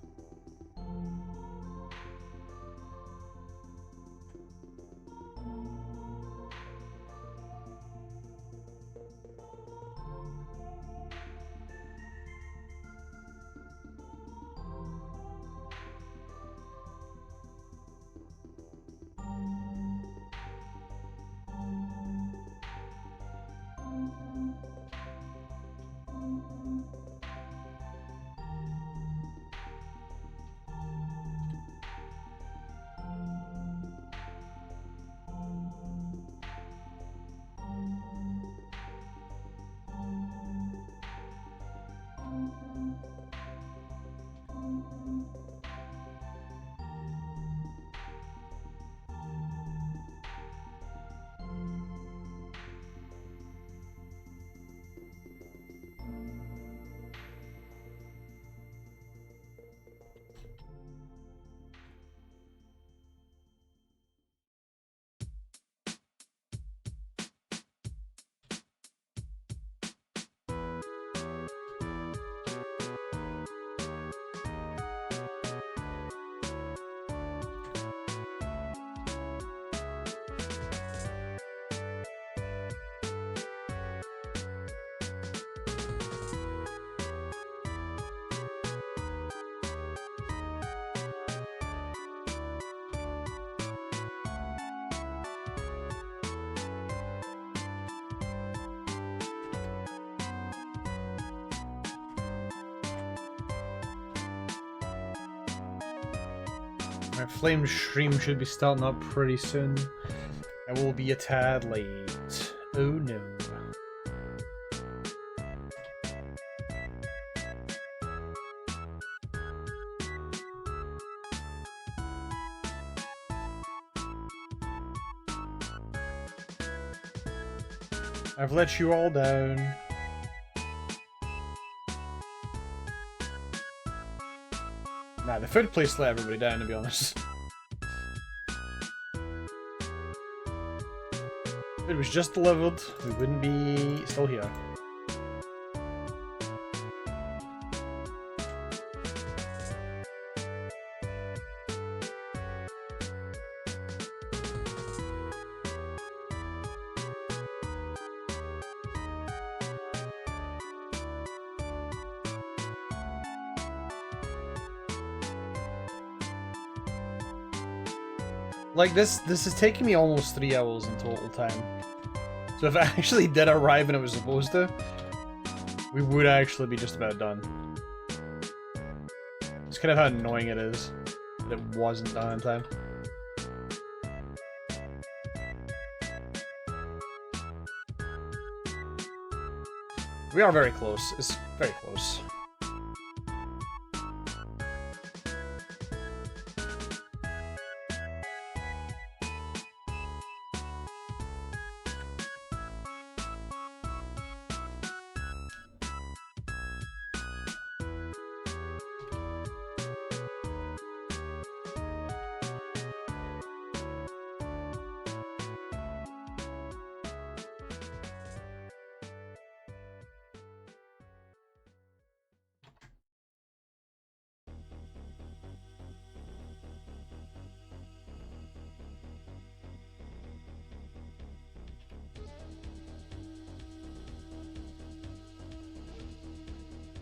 My flame stream should be starting up pretty soon. I will be a tad late. Oh no. I've let you all down. Nah, the food place let everybody down, to be honest. If it was just delivered, we wouldn't be still here. Like, this is taking me almost 3 hours in total time. So if it actually did arrive when it was supposed to, we would actually be just about done. It's kind of how annoying it is that it wasn't done in time. We are very close. It's very close.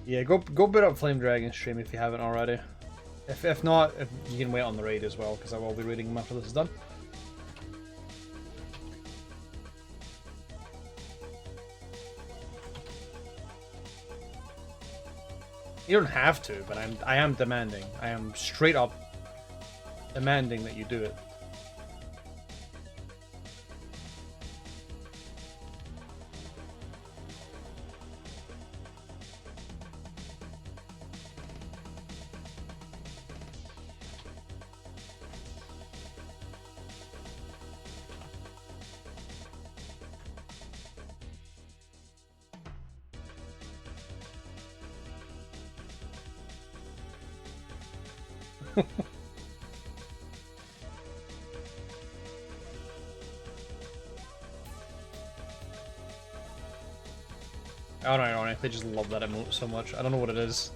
Yeah, go boot up Flame Dragon stream if you haven't already. If not, if you can wait on the raid as well, because I will be raiding them after this is done. You don't have to, but I am demanding. I am straight up demanding that you do it. I don't know, they just love that emote so much. I don't know what it is.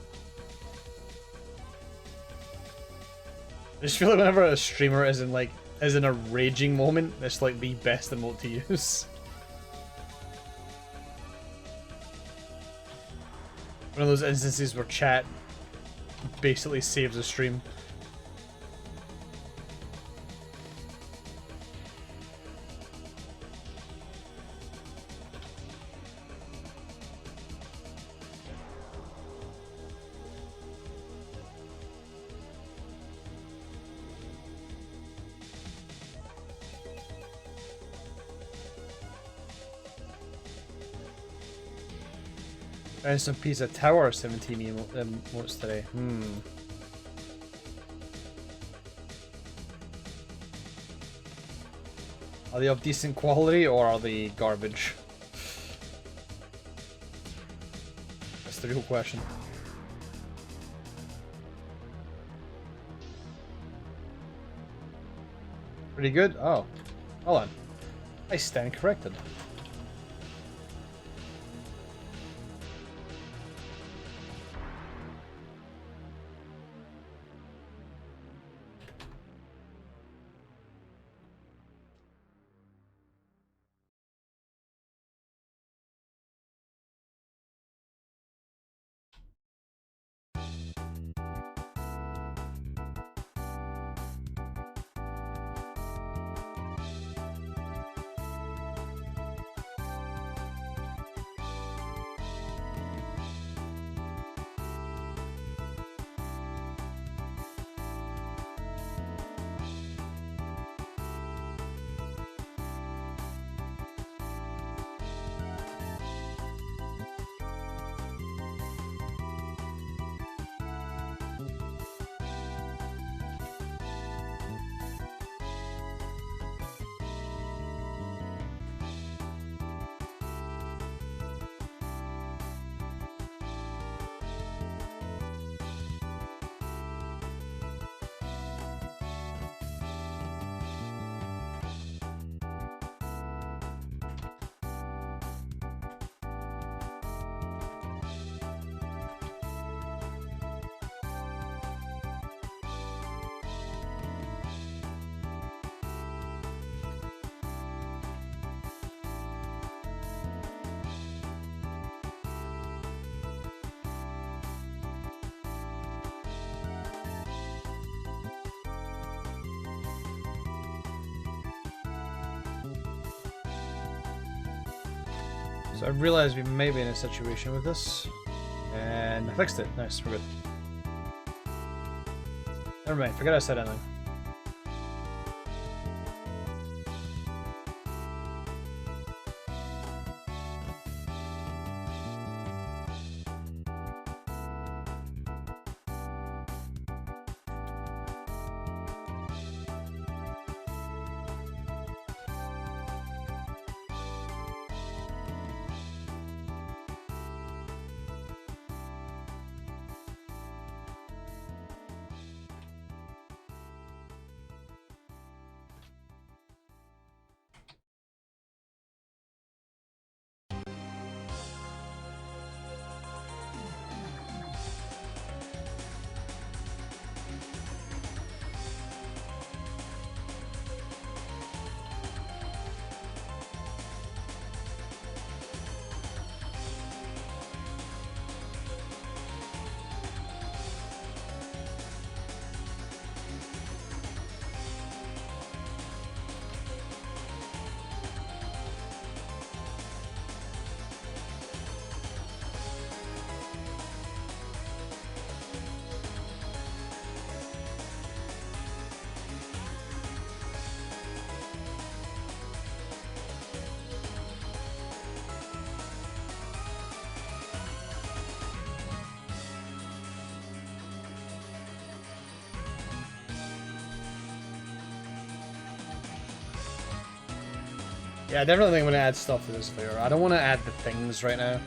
I just feel like whenever a streamer is in a raging moment, it's like the best emote to use. One of those instances where chat basically saves a stream. And some Pizza Tower 17 emotes today. Are they of decent quality or are they garbage? That's the real question. Pretty good? Oh. Hold on. I stand corrected. So I realized we may be in a situation with this, and I fixed it. Nice, we're good. Never mind, forget I said anything. Yeah, I definitely think I'm going to add stuff to this layer. I don't want to add the things right now.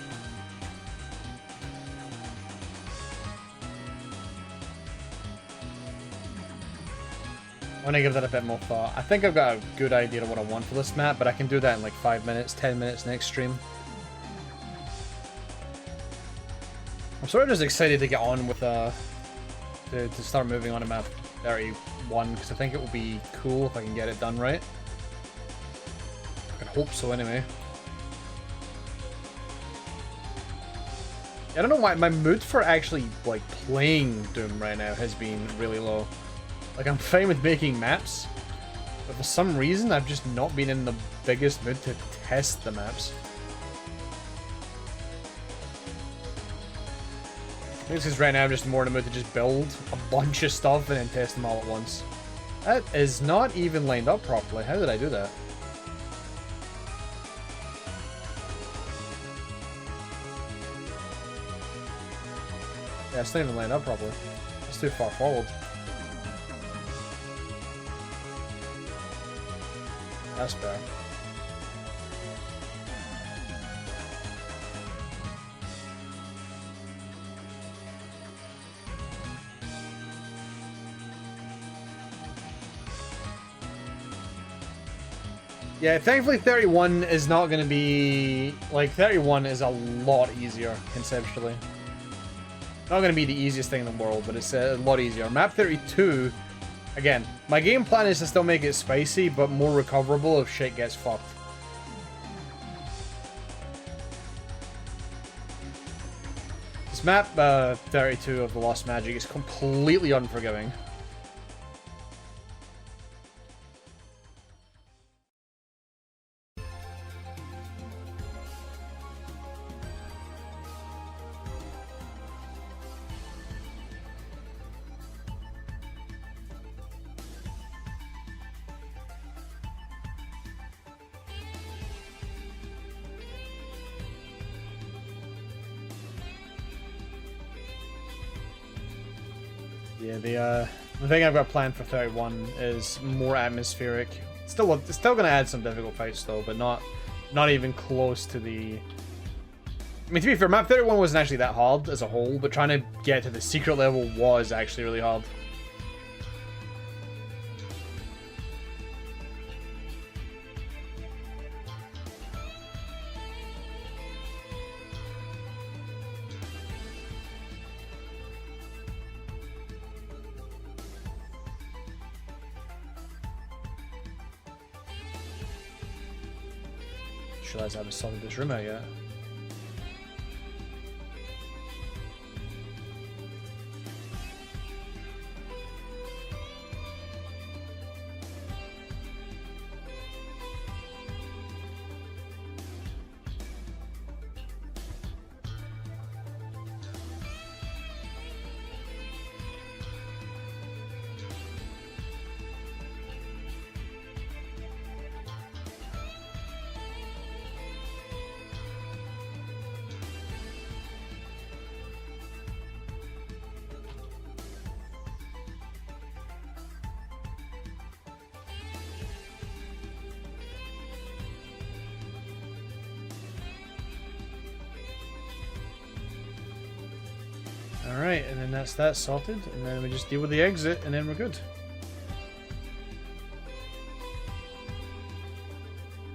I want to give that a bit more thought. I think I've got a good idea of what I want for this map, but I can do that in like 5 minutes, 10 minutes next stream. I'm sort of just excited to get on with to start moving on to map 31, because I think it will be cool if I can get it done right. I can hope so anyway. I don't know why my mood for actually like playing Doom right now has been really low. Like, I'm fine with making maps, but for some reason I've just not been in the biggest mood to test the maps. I think it's because right now I'm just more in the mood to just build a bunch of stuff and then test them all at once. That is not even lined up properly. How did I do that? Yeah, it's not even lined up properly. It's too far forward. That's better. Yeah, thankfully 31 is not going to be... Like, 31 is a lot easier, conceptually. Not going to be the easiest thing in the world, but it's a lot easier. Map 32, again, my game plan is to still make it spicy, but more recoverable if shit gets fucked. This map 32 of the Lost Magic is completely unforgiving. Yeah, the thing I've got planned for 31 is more atmospheric. It's still going to add some difficult fights though, but not even close to the... I mean, to be fair, map 31 wasn't actually that hard as a whole, but trying to get to the secret level was actually really hard. I haven't sorted this room out yet. Alright, and then that's that sorted, and then we just deal with the exit, and then we're good.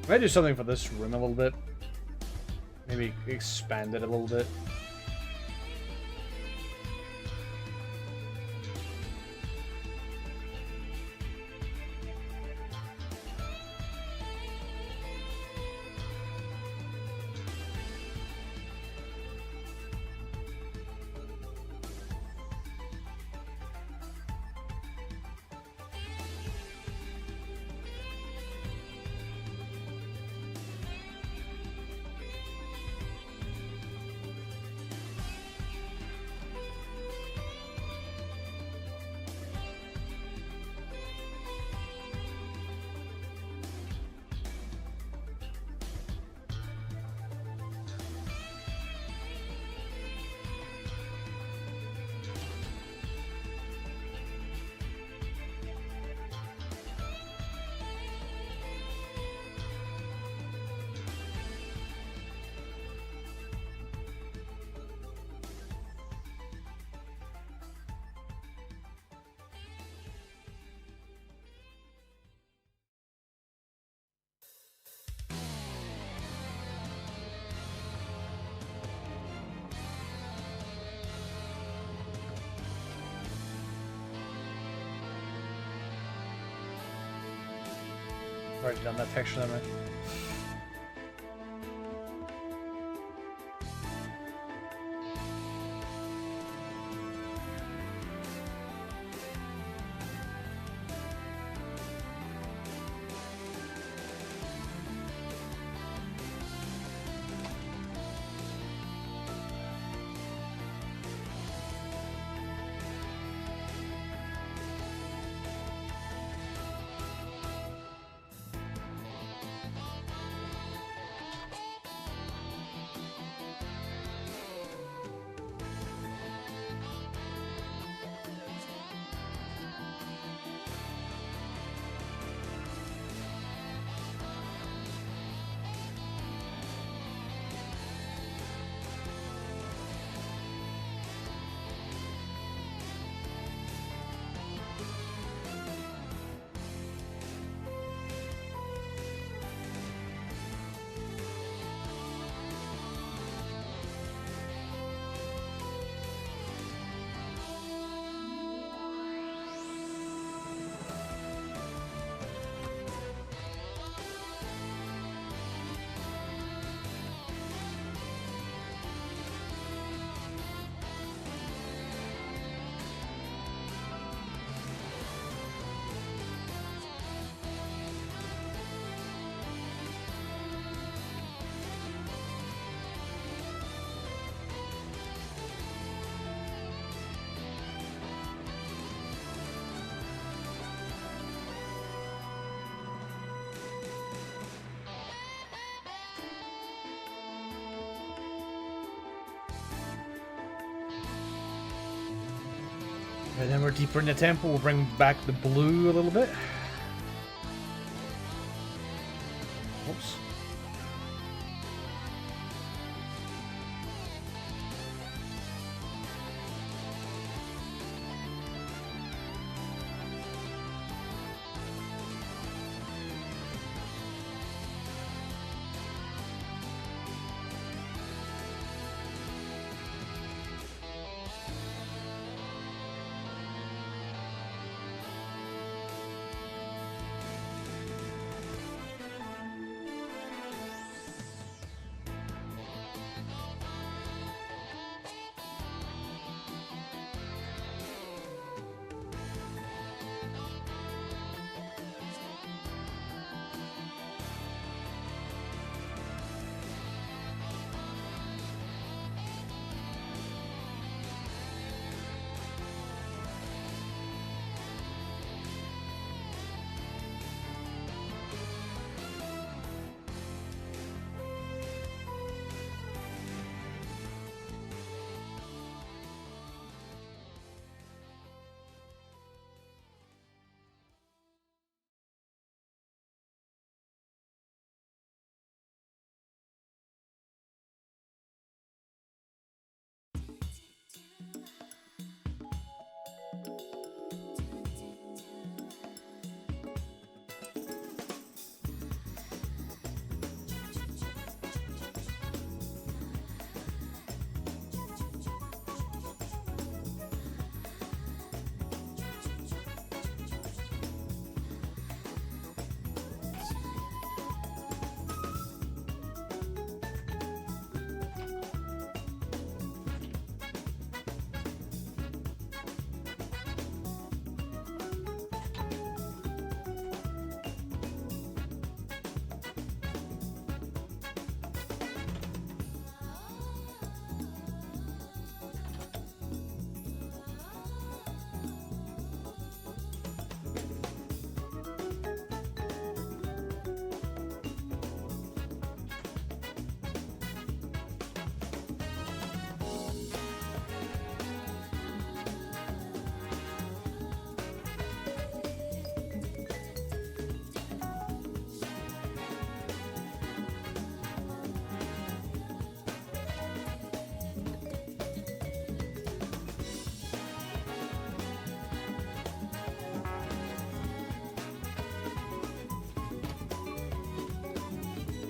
Might do something for this room a little bit. Maybe expand it a little bit. Already done that texture, haven't I? And then we're deeper in the temple, we'll bring back the blue a little bit. Oops.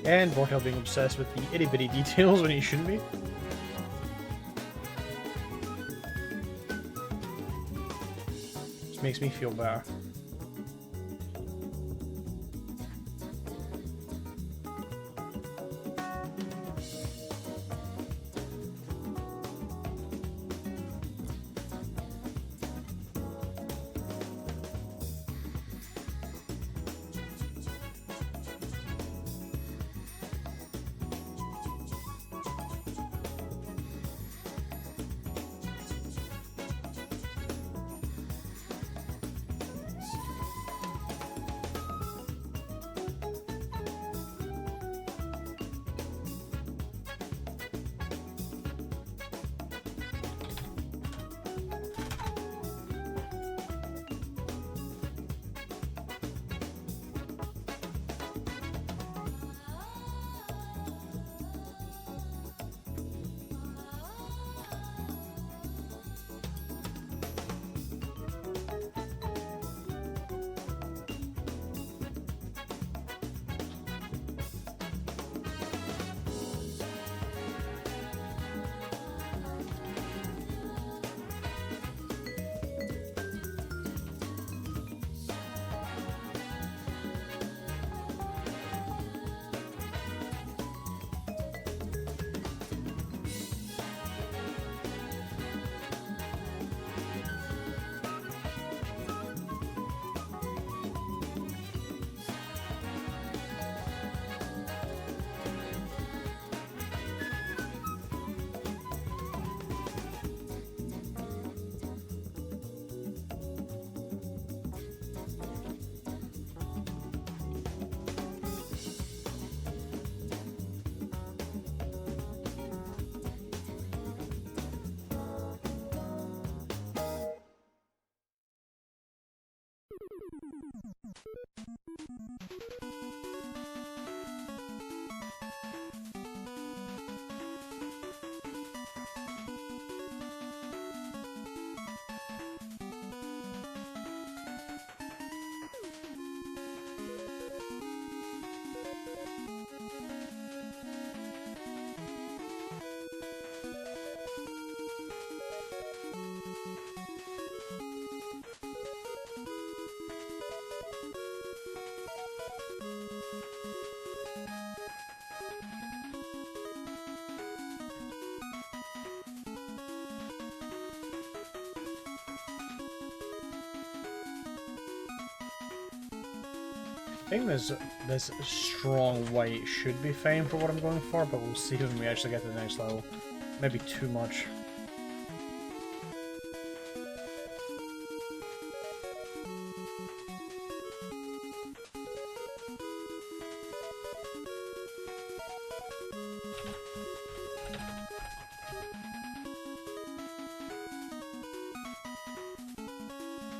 And Vortel being obsessed with the itty bitty details when he shouldn't be. Which makes me feel bad. I think this strong white should be fine for what I'm going for, but we'll see when we actually get to the next level. Maybe too much.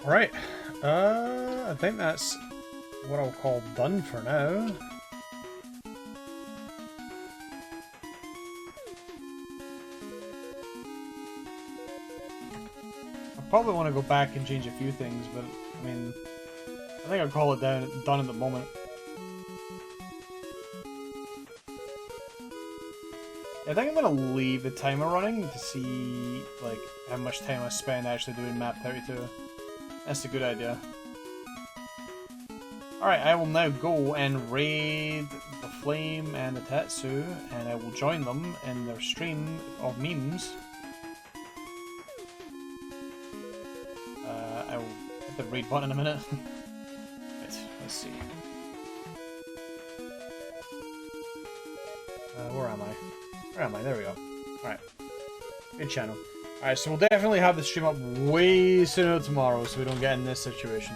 Alright, I think that's what I'll call done for now. I probably want to go back and change a few things, but I mean, I think I'll call it done at the moment. I think I'm gonna leave the timer running to see like how much time I spend actually doing map 32. That's a good idea. Alright, I will now go and raid the Flame and the Tetsu, and I will join them in their stream of memes. I will hit the raid button in a minute. Right, let's see. Where am I? Where am I? There we go. Alright. Good channel. Alright, so we'll definitely have the stream up way sooner tomorrow so we don't get in this situation.